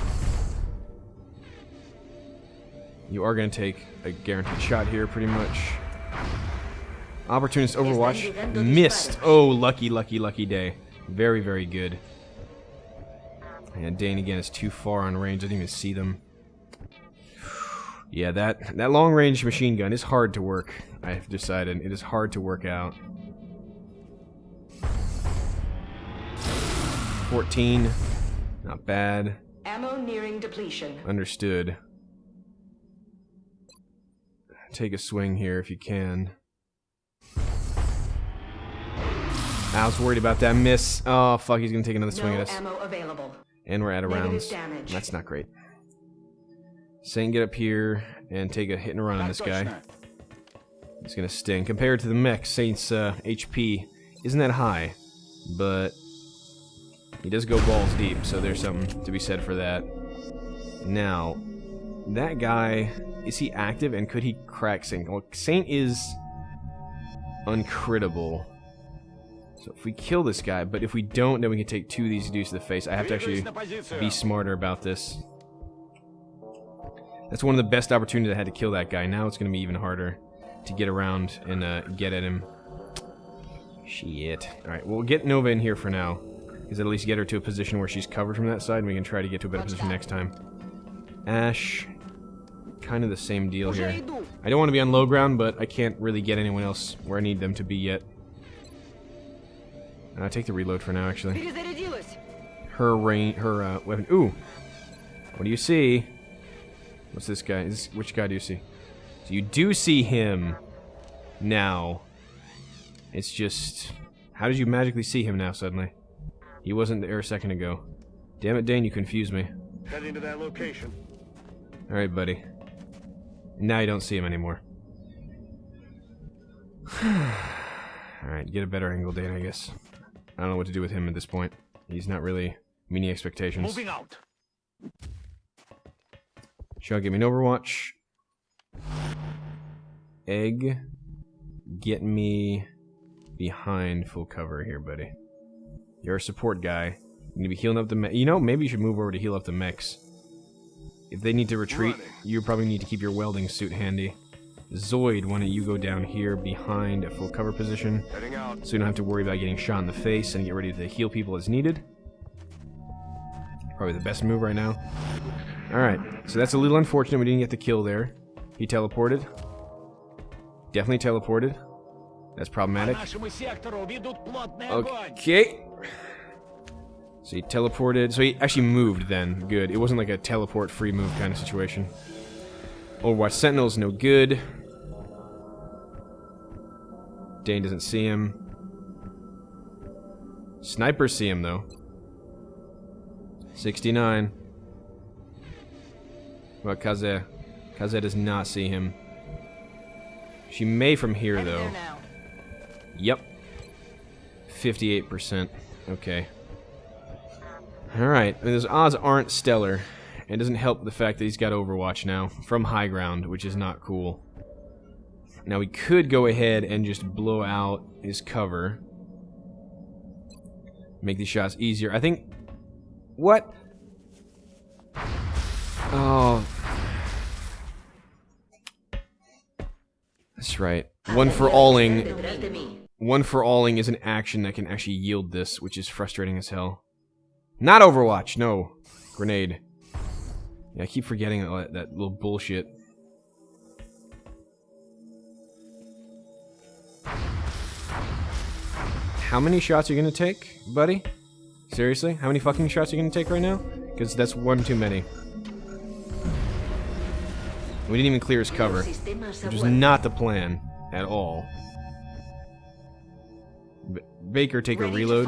You are going to take a guaranteed shot here, pretty much. Opportunist Overwatch. Missed. Oh, lucky, lucky, lucky day. Very, very good. And Dane, again, is too far on range. I didn't even see them. Yeah, that long-range machine gun is hard to work. I've decided. It is hard to work out. 14. Not bad. Ammo nearing depletion. Understood. Take a swing here if you can. I was worried about that miss. Oh, fuck, he's gonna take another swing at us. Ammo available. And we're out of rounds. Damage. That's not great. Saint, get up here and take a hit and run on this guy. It's gonna sting. Compared to the mech, Saint's HP isn't that high, but he does go balls deep, so there's something to be said for that. Now, that guy, is he active and could he crack Saint? Well, Saint is uncrittable. So if we kill this guy, but if we don't, then we can take 2 of these dudes to the face. I have to actually be smarter about this. That's one of the best opportunities I had to kill that guy. Now it's going to be even harder to get around and get at him. Shit. Alright, well, we'll get Nova in here for now. Because at least get her to a position where she's covered from that side, and we can try to get to a better position next time. Ash. Kind of the same deal here. I don't want to be on low ground, but I can't really get anyone else where I need them to be yet. Take the reload for now, actually. Her weapon. Ooh! What do you see? What's this guy? Which guy do you see? So you do see him now. It's just... How did you magically see him now, suddenly? He wasn't there a second ago. Damn it, Dane, you confused me. Heading to that location. Alright, buddy. Now you don't see him anymore. Alright, get a better angle, Dane, I guess. I don't know what to do with him at this point. He's not really meeting expectations. Moving out. Shall give me an Overwatch. Egg. Get me behind full cover here, buddy. You're a support guy. You need to be healing up the mech. You know, maybe you should move over to heal up the mechs. If they need to retreat, you probably need to keep your welding suit handy. Zoid, why don't you go down here behind a full cover position, so you don't have to worry about getting shot in the face and get ready to heal people as needed. Probably the best move right now. Alright, so that's a little unfortunate we didn't get the kill there. He teleported. Definitely teleported. That's problematic. Okay. So he teleported. So he actually moved then. Good. It wasn't like a teleport free move kind of situation. Overwatch Sentinel's no good. Dane doesn't see him. Snipers see him though. 69. What about Kaze? Kaze does not see him. She may from here though. Yep. 58%. Okay. Alright, those odds aren't stellar. It doesn't help the fact that he's got Overwatch now from high ground, which is not cool. Now we could go ahead and just blow out his cover. Make these shots easier. I think... What? Oh. That's right. One for alling is an action that can actually yield this, which is frustrating as hell. Not Overwatch, no. Grenade. Yeah, I keep forgetting that little bullshit. How many shots are you gonna take, buddy? Seriously? How many fucking shots are you gonna take right now? Because that's one too many. We didn't even clear his cover, which was not the plan at all. Baker, take a reload.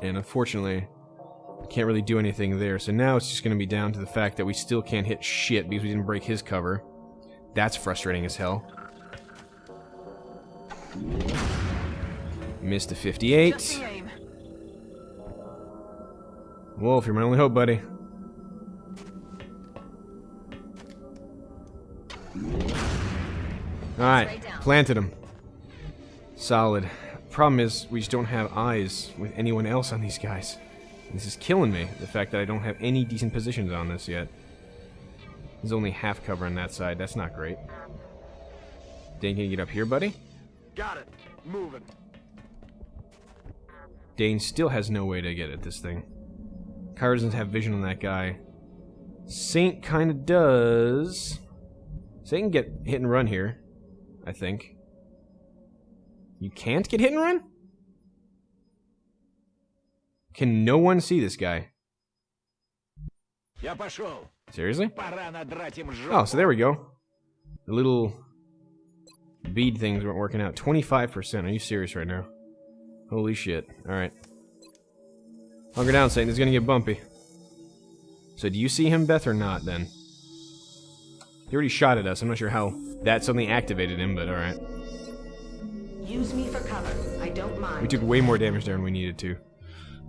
And unfortunately, can't really do anything there. So now it's just going to be down to the fact that we still can't hit shit because we didn't break his cover. That's frustrating as hell. Missed a 58. Wolf, you're my only hope, buddy. Alright, planted him. Solid. Problem is, we just don't have eyes with anyone else on these guys. This is killing me, the fact that I don't have any decent positions on this yet. There's only half cover on that side, that's not great. Dane, can you get up here, buddy? Got it. Moving. Dane still has no way to get at this thing. Kyra doesn't have vision on that guy. Saint kinda does. Saint can get hit and run here, I think. You can't get hit and run? Can no one see this guy? Seriously? Oh, so there we go. The little bead things weren't working out. 25%. Are you serious right now? Holy shit. Alright. Hunker down, Satan. It's gonna get bumpy. So do you see him, Beth, or not, then? He already shot at us. I'm not sure how that suddenly activated him, but alright. Use me for cover. I don't mind. We took way more damage there than we needed to.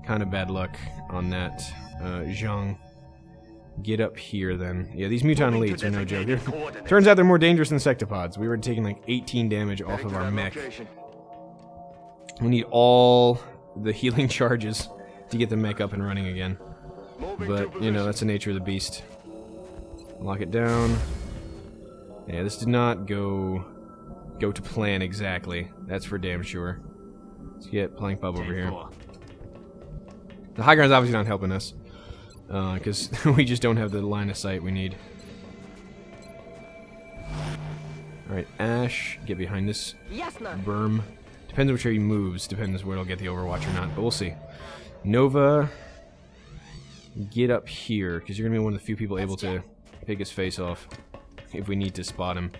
Kind of bad luck on that. Zhang. Get up here, then. Yeah, these Muton elites are no joke. Turns out they're more dangerous than Sectopods. We were taking like 18 damage off of our mech. We need all the healing charges to get the mech up and running again. But, you know, that's the nature of the beast. Lock it down. Yeah, this did not go to plan exactly. That's for damn sure. Let's get Plank Bub over here. The high ground's obviously not helping us. Because we just don't have the line of sight we need. Alright, Ash, get behind this berm. Depends on which way he moves, depends where it'll get the Overwatch or not, but we'll see. Nova, get up here, because you're going to be one of the few people able to pick his face off if we need to spot him.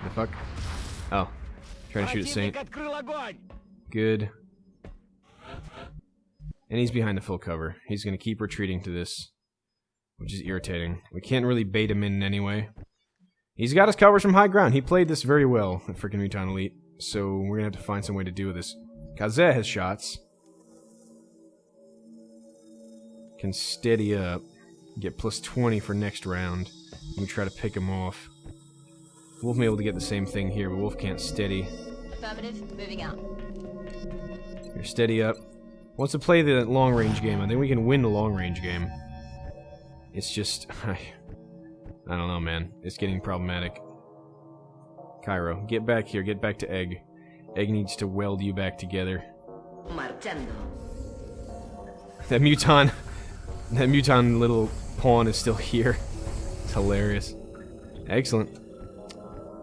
The fuck? Oh. Trying to shoot at Saint. Good. And he's behind the full cover. He's going to keep retreating to this, which is irritating. We can't really bait him in anyway. He's got his covers from high ground. He played this very well, the freaking Muton Elite. So we're going to have to find some way to do this. Kaze has shots. Can steady up. Get plus 20 for next round. We try to pick him off. Wolf may be able to get the same thing here, but Wolf can't steady. Affirmative, moving out. Here, steady up. Wants to play the long-range game. I think we can win the long-range game. It's just... I don't know, man. It's getting problematic. Cairo, get back here. Get back to Egg. Egg needs to weld you back together. Marchando. That Muton little pawn is still here. It's hilarious. Excellent.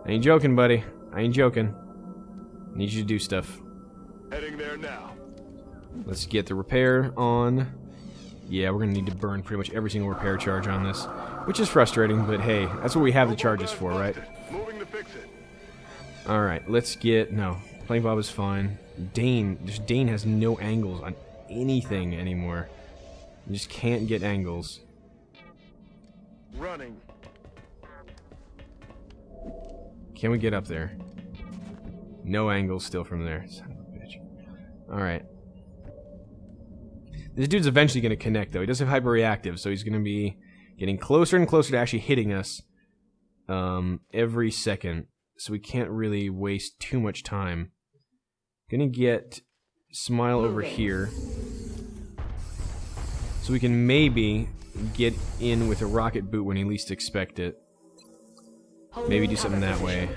I ain't joking, buddy. I ain't joking. I need you to do stuff. Heading there now. Let's get the repair on. Yeah, we're gonna need to burn pretty much every single repair charge on this, which is frustrating, but hey, that's what we have the charges for, right? Moving to fix it. Alright, let's get... No, Plank Bob is fine. Dane has no angles on anything anymore. You just can't get angles. Running. Can we get up there? No angles still from there. Son of a bitch. Alright. This dude's eventually going to connect, though. He does have hyperreactive, so he's going to be getting closer and closer to actually hitting us every second. So we can't really waste too much time. Gonna get Smile over here. So we can maybe get in with a rocket boot when he least expect it. Maybe do something that way.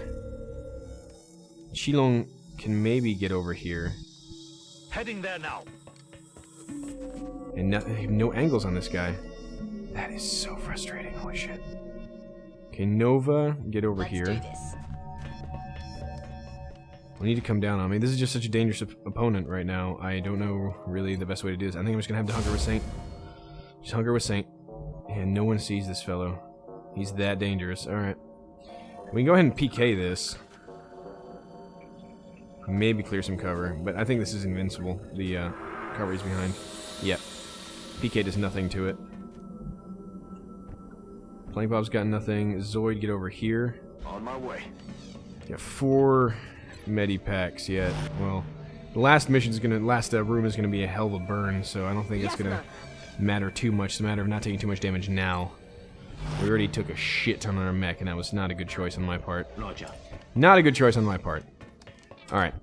Shilong can maybe get over here. Heading there now. And no angles on this guy. That is so frustrating. Holy shit. Okay, Nova, get over here. Let's do this. We need to come down on me. This is just such a dangerous opponent right now. I don't know really the best way to do this. I think I'm just gonna have to hunker with Saint. Just hunker with Saint. And no one sees this fellow. He's that dangerous. Alright. We can go ahead and PK this. Maybe clear some cover. But I think this is invincible. The cover he's behind. Yep. PK does nothing to it. Plank Bob's got nothing. Zoid, get over here. On my way. Got 4 medipacks yet. Well, the last mission's gonna, room is gonna be a hell of a burn, so I don't think it's gonna matter too much. It's a matter of not taking too much damage now. We already took a shit ton on our mech, and that was not a good choice on my part. Roger. Not a good choice on my part. Alright.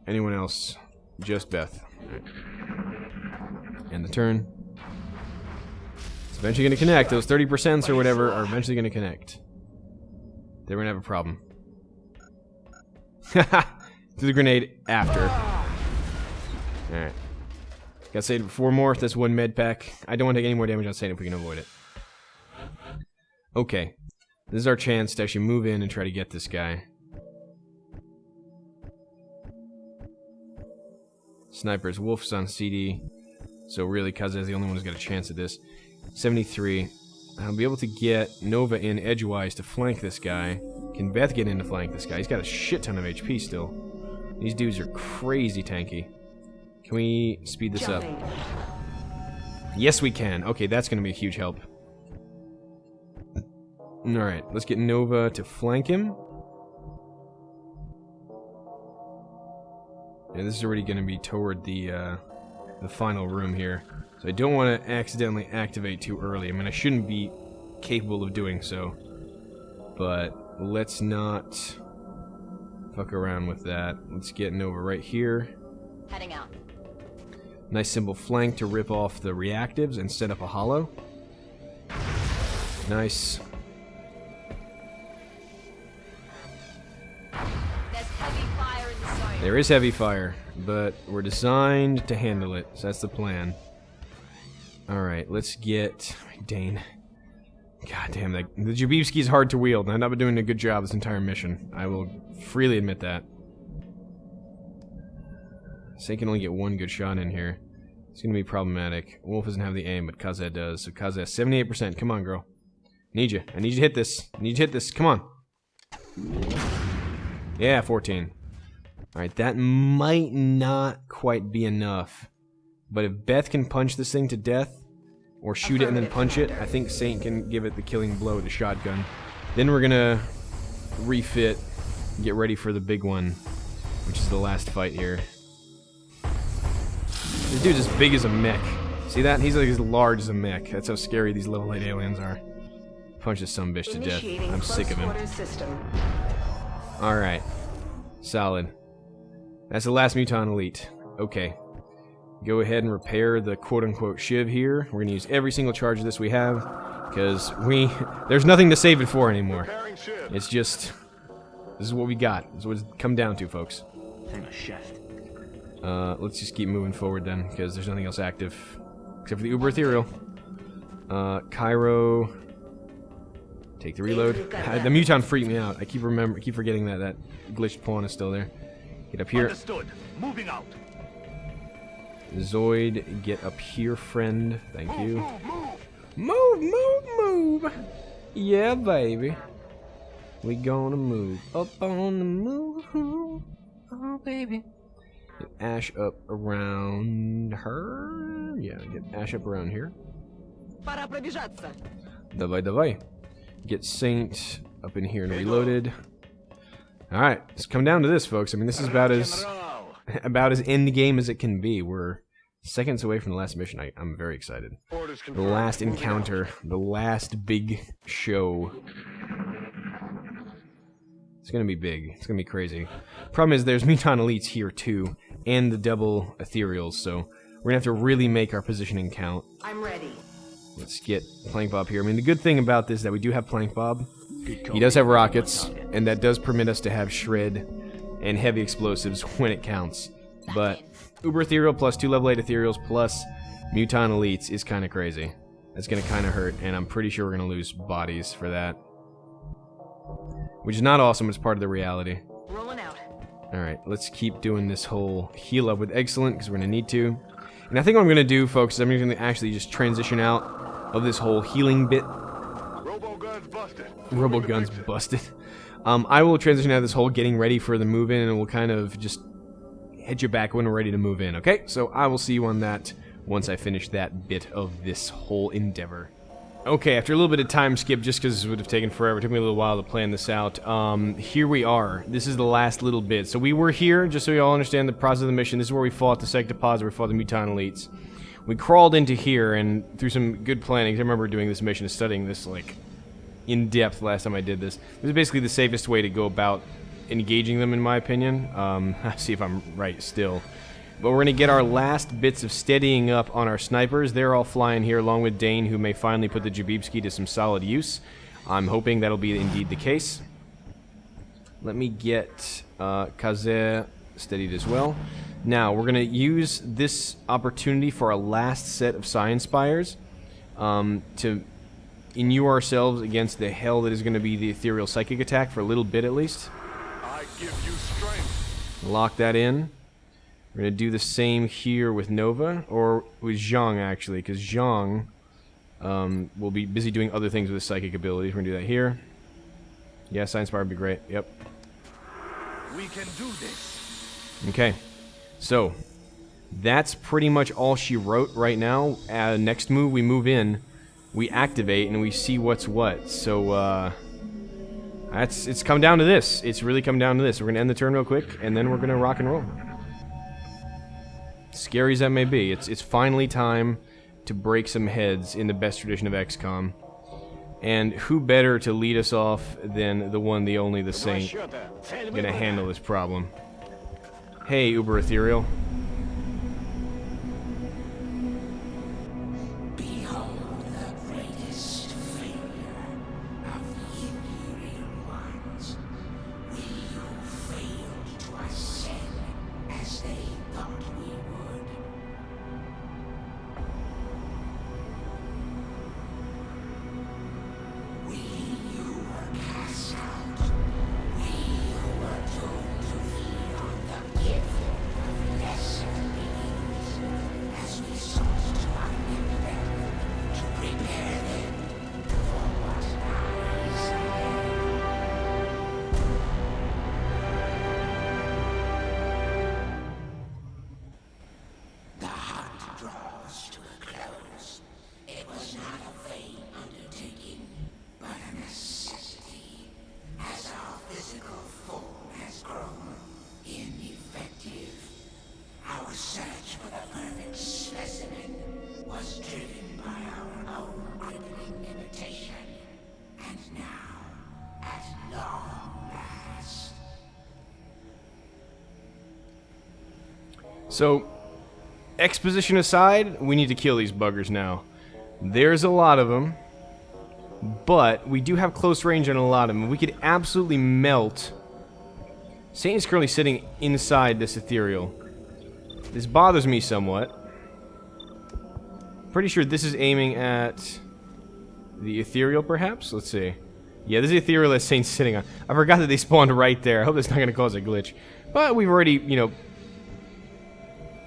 Anyone else? Just Beth. Right. End the turn. It's eventually gonna connect. Those 30% or whatever are eventually gonna connect. They're gonna have a problem. Haha! Do the grenade after. Alright. Got Satan for 4 more. That's 1 med pack. I don't want to take any more damage on Satan if we can avoid it. Okay. This is our chance to actually move in and try to get this guy. Snipers. Wolf's on CD. So really, Kaza is the only one who's got a chance at this. 73. I'll be able to get Nova in edgewise to flank this guy. Can Beth get in to flank this guy? He's got a shit ton of HP still. These dudes are crazy tanky. Can we speed this up? Yes, we can. Okay, that's going to be a huge help. Alright, let's get Nova to flank him. Yeah, this is already going to be toward the final room here. So I don't want to accidentally activate too early. I mean, I shouldn't be capable of doing so. But let's not fuck around with that. Let's get Nova right here. Heading out. Nice simple flank to rip off the reactives and set up a hollow. Nice. There's heavy fire in the zone. There is heavy fire, but we're designed to handle it, so that's the plan. Alright, let's get Dane. God damn, the Jabibski is hard to wield, and I've not been doing a good job this entire mission. I will freely admit that. So he can only get 1 good shot in here. It's going to be problematic. Wolf doesn't have the aim, but Kaza does. So Kaza, 78%. Come on, girl. Need you. I need you to hit this. I need you to hit this. Come on. Yeah, 14. Alright, that might not quite be enough. But if Beth can punch this thing to death, or shoot it and then punch it, I think Saint can give it the killing blow with the shotgun. Then we're gonna refit, get ready for the big one, which is the last fight here. This dude's as big as a mech. See that? He's like as large as a mech. That's how scary these level 8 aliens are. Punch this sumbitch to death. I'm sick of him. Alright. Solid. That's the last Muton Elite. Okay. Go ahead and repair the quote-unquote shiv here. We're gonna use every single charge of this we have, because there's nothing to save it for anymore. It's just, this is what we got. This is what it's come down to, folks. Let's just keep moving forward then, because there's nothing else active. Except for the Uber Ethereal. Cairo. Take the reload. The Muton freaked me out. I keep forgetting that glitched pawn is still there. Get up here. Understood. Moving out. Zoid, get up here, friend. Thank you. Move. Yeah, baby. We gonna move up on the move. Oh, baby. Get Ash up around her. Yeah, get Ash up around here. Давай. Get Saint up in here and reloaded. Alright, it's come down to this, folks. I mean, this is about as end game as it can be. We're seconds away from the last mission. I'm very excited. The last encounter, the last big show. It's gonna be big. It's gonna be crazy. Problem is, there's Muton elites here too, and the double ethereals, so we're gonna have to really make our positioning count. I'm ready. Let's get Plank Bob here. I mean, the good thing about this is that we do have Plank Bob. He does have rockets, and that does permit us to have shred and heavy explosives when it counts. But Uber Ethereal plus 2 level 8 Ethereals plus Muton elites is kind of crazy. That's gonna kind of hurt, and I'm pretty sure we're gonna lose bodies for that. Which is not awesome, it's part of the reality. Rolling out. Alright, let's keep doing this whole heal up with Excellent, because we're going to need to. And I think what I'm going to do, folks, is I'm going to actually just transition out of this whole healing bit. Robogun's busted. Robogun's busted. I will transition out of this whole getting ready for the move in, and we'll kind of just head you back when we're ready to move in, okay? So I will see you on that once I finish that bit of this whole endeavor. Okay, after a little bit of time skip, just because it would have taken forever, it took me a little while to plan this out, here we are. This is the last little bit. So we were here, just so you all understand the process of the mission. This is where we fought the Sectopods, where we fought the Muton elites. We crawled into here, and through some good planning, I remember doing this mission, studying this, like, in depth last time I did this. This is basically the safest way to go about engaging them, in my opinion. I'll see if I'm right still. But we're going to get our last bits of steadying up on our snipers. They're all flying here, along with Dane, who may finally put the Jabibski to some solid use. I'm hoping that'll be indeed the case. Let me get Kaze steadied as well. Now, we're going to use this opportunity for our last set of Science Spires to inure ourselves against the hell that is going to be the Ethereal Psychic attack for a little bit at least. I give you strength. Lock that in. We're going to do the same here with Nova, or with Zhang, actually, because Zhang will be busy doing other things with his psychic abilities. We're going to do that here. Yeah, Science Spire would be great. Yep. We can do this. Okay. So, that's pretty much all she wrote right now. Next move, we move in, we activate, and we see what's what. So, it's come down to this. It's really come down to this. We're going to end the turn real quick, and then we're going to rock and roll. Scary as that may be, it's finally time to break some heads in the best tradition of XCOM. And who better to lead us off than the one, the only, the Saint, gonna handle this problem. Hey, Uber Ethereal. Behold the greatest failure of the Imperial ones. We who failed to ascend as they thought we would. We who were cast out. We who were doomed to feed on the gift of lesser beings, as we sought to uplift them, to prepare them for what lies ahead. The hunt draws to a close. It was not a vain undertaking, but a necessity, as our physical form has grown ineffective. Our search for the perfect specimen was driven by our own crippling limitation. And now, at long last, So, exposition aside, we need to kill these buggers now. There's a lot of them, but we do have close range on a lot of them. We could absolutely melt. Saint is currently sitting inside this ethereal. This bothers me somewhat. Pretty sure this is aiming at the ethereal, perhaps? Let's see. Yeah, this is the ethereal that Saint's sitting on. I forgot that they spawned right there. I hope that's not going to cause a glitch. But we've already, you know,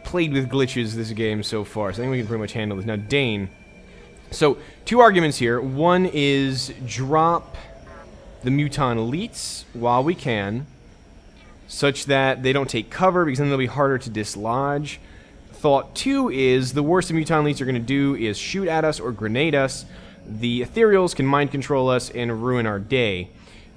played with glitches this game so far, so I think we can pretty much handle this. Now, Dane. So, two arguments here. One is drop the Muton elites while we can, such that they don't take cover, because then they'll be harder to dislodge. Thought two is the worst the Muton elites are going to do is shoot at us or grenade us. The ethereals can mind control us and ruin our day.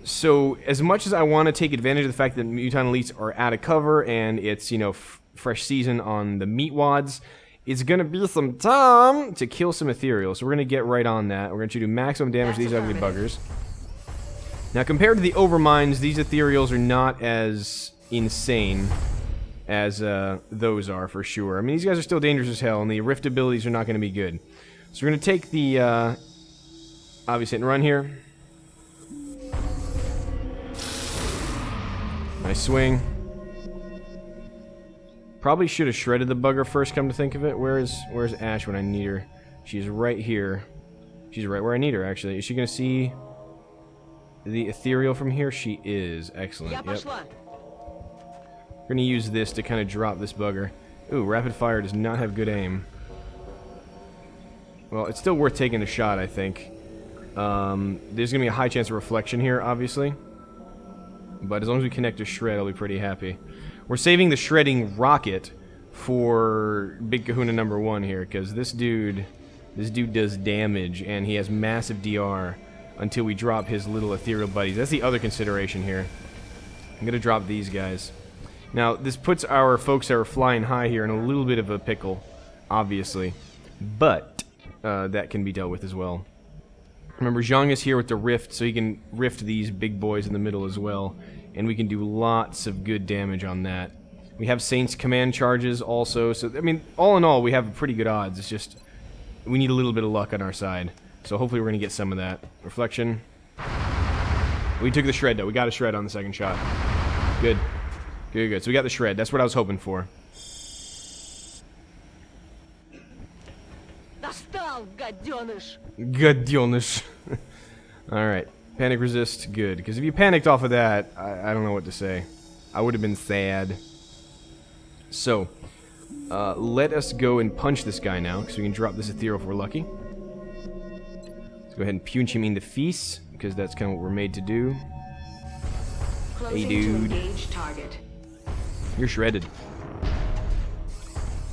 So, as much as I want to take advantage of the fact that Muton Elites are out of cover and it's, you know, fresh season on the meat wads, it's going to be some time to kill some ethereal. So we're going to get right on that. We're going to do maximum damage to these ugly buggers. Now, compared to the Overminds, these ethereals are not as insane as those are, for sure. I mean, these guys are still dangerous as hell, and the rift abilities are not going to be good. So we're going to take the, obviously, hit and run here. Nice swing. Probably should have shredded the bugger first, come to think of it. Where's Ash when I need her? She's right here. She's right where I need her, actually. Is she going to see the ethereal from here? She is. Excellent. Yep. We're going to use this to kind of drop this bugger. Ooh, rapid fire does not have good aim. Well, it's still worth taking a shot, I think. There's going to be a high chance of reflection here, obviously. But as long as we connect to shred, I'll be pretty happy. We're saving the shredding rocket for Big Kahuna #1 here, because this dude does damage, and he has massive DR until we drop his little ethereal buddies. That's the other consideration here. I'm going to drop these guys. Now, this puts our folks that are flying high here in a little bit of a pickle, obviously. But that can be dealt with as well. Remember, Zhang is here with the rift, so he can rift these big boys in the middle as well. And we can do lots of good damage on that. We have Saint's command charges also, so, I mean, all in all, we have pretty good odds. It's just, we need a little bit of luck on our side. So hopefully we're going to get some of that. Reflection. We took the shred, though. We got a shred on the second shot. Good. Good, good. So we got the shred. That's what I was hoping for. Гаденыш. Alright. Panic resist. Good. Because if you panicked off of that, I don't know what to say. I would have been sad. So, let us go and punch this guy now, because we can drop this ethereal if we're lucky. Let's go ahead and punch him in the face, because that's kind of what we're made to do. Hey, dude. You're shredded.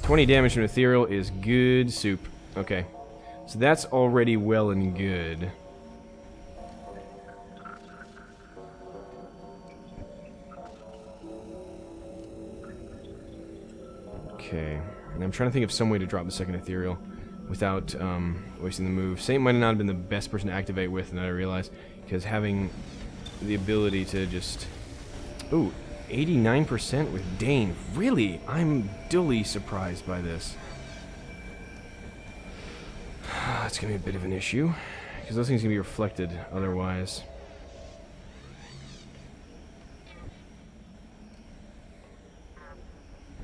20 damage from ethereal is good soup. Okay. So that's already well and good. Okay. And I'm trying to think of some way to drop the second ethereal without wasting the move. Saint might not have been the best person to activate with, and I realized, because having the ability to just... Ooh, 89% with Dane. Really? I'm dully surprised by this. That's going to be a bit of an issue, because those things can be reflected otherwise.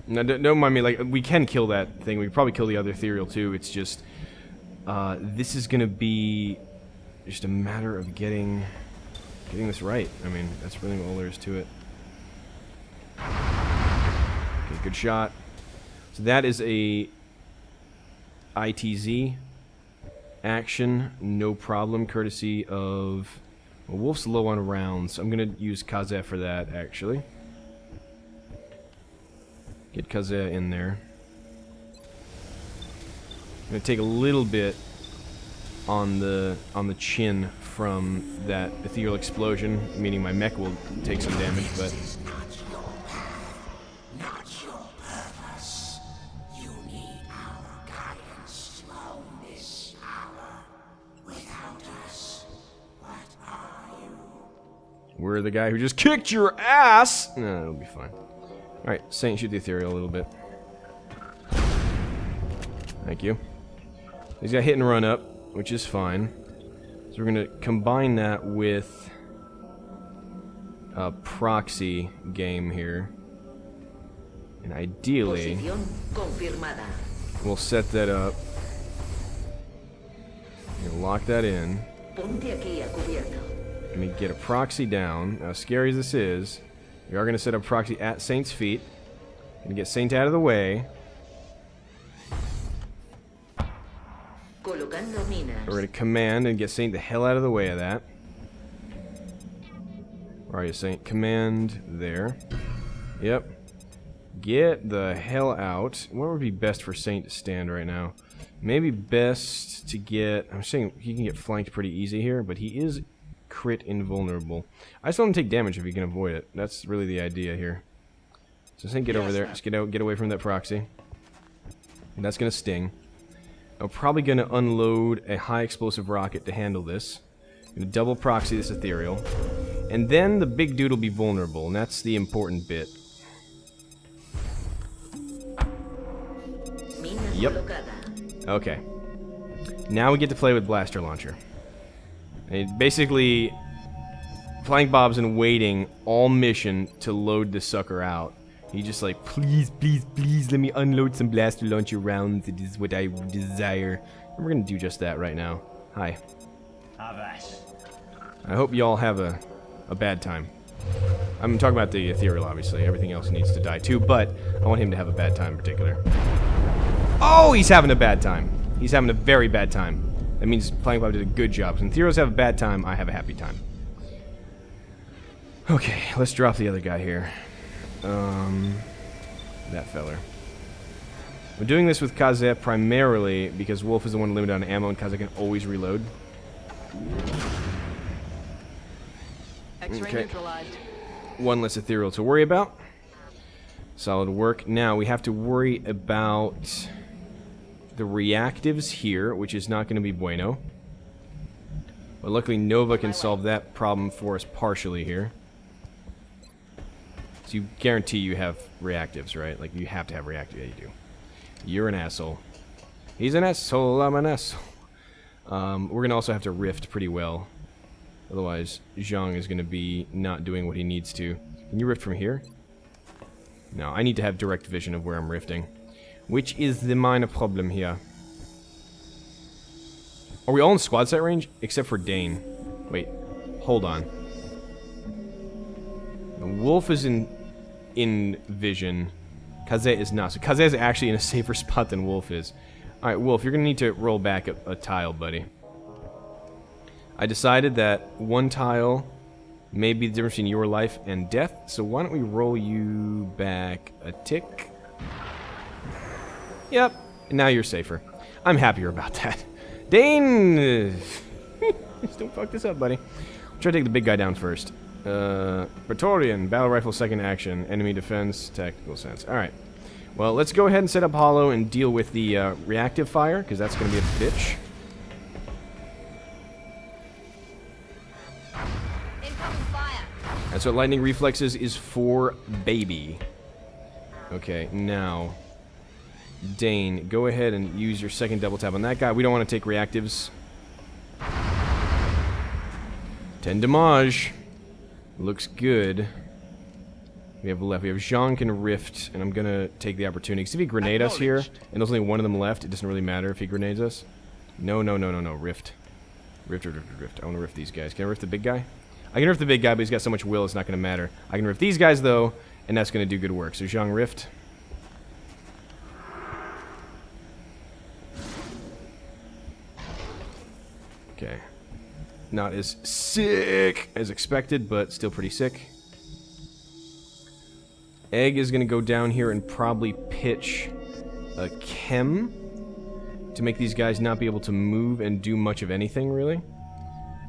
Now, don't mind me, like, we can kill that thing. We can probably kill the other ethereal too. It's just, this is going to be just a matter of getting this right. I mean, that's really all there is to it. Okay, good shot. So that is a ITZ action, no problem, courtesy of... Well, Wolf's low on rounds, so I'm going to use Kaze for that, actually. Get Kaze in there. I'm going to take a little bit on the chin from that ethereal explosion, meaning my mech will take some damage, but... We're the guy who just kicked your ass! No, it'll be fine. Alright, Saint, shoot the ethereal a little bit. Thank you. He's got hit and run up, which is fine. So we're going to combine that with a proxy game here. And ideally, we'll set that up. We'll lock that in. Let me get a proxy down. Now, as scary as this is, we are going to set up proxy at Saint's feet. Going to get Saint out of the way. We're going to command and get Saint the hell out of the way of that. Where are you, Saint? Command there. Yep. Get the hell out. What would be best for Saint to stand right now? Maybe best to get... I'm saying he can get flanked pretty easy here, but he is crit invulnerable. I just want to take damage if you can avoid it. That's really the idea here. So just get over there. Just get away from that proxy. And that's going to sting. I'm probably going to unload a high explosive rocket to handle this. I'm going to double proxy this ethereal. And then the big dude will be vulnerable, and that's the important bit. Yep. Okay. Now we get to play with blaster launcher. And basically, Flying Bob's been waiting all mission to load the sucker out. He's just like, please, please, please, let me unload some blaster launcher rounds. It is what I desire. And we're gonna do just that right now. Hi. I hope you all have a bad time. I'm talking about the ethereal, obviously. Everything else needs to die too, but I want him to have a bad time in particular. Oh, he's having a bad time. He's having a very bad time. That means Flying Bob did a good job. When ethereals have a bad time, I have a happy time. Okay, let's drop the other guy here. That feller. We're doing this with Kaze primarily because Wolf is the one limited on ammo and Kaze can always reload. Okay. One less ethereal to worry about. Solid work. Now we have to worry about the reactives here, which is not going to be bueno. But luckily Nova can solve that problem for us partially here. So you guarantee you have reactives, right? Like, you have to have reactives. Yeah, you do. You're an asshole. He's an asshole. I'm an asshole. We're going to also have to rift pretty well. Otherwise, Zhang is going to be not doing what he needs to. Can you rift from here? No, I need to have direct vision of where I'm rifting. Which is the minor problem here. Are we all in squad sight range? Except for Dane. Wait, hold on. Wolf is in vision. Kaze is not. So Kaze is actually in a safer spot than Wolf is. Alright, Wolf, you're going to need to roll back a tile, buddy. I decided that one tile may be the difference between your life and death, so why don't we roll you back a tick? Yep, now you're safer. I'm happier about that. Dane! Just don't fuck this up, buddy. Try to take the big guy down first. Praetorian, battle rifle second action, enemy defense, tactical sense. Alright. Well, let's go ahead and set up Hollow and deal with the reactive fire, because that's going to be a bitch. Incoming fire. That's what lightning reflexes is for, baby. Okay, now, Dane, go ahead and use your second double tap on that guy. We don't want to take reactives. 10 damage. Looks good. We have left. We have Zhang can rift, and I'm gonna take the opportunity. Because if he grenade us here, and there's only one of them left, it doesn't really matter if he grenades us. No, no, no, no, no. Rift. Rift, rift, rift, rift. I want to rift these guys. Can I rift the big guy? I can rift the big guy, but he's got so much will, it's not gonna matter. I can rift these guys, though, and that's gonna do good work. So Zhang rift. Okay. Not as sick as expected, but still pretty sick. Egg is going to go down here and probably pitch a chem to make these guys not be able to move and do much of anything, really.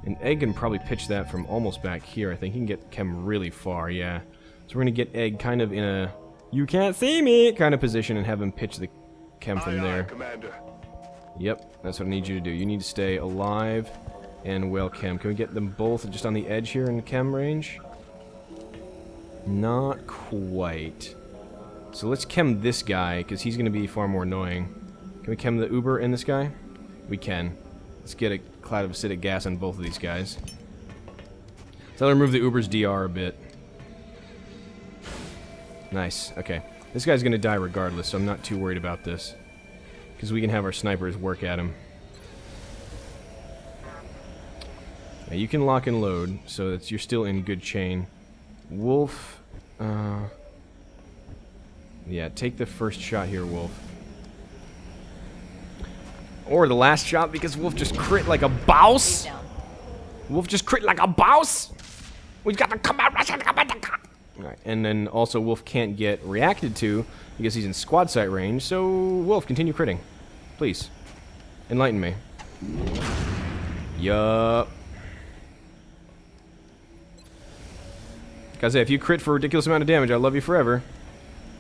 And Egg can probably pitch that from almost back here. I think he can get chem really far, yeah. So we're going to get Egg kind of in a you can't see me kind of position and have him pitch the chem from there. Commander. Yep, that's what I need you to do. You need to stay alive and well chem. Can we get them both just on the edge here in chem range? Not quite. So let's chem this guy, because he's going to be far more annoying. Can we chem the Uber in this guy? We can. Let's get a cloud of acidic gas on both of these guys. So I'll remove the Uber's DR a bit. Nice. Okay. This guy's going to die regardless, so I'm not too worried about this. Because we can have our snipers work at him. Now you can lock and load, so that you're still in good chain. Wolf, yeah, take the first shot here, Wolf. Or the last shot, because Wolf just crit like a boss. Wolf just crit like a boss. We got to come out. Alright, and then also Wolf can't get reacted to because he's in squad sight range, so Wolf, continue critting. Please. Enlighten me. Yup. Because if you crit for a ridiculous amount of damage, I love you forever.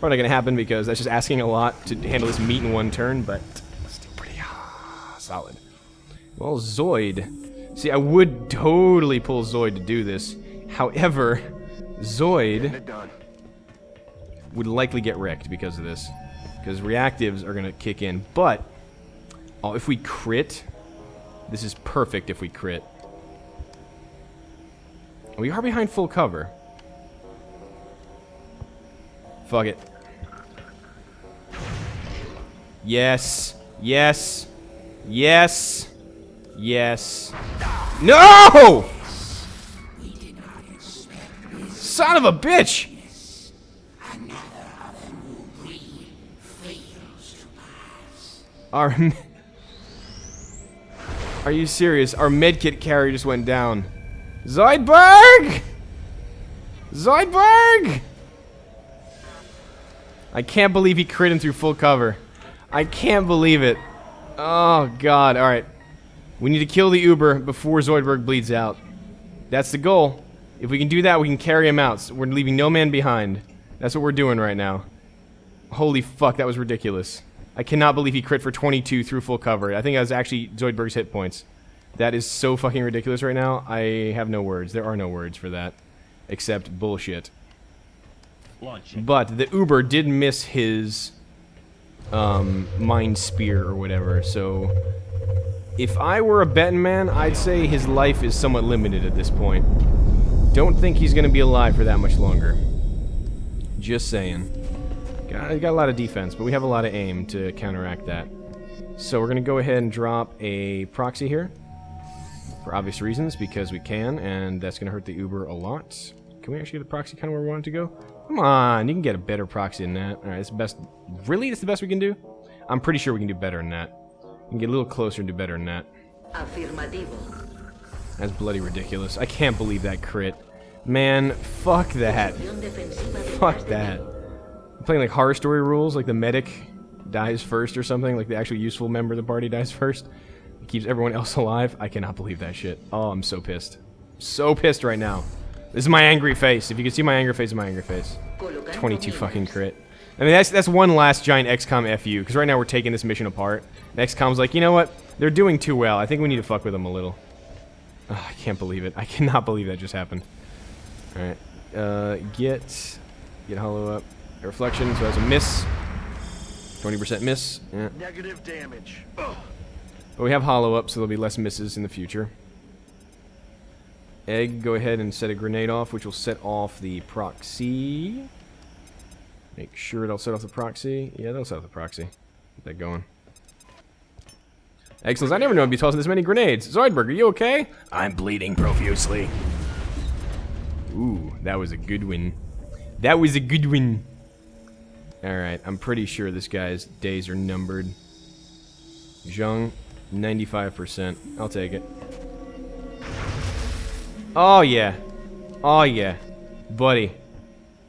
Probably not going to happen because that's just asking a lot to handle this meat in one turn, but still pretty solid. Well, Zoid. See, I would totally pull Zoid to do this. However, Zoid would likely get wrecked because of this. Because reactives are going to kick in. But, oh, if we crit, this is perfect if we crit. We are behind full cover. Fuck it. Yes. Yes. Yes. Yes. No! Son of a bitch! Are you serious? Our medkit carry just went down. Zoidberg! Zoidberg! I can't believe he crit him through full cover. I can't believe it. Oh, God. Alright. We need to kill the Uber before Zoidberg bleeds out. That's the goal. If we can do that, we can carry him out. So we're leaving no man behind. That's what we're doing right now. Holy fuck, that was ridiculous. I cannot believe he crit for 22 through full cover. I think that was actually Zoidberg's hit points. That is so fucking ridiculous right now. I have no words. There are no words for that. Except bullshit. But the Uber did miss his Mind Spear or whatever, so if I were a betting man, I'd say his life is somewhat limited at this point. Don't think he's gonna be alive for that much longer. Just saying. Got a lot of defense, but we have a lot of aim to counteract that. So we're gonna go ahead and drop a proxy here. For obvious reasons, because we can, and that's gonna hurt the Uber a lot. Can we actually get the proxy kind of where we want it to go? Come on, you can get a better proxy than that. Alright, that's the best. Really? That's the best we can do? I'm pretty sure we can do better than that. We can get a little closer and do better than that. Afirmativo. That's bloody ridiculous. I can't believe that crit. Man, fuck that. Fuck that. I'm playing like horror story rules, like the medic dies first or something, like the actual useful member of the party dies first. It keeps everyone else alive. I cannot believe that shit. Oh, I'm so pissed. So pissed right now. This is my angry face. If you can see my angry face, my angry face. 22 fucking crit. I mean, that's one last giant XCOM FU, because right now we're taking this mission apart. And XCOM's like, you know what? They're doing too well. I think we need to fuck with them a little. Oh, I can't believe it. I cannot believe that just happened. Alright. Get hollow up. Reflection, so that's a miss. 20% miss. Yeah. Negative damage. But we have hollow up, so there'll be less misses in the future. Egg, go ahead and set a grenade off, which will set off the proxy. Make sure it'll set off the proxy. Yeah, that'll set off the proxy. Get that going. Excellent. I never know I'd be tossing this many grenades. Zoidberg, are you okay? I'm bleeding profusely. Ooh, that was a good win. That was a good win. Alright, I'm pretty sure this guy's days are numbered. Zhang, 95%. I'll take it. Oh yeah. Oh yeah. Buddy.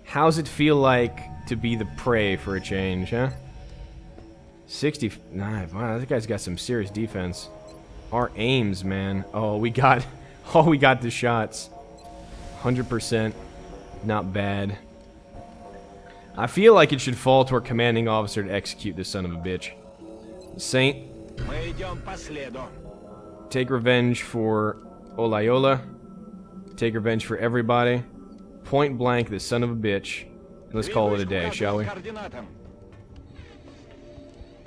How's it feel like to be the prey for a change, huh? 65. Wow, that guy's got some serious defense. Our aims, man. Oh, we got the shots. 100%. Not bad. I feel like it should fall to our commanding officer to execute this son of a bitch. Saint. Take revenge for Olayola. Take revenge for everybody. Point blank this son of a bitch. Let's call it a day, shall we?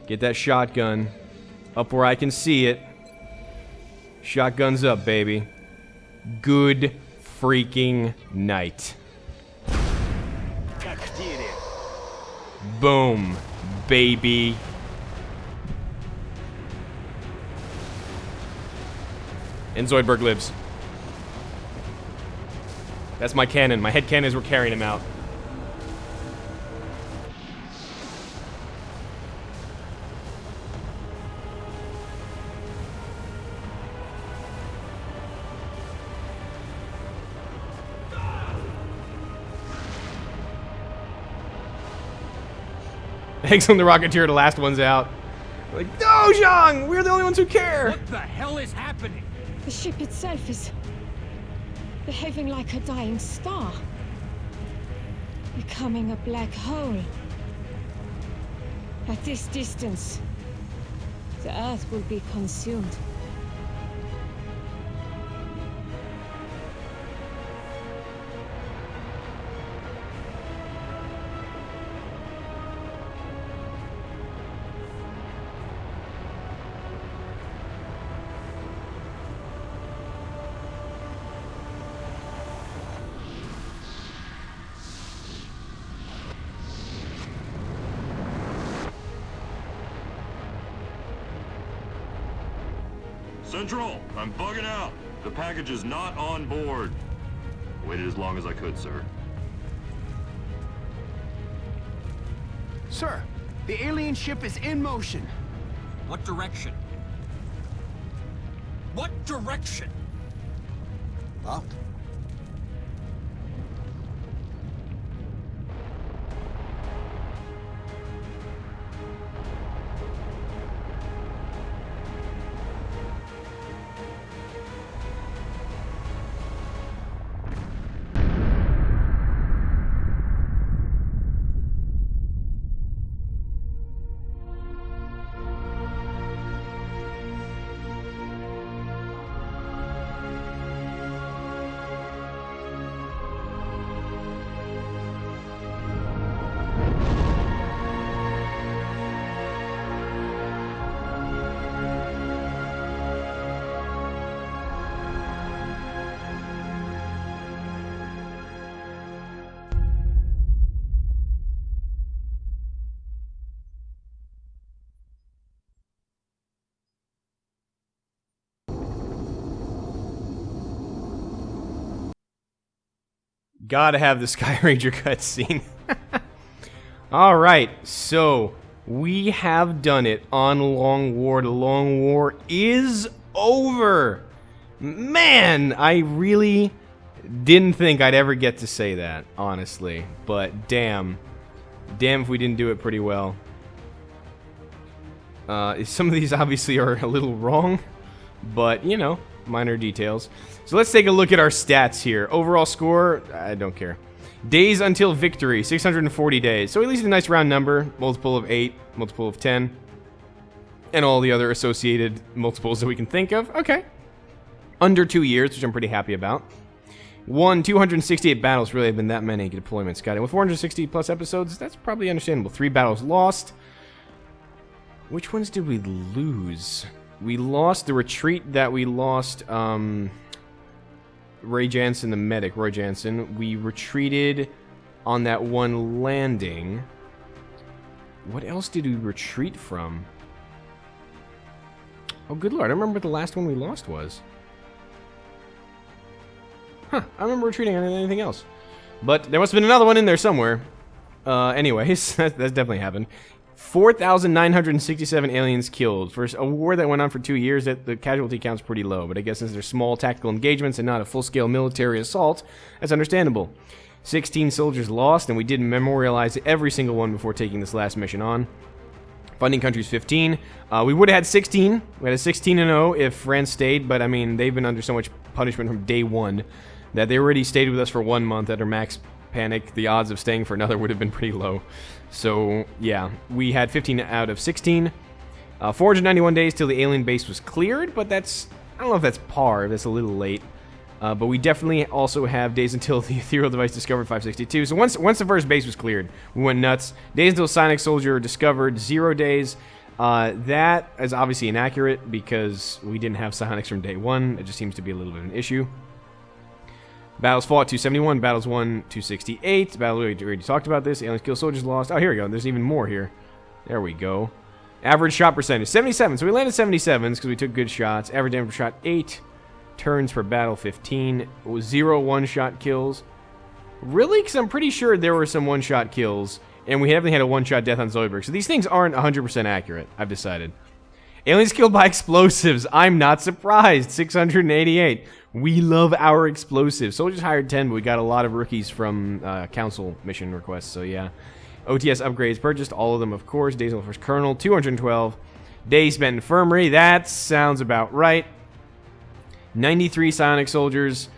Get that shotgun up where I can see it. Shotgun's up, baby. Good freaking night. Boom, baby. And Zoidberg lives. That's my cannon. My head cannons were carrying him out. Excellent, the Rocketeer, the last one's out. Like, no, Zhang! We're the only ones who care! What the hell is happening? The ship itself is behaving like a dying star. becoming a black hole. At this distance, the Earth will be consumed. Central, I'm bugging out. The package is not on board. Waited as long as I could, sir. Sir, the alien ship is in motion. What direction? What direction? Up. Gotta have the Sky Ranger cutscene. Alright, so we have done it on Long War. The Long War is over. Man, I really didn't think I'd ever get to say that, honestly. But damn. Damn if we didn't do it pretty well. Some of these obviously are a little wrong, but, you know, minor details. So let's take a look at our stats here. Overall score, I don't care. Days until victory, 640 days. So at least a nice round number. Multiple of 8, multiple of 10. And all the other associated multiples that we can think of. Okay. Under 2 years, which I'm pretty happy about. Won 268 battles. Really have been that many deployments. Got it. With 460 plus episodes, that's probably understandable. 3 battles lost. Which ones did we lose? We lost the retreat that we lost, Ray Jansen, the medic, Roy Jansen. We retreated on that one landing. What else did we retreat from? Oh, good lord, I don't remember what the last one we lost was. Huh, I remember retreating on anything else. But there must have been another one in there somewhere. Anyways, that definitely happened. 4,967 aliens killed. For a war that went on for 2 years, the casualty count's pretty low. But I guess since they're small tactical engagements and not a full-scale military assault, that's understandable. 16 soldiers lost, and we did memorialize every single one before taking this last mission on. Funding countries 15. We would have had 16. We had a 16-0 if France stayed, but I mean, they've been under so much punishment from day one that they already stayed with us for 1 month at our max panic. The odds of staying for another would have been pretty low. So, yeah, we had 15 out of 16. 491 days till the alien base was cleared, but that's, I don't know if that's par, that's a little late. But we definitely also have days until the ethereal device discovered 562. So once the first base was cleared, we went nuts. Days until Sonic Soldier discovered, 0 days. That is obviously inaccurate because we didn't have Psionics from day one. It just seems to be a little bit of an issue. Battles fought, 271. Battles won, 268. Battle, we already talked about this. Aliens kill soldiers lost. Oh, here we go. There's even more here. There we go. Average shot percentage, 77. So we landed 77s because we took good shots. Average damage per shot, 8. Turns per battle, 15. 0 one-shot kills. Really? Because I'm pretty sure there were some one-shot kills. And we haven't had a one-shot death on Zoidberg. So these things aren't 100% accurate, I've decided. Aliens killed by explosives. I'm not surprised. 688. We love our explosives. Soldiers hired 10, but we got a lot of rookies from council mission requests, so yeah. OTS upgrades purchased, all of them, of course. Days on the first colonel, 212. Days spent in infirmary, that sounds about right. 93 psionic soldiers.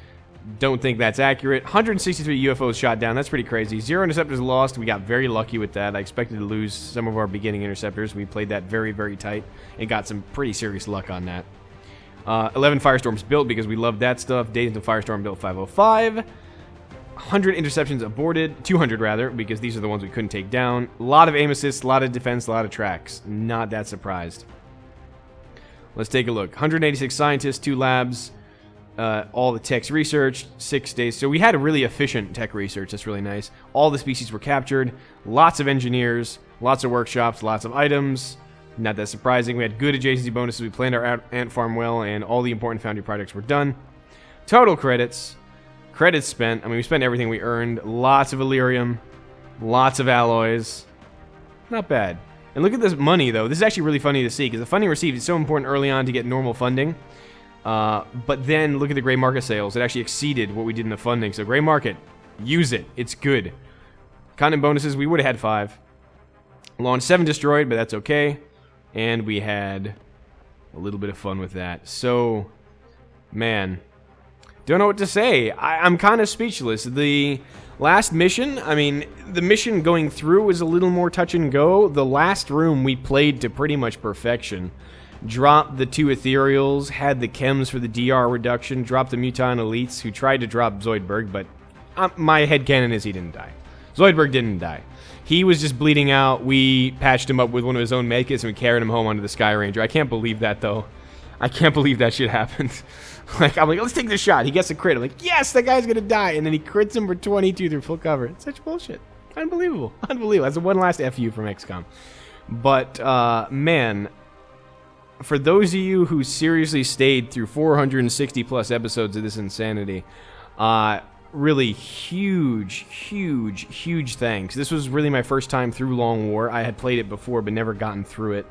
don't think that's accurate. 163 UFOs shot down. That's pretty crazy. 0 interceptors lost. We got very lucky with that. I expected to lose some of our beginning interceptors. We played that very, very tight and got some pretty serious luck on that. 11 Firestorms built because we love that stuff. Days until Firestorm built 505. 100 interceptions aborted. 200 rather, because these are the ones we couldn't take down. A lot of aim assists, a lot of defense, a lot of tracks. Not that surprised. Let's take a look. 186 scientists, 2 labs. All the techs researched, 6 days. So we had a really efficient tech research. That's really nice. All the species were captured. Lots of engineers, lots of workshops, lots of items. Not that surprising. We had good adjacency bonuses. We planned our ant farm well, and all the important foundry projects were done. Total credits. Credits spent. I mean, we spent everything we earned. Lots of Illyrium. Lots of alloys. Not bad. And look at this money, though. This is actually really funny to see, because the funding received is so important early on to get normal funding. But then look at the gray market sales. It actually exceeded what we did in the funding. So gray market, use it. It's good. Content bonuses, we would have had 5. Launch 7 destroyed, but that's okay. And we had a little bit of fun with that. So, man, don't know what to say. I'm kind of speechless. The last mission, I mean, the mission going through was a little more touch and go. The last room we played to pretty much perfection. Dropped the 2 ethereals, had the chems for the DR reduction, dropped the Muton elites who tried to drop Zoidberg, but my headcanon is he didn't die. Zoidberg didn't die. He was just bleeding out. We patched him up with one of his own medkits and we carried him home onto the Sky Ranger. I can't believe that, though. I can't believe that shit happened. I'm like, let's take this shot. He gets a crit. I'm like, yes, that guy's gonna die. And then he crits him for 22 through full cover. It's such bullshit. Unbelievable. Unbelievable. That's one last FU from XCOM. But, man, for those of you who seriously stayed through 460 plus episodes of this insanity, really huge thanks. This was really my first time through Long War. I had played it before but never gotten through it.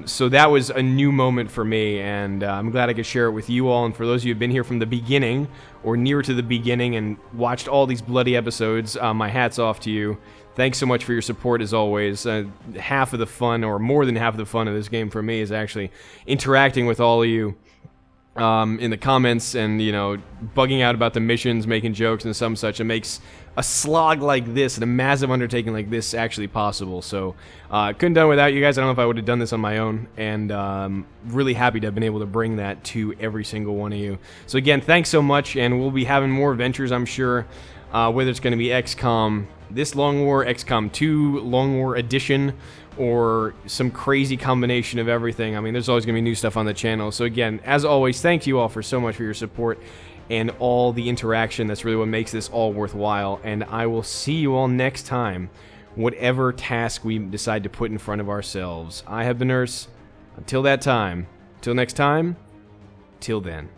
So that was a new moment for me, and I'm glad I could share it with you all. And for those of you who've been here from the beginning or near to the beginning and watched all these bloody episodes, my hat's off to you. Thanks so much for your support, as always. Half of the fun, or more than half of the fun of this game for me, is actually interacting with all of you in the comments and, you know, bugging out about the missions, making jokes and some such. It makes a slog like this and a massive undertaking like this actually possible. So, couldn't done without you guys. I don't know if I would have done this on my own, and really happy to have been able to bring that to every single one of you. So again, thanks so much, and we'll be having more adventures, I'm sure, whether it's going to be XCOM, this Long War, XCOM 2, Long War Edition, or some crazy combination of everything. I mean, there's always going to be new stuff on the channel. So again, as always, thank you all for so much for your support and all the interaction. That's really what makes this all worthwhile. And I will see you all next time, whatever task we decide to put in front of ourselves. I have been Nurse. Until that time, till next time, till then.